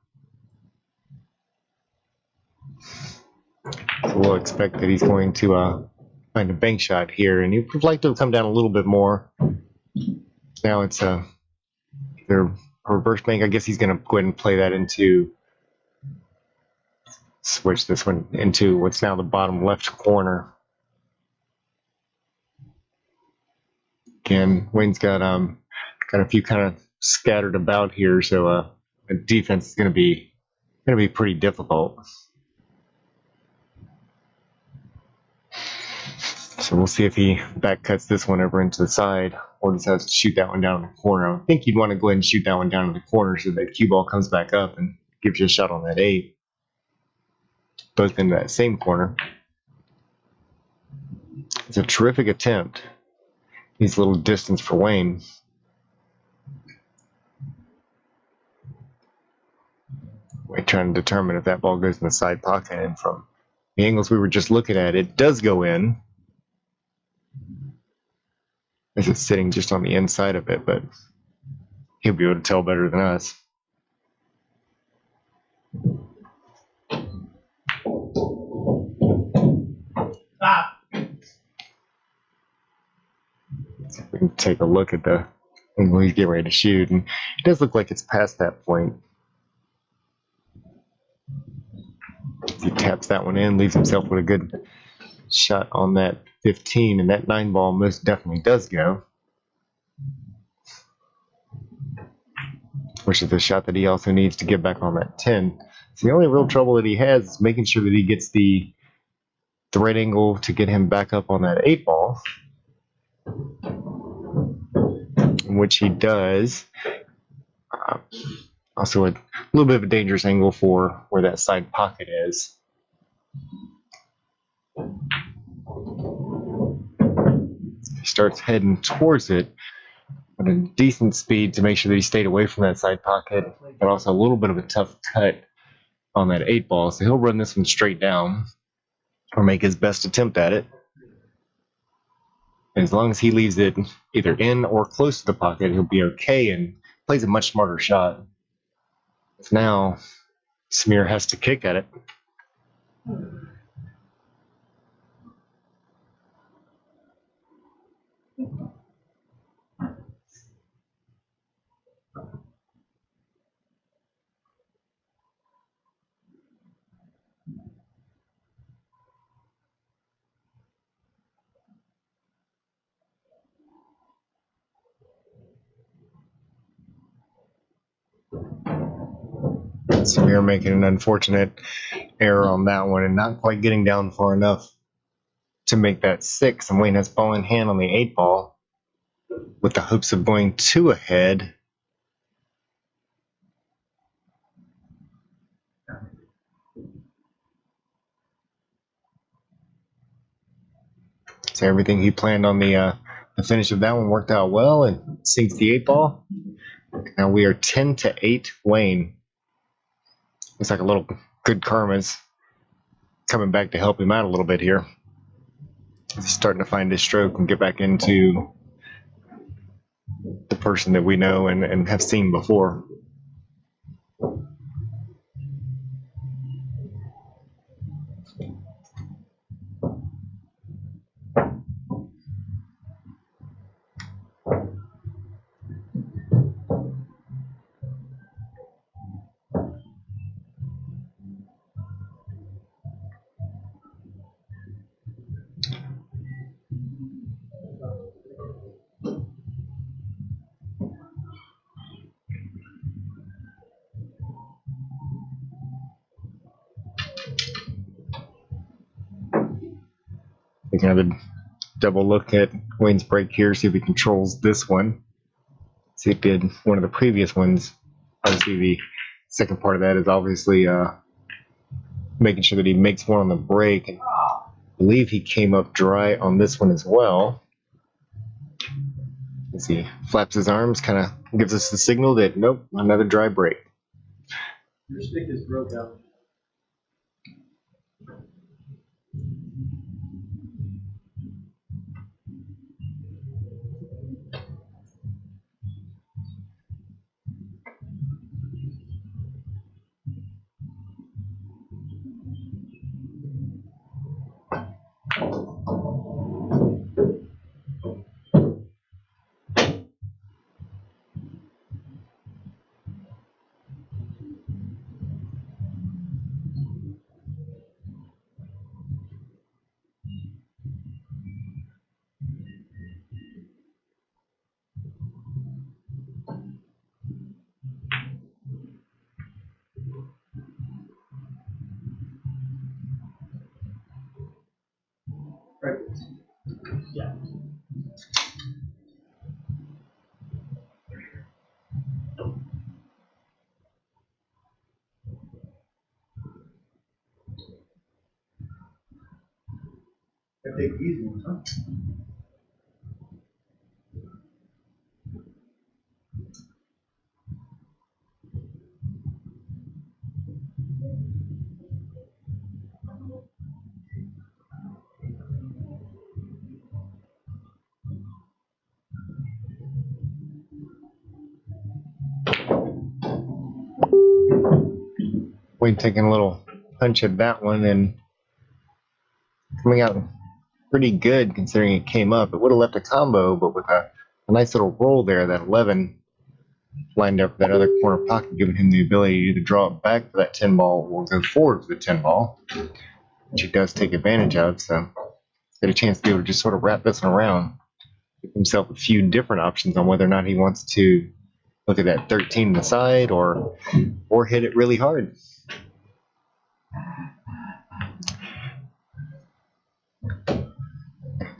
So we'll expect that he's going to find a bank shot here, and he would like to come down a little bit more. Now it's their reverse bank. I guess he's going to go ahead and play that into, switch this one into what's now the bottom left corner. Again, Wayne's got a few kind of scattered about here, so the defense is going to be pretty difficult. So we'll see if he back cuts this one over into the side, or decides to shoot that one down in the corner. I think you'd want to go ahead and shoot that one down in the corner so that cue ball comes back up and gives you a shot on that 8, both in that same corner. It's a terrific attempt. Needs a little distance for Wayne. We're trying to determine if that ball goes in the side pocket, and from the angles we were just looking at, it does go in. As it's sitting just on the inside of it, but he'll be able to tell better than us. So we can take a look at the angle he's getting ready to shoot, and it does look like it's past that point. He taps that one in, leaves himself with a good shot on that 15, and that 9-ball most definitely does go. Which is the shot that he also needs to get back on that 10. So the only real trouble that he has is making sure that he gets the right angle to get him back up on that 8-ball. Which he does. Also a little bit of a dangerous angle for where that side pocket is. He starts heading towards it at a decent speed to make sure that he stayed away from that side pocket, but also a little bit of a tough cut on that 8-ball. So he'll run this one straight down or make his best attempt at it. And as long as he leaves it either in or close to the pocket, he'll be okay and plays a much smarter shot. Now, Samir has to kick at it. Samir making an unfortunate error on that one and not quite getting down far enough to make that 6. And Wayne has ball in hand on the 8-ball with the hopes of going 2 ahead. So everything he planned on the finish of that one worked out well and sinks the 8-ball. Now we are 10-8 Wayne. Looks like a little good karma's coming back to help him out a little bit here. He's starting to find his stroke and get back into the person that we know and have seen before. Taking another double look at Wayne's break here, see if he controls this one. See if he did one of the previous ones. Obviously, the second part of that is obviously making sure that he makes one on the break. And I believe he came up dry on this one as well. As he flaps his arms, kind of gives us the signal that, nope, another dry break. Your stick is broke out. Yeah. Gotta take the easy ones, huh? Wade taking a little punch at that one and coming out pretty good considering it came up. It would have left a combo, but with a nice little roll there, that 11 lined up that other corner pocket, giving him the ability to either draw it back for that 10 ball or go forward for the 10 ball, which he does take advantage of. So get a chance to be able to just sort of wrap this one around, give himself a few different options on whether or not he wants to look at that 13 on the side or hit it really hard.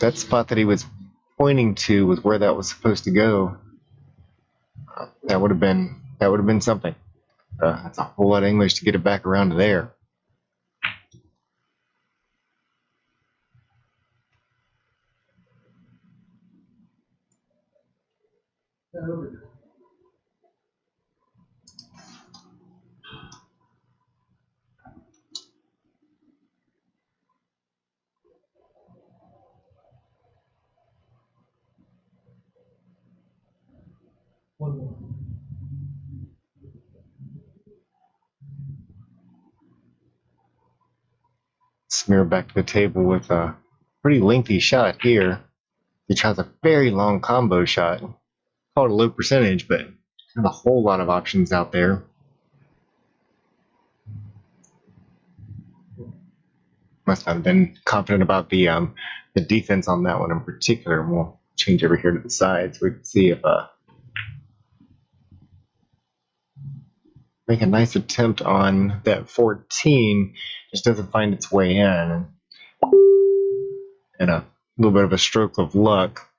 That spot that he was pointing to was where that was supposed to go. That would have been something. That's a whole lot of English to get it back around to there. One more. Smear back to the table with a pretty lengthy shot here. He tries a very long combo shot. Call it a low percentage, but not a whole lot of options out there. Must not have been confident about the defense on that one in particular. We'll change over here to the side so we can see if make a nice attempt on that 14. Just doesn't find its way in. And a little bit of a stroke of luck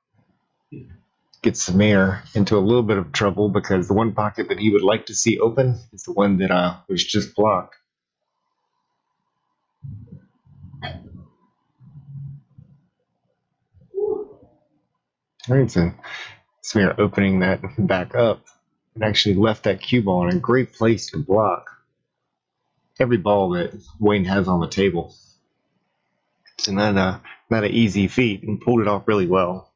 gets Samir into a little bit of trouble because the one pocket that he would like to see open is the one that was just blocked. All right, so Samir opening that back up and actually left that cue ball in a great place to block every ball that Wayne has on the table. It's not an easy feat, and pulled it off really well.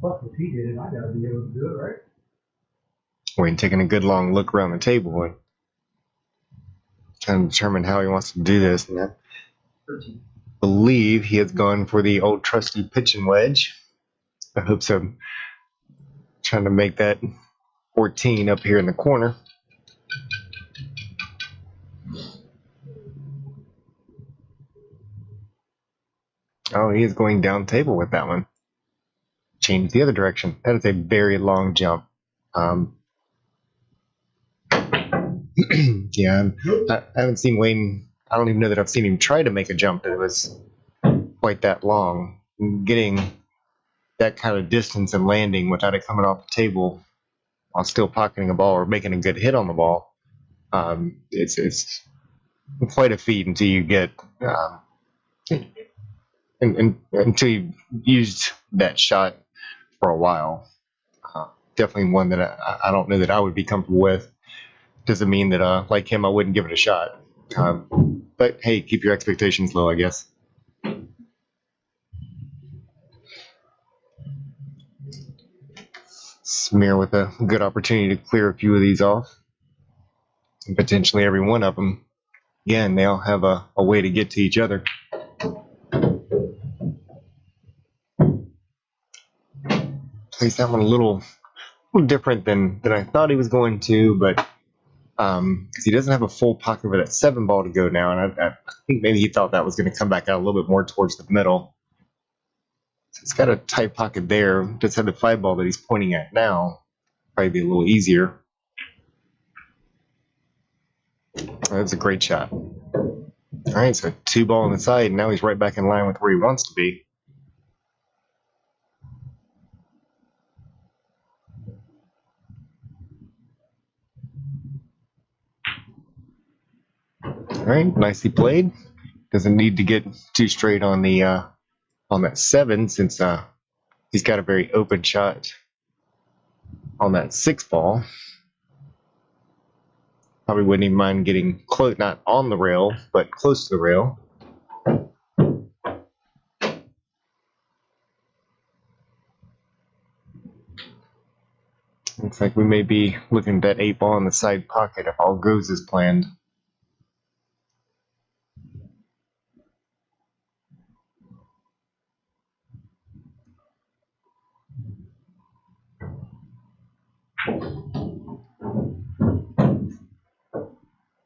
Fuck, if he did it, I gotta be able to do it, right? Wayne taking a good long look around the table and trying to determine how he wants to do this. And I 13. believe he has gone for the old trusty pitching wedge. I hope so. Trying to make that 14 up here in the corner. Oh, he is going down table with that one. Change the other direction. That is a very long jump. Yeah, I haven't seen Wayne. I don't even know that I've seen him try to make a jump that was quite that long. Getting that kind of distance and landing without it coming off the table while still pocketing a ball or making a good hit on the ball, it's quite a feat until you get until you've used that shot for a while. Definitely one that I don't know that I would be comfortable with. Doesn't mean that like him I wouldn't give it a shot. But hey, keep your expectations low, I guess. Smear with a good opportunity to clear a few of these off. And potentially every one of them. Again, they all have a way to get to each other. Plays that one a little different than I thought he was going to, but because he doesn't have a full pocket for that 7 ball to go now, and I think maybe he thought that was going to come back out a little bit more towards the middle. So it's got a tight pocket there. Just had the 5 ball that he's pointing at now. probably be a little easier. That's a great shot. All right, so 2 ball on the side, and now he's right back in line with where he wants to be. All right, nicely played. Doesn't need to get too straight on the on that 7 since he's got a very open shot on that 6 ball. Probably wouldn't even mind getting close, not on the rail, but close to the rail. Looks like we may be looking at that 8 ball in the side pocket if all goes as planned.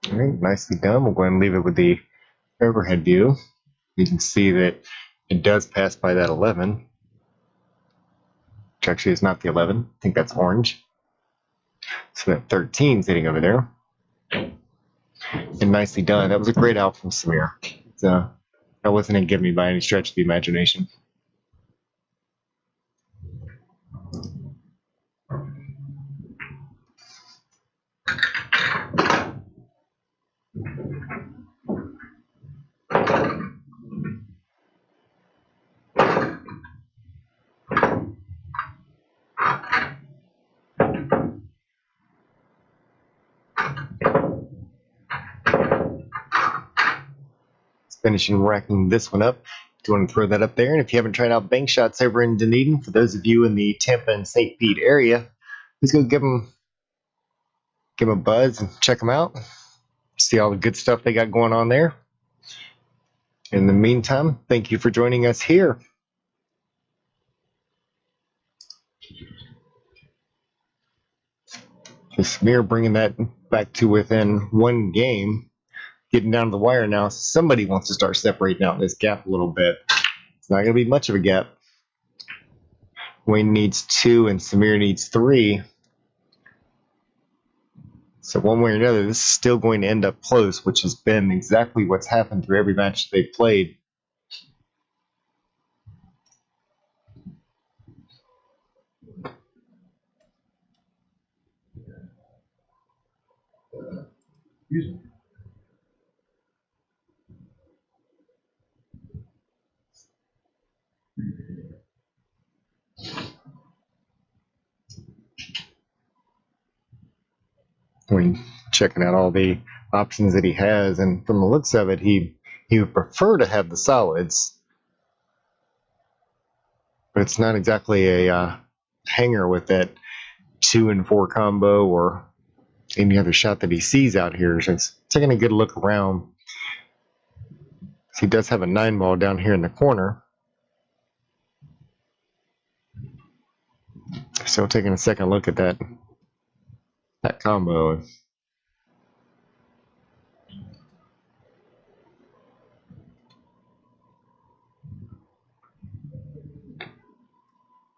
All right, nicely done. We'll go ahead and leave it with the overhead view. You can see that it does pass by that 11, which actually is not the 11. I think that's orange. So that 13 is hitting over there. And nicely done. That was a great out from Samir. So that wasn't a give me by any stretch of the imagination. Finishing racking this one up. Do want to throw that up there. And if you haven't tried out bank shots over in Dunedin, for those of you in the Tampa and St. Pete area, please go give them a buzz and check them out. See all the good stuff they got going on there. In the meantime, thank you for joining us here. Samir bringing that back to within 1 game. Getting down to the wire now. Somebody wants to start separating out this gap a little bit. It's not going to be much of a gap. Wayne needs 2 and Samir needs 3. So one way or another, this is still going to end up close, which has been exactly what's happened through every match they've played. Excuse me. I mean, checking out all the options that he has, and from the looks of it, he would prefer to have the solids, but it's not exactly a hanger with that 2 and 4 combo or any other shot that he sees out here. So it's taking a good look around. So he does have a 9 ball down here in the corner. So taking a second look at that combo.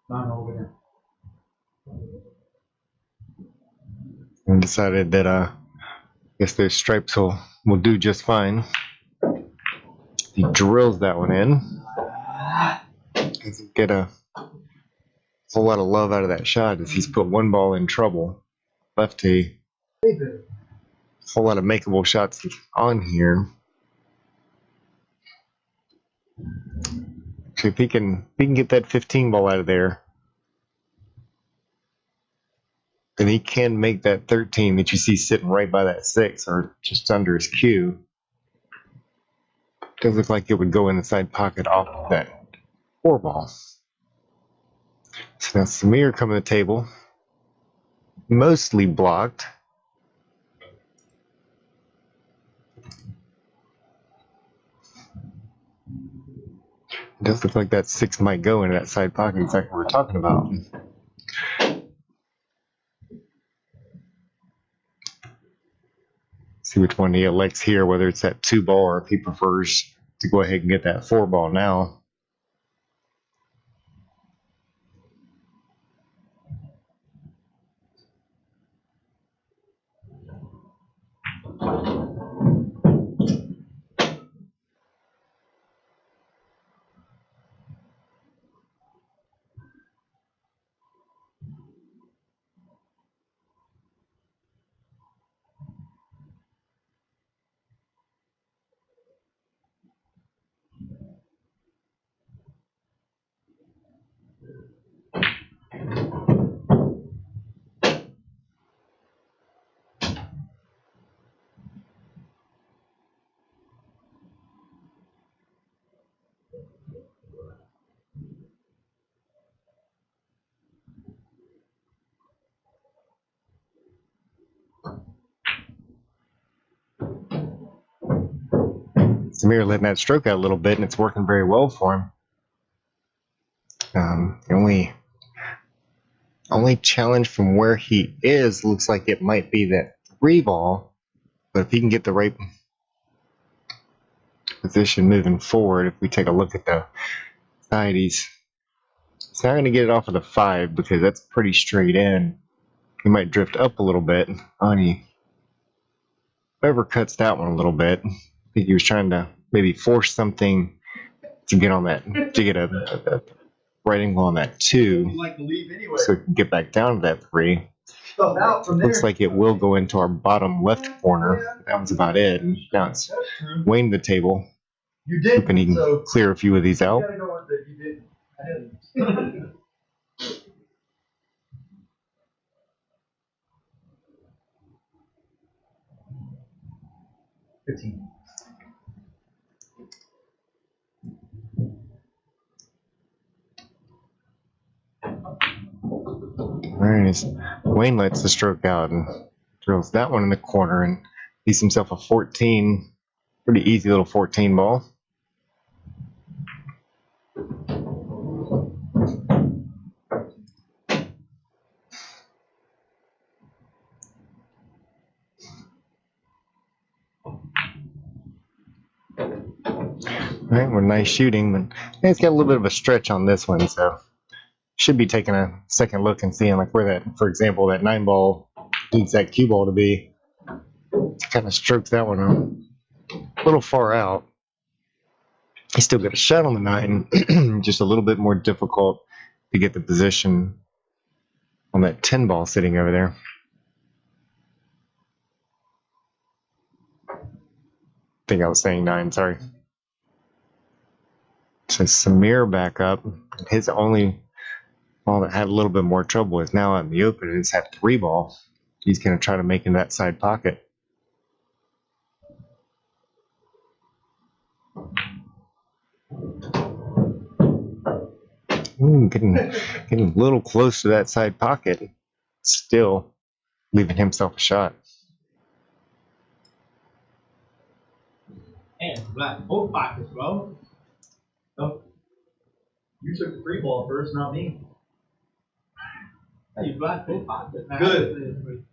Not over there. And decided that I guess those stripes will do just fine. He drills that one in. Doesn't get a whole lot of love out of that shot as he's put 1 ball in trouble. Left a whole lot of makeable shots on here. So if he can get that 15 ball out of there, then he can make that 13 that you see sitting right by that 6 or just under his cue. Does look like it would go in the side pocket off that 4 ball. So now Samir coming to the table, mostly blocked. It does look like that 6 might go into that side pocket, exactly what we're talking about. See which one he elects here, whether it's that 2 ball or if he prefers to go ahead and get that 4 ball now. Samir letting that stroke out a little bit, and it's working very well for him. The only challenge from where he is looks like it might be that 3 ball, but if he can get the right position moving forward, if we take a look at the side, he's not going to get it off of the 5 because that's pretty straight in. He might drift up a little bit. He overcuts that one a little bit. I think he was trying to maybe force something to get on that, to get a right angle on that 2, like to leave anyway. so we can get back down to that 3. So now from there, Looks like it will go into our bottom left corner. That was about it. And now it's weighing the table. you did. Hoping he can So clear a few of these you out. gotta go with that. You didn't. 15. Alright, Wayne lets the stroke out and drills that one in the corner and leaves himself a 14. Pretty easy little 14 ball. Alright, we're nice shooting, but it's got a little bit of a stretch on this one, so should be taking a second look and seeing like where that, for example, that 9 ball needs that cue ball to be. Kind of strokes that one a little far out. He's still got a shot on the 9, just a little bit more difficult to get the position on that 10 ball sitting over there. I think I was saying 9, sorry. So Samir back up. His only ball that had a little bit more trouble is now out in the open, and it's had 3 ball. He's going to try to make in that side pocket. Getting a little close to that side pocket. Still leaving himself a shot. And black both pockets, bro. Oh, you took the 3 ball first, not me. You black both pockets. Good.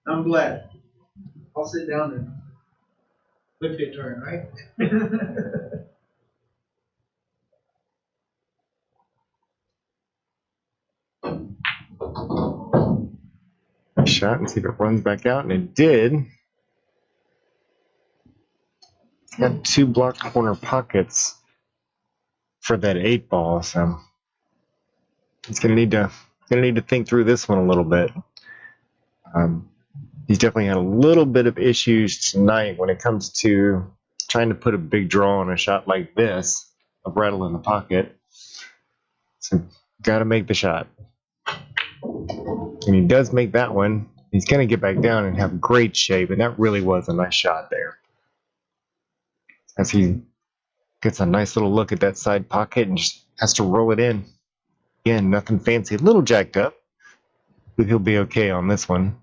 I'm glad. I'll sit down and lift it turn, right? Shot and see if it runs back out, and it did. It's got 2 blocked corner pockets for that 8 ball, so he's gonna need to think through this one a little bit. He's definitely had a little bit of issues tonight when it comes to trying to put a big draw on a shot like this, a rattle in the pocket. So got to make the shot. And he does make that one. He's going to get back down and have great shape, and that really was a nice shot there. As he gets a nice little look at that side pocket and just has to roll it in. Again, nothing fancy, a little jacked up, but he'll be okay on this one.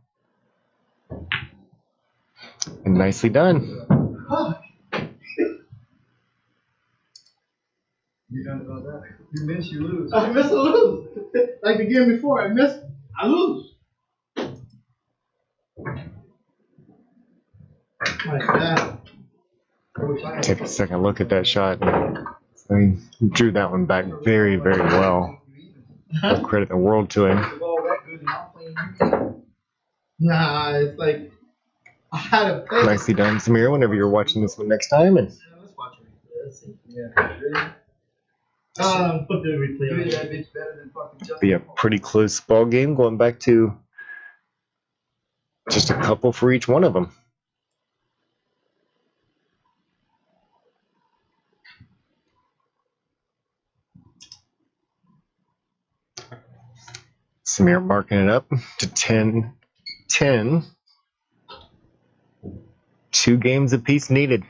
And nicely done. You done about that? You miss, you lose. I miss or lose. Like the game before, I miss, I lose. Like that. Take a second look at that shot. So he drew that one back very, very well. I'll credit the world to him. Nah, it's like I had to play. Nicely done, Samir, whenever you're watching this one next time. And Let's watch it. Let's see. Yeah. Put the replay on. That bitch better than fucking Justin. be a pretty close ball game, going back to just a couple for each one of them. Samir marking it up to 10-10. 2 games apiece needed.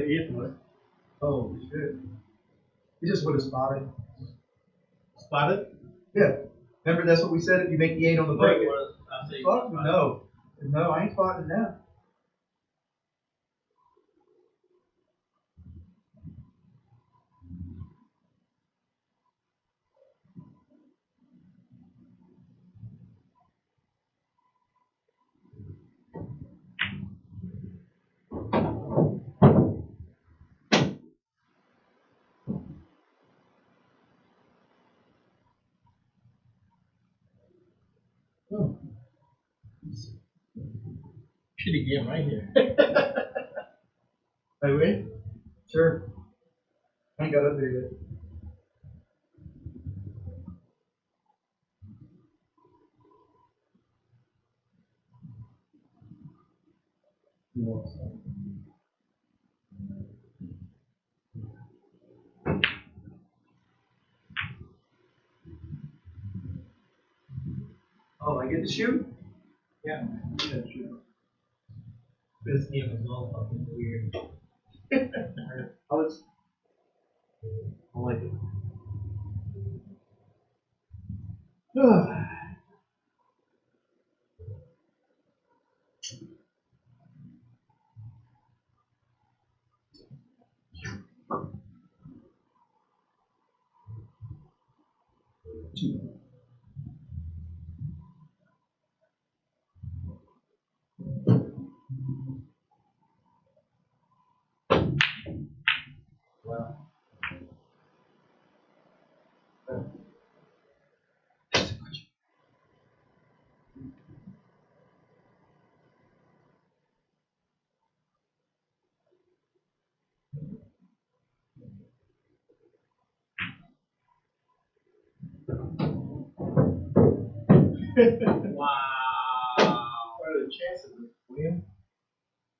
the 8th one. Oh shit. He just would have spotted. Spotted? Yeah. Remember that's what we said. If you make the 8 on the break. I say Fuck no. No, I ain't spotting that. shitty game right here. Hey, wait. Sure. I ain't got up there yet. Oh, I get to shoot? Yeah. This game is all fucking weird. I like it. Wow. Wow. What are the chances, William?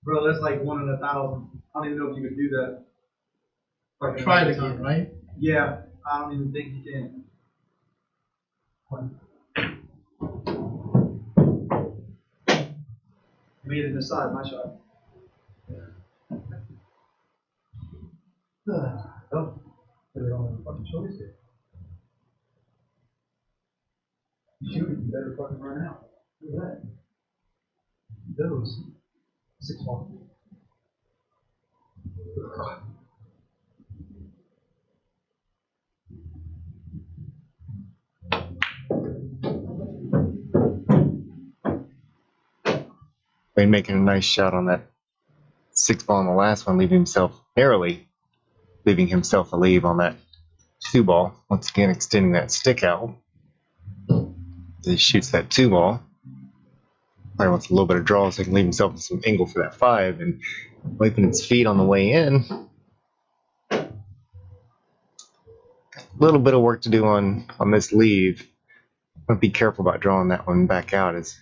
Bro, that's like 1 in 1,000. I don't even know if you could do that. Try it again, right? Yeah, I don't even think you can. Made it aside, my shot. Oh, they don't have a fucking choice here. You shoot it, you better fucking run out. Look at that. Those. 6-1. Wayne making a nice shot on that 6 ball on the last one, narrowly leaving himself a lead on that 2 ball. Once again, extending that stick out. He shoots that 2 ball. Probably wants a little bit of draw so he can leave himself some angle for that 5, and wiping his feet on the way in. A little bit of work to do on this leave. But be careful about drawing that one back out, as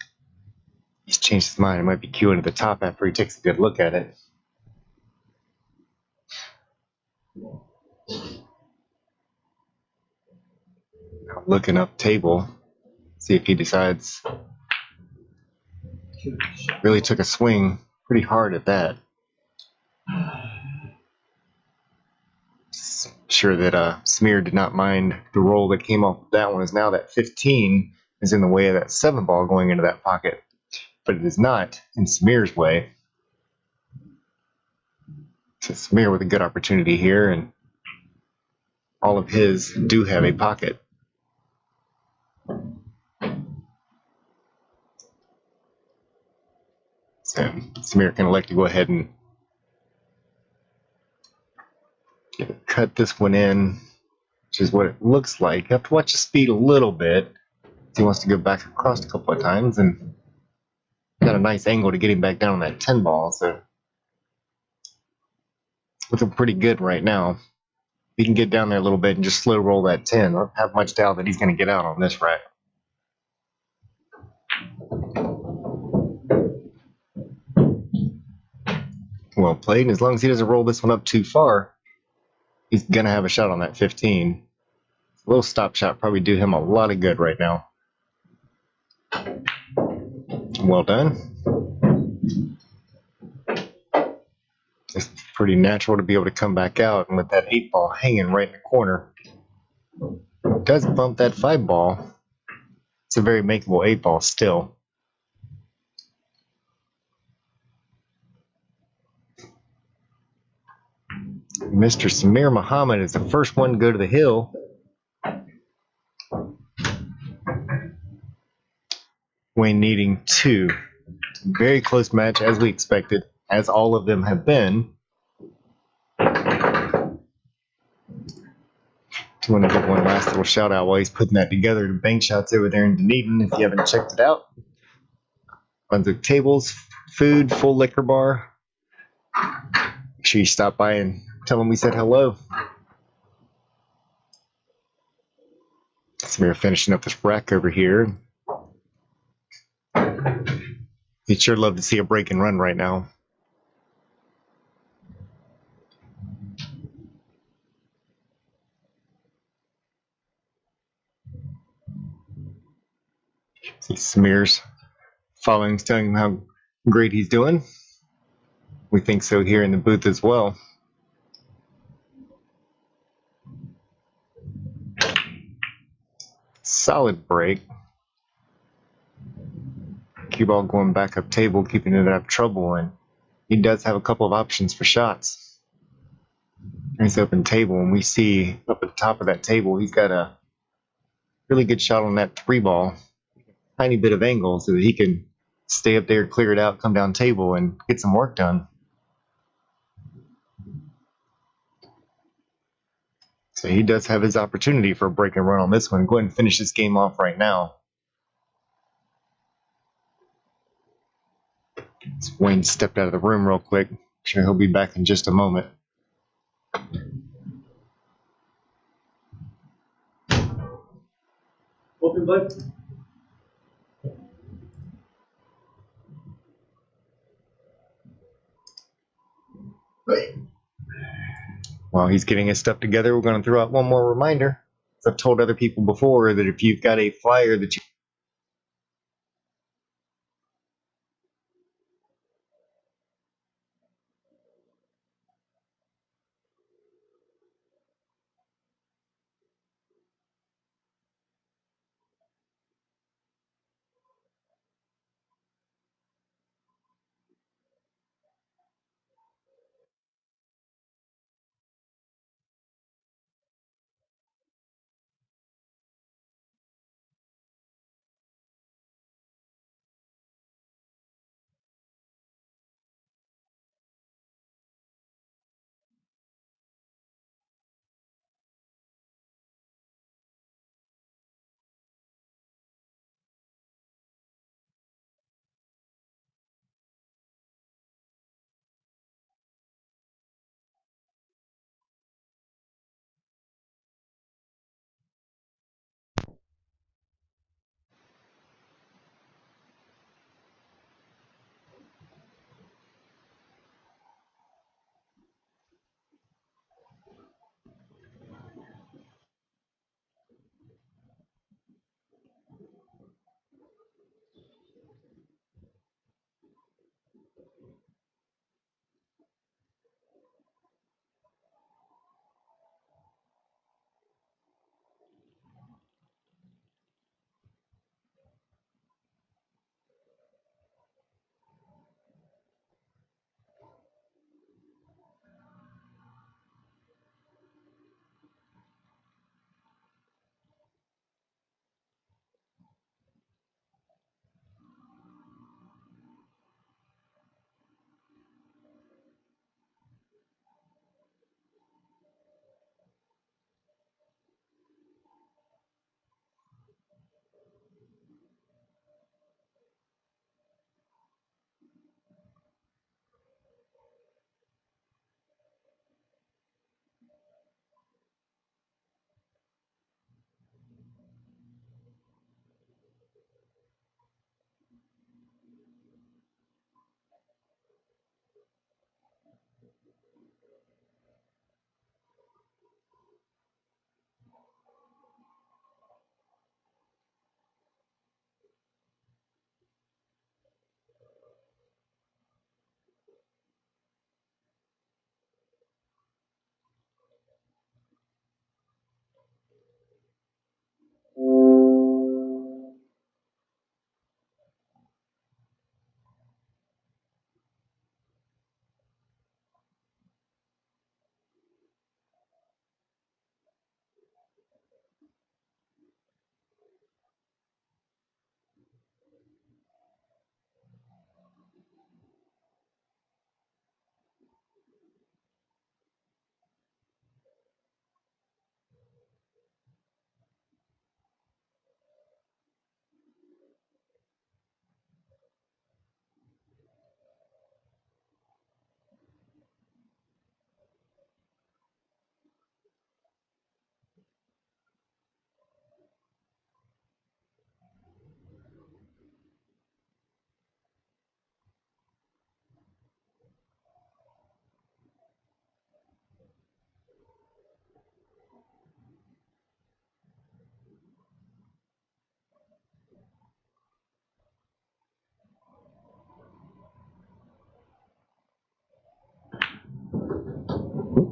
he's changed his mind. It might be queuing to the top after he takes a good look at it. Now looking up table, see if he decides. Really took a swing pretty hard at that. Sure that Smear did not mind the roll that came off that one, as now that 15 is in the way of that 7 ball going into that pocket. But it is not in Smear's way. So Smear with a good opportunity here, and all of his do have a pocket. So Smear can elect to go ahead and cut this one in, which is what it looks like. You have to watch the speed a little bit. He wants to go back across a couple of times, and got a nice angle to get him back down on that 10 ball. So looking pretty good right now. He can get down there a little bit and just slow roll that 10. I don't have much doubt that he's going to get out on this rack. Well played, and as long as he doesn't roll this one up too far, he's going to have a shot on that 15. A little stop shot probably do him a lot of good right now. Well done. It's pretty natural to be able to come back out, and with that 8 ball hanging right in the corner, it does bump that 5 ball. It's a very makeable 8 ball still. Mr. Samir Mohamed is the first one to go to the hill. Wayne needing 2. Very close match as we expected, as all of them have been. I want to give one last little shout out while he's putting that together to Bank Shots over there in Dunedin. If you haven't checked it out, Brunswick tables, food, full liquor bar. Make sure you stop by and tell them we said hello. So we're finishing up this rack over here. You'd sure love to see a break and run right now. See Samir's following, telling him how great he's doing. We think so here in the booth as well. Solid break. Cue ball going back up table, keeping it out of trouble, and he does have a couple of options for shots. He's open table, and we see up at the top of that table, he's got a really good shot on that 3 ball. Tiny bit of angle so that he can stay up there, clear it out, come down table, and get some work done. So he does have his opportunity for a break and run on this one. Go ahead and finish this game off right now. Wayne stepped out of the room real quick. Sure, he'll be back in just a moment. Open, bud. Hey. While he's getting his stuff together, we're going to throw out one more reminder. As I've told other people before, that if you've got a flyer that you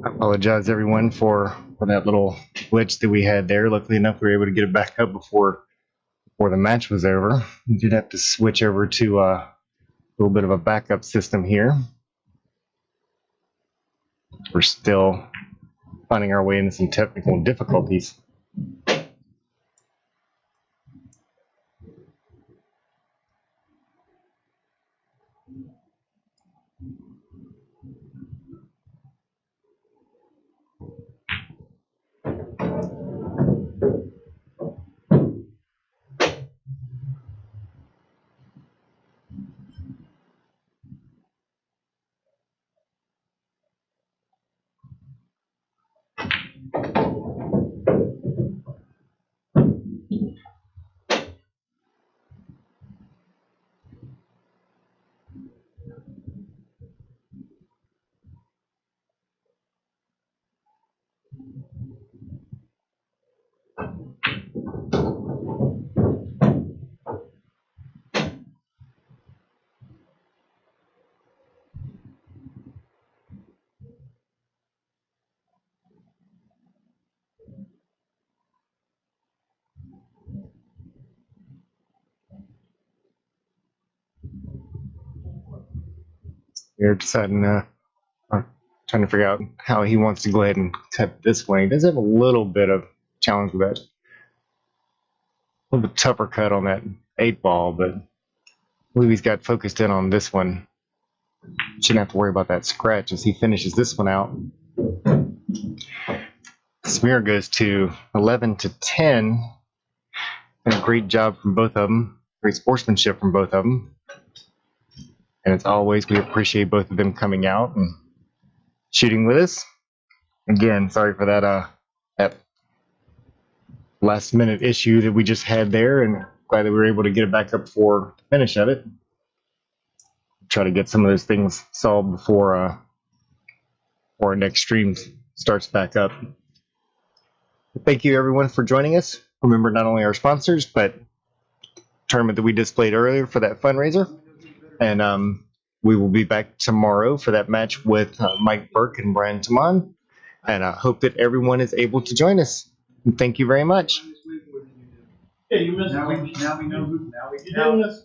I apologize everyone for that little glitch that we had there. Luckily enough, we were able to get it back up before the match was over. We did have to switch over to a little bit of a backup system here. We're still finding our way into some technical difficulties. We're deciding, trying to figure out how he wants to go ahead and cut this one. He does have a little bit of challenge with that. A little bit tougher cut on that 8-ball, but I believe he's got focused in on this one. Shouldn't have to worry about that scratch as he finishes this one out. Smear goes to 11-10. And a great job from both of them. Great sportsmanship from both of them. And as always, we appreciate both of them coming out and shooting with us. Again, sorry for that last minute issue that we just had there, and glad that we were able to get it back up for the finish of it. Try to get some of those things solved before our next stream starts back up. Thank you everyone for joining us. Remember, not only our sponsors, but tournament that we displayed earlier for that fundraiser. And we will be back tomorrow for that match with Mike Burke and Brian Taman. And I hope that everyone is able to join us. And thank you very much. Yeah, you missed. Now we know who. Now we You doing this?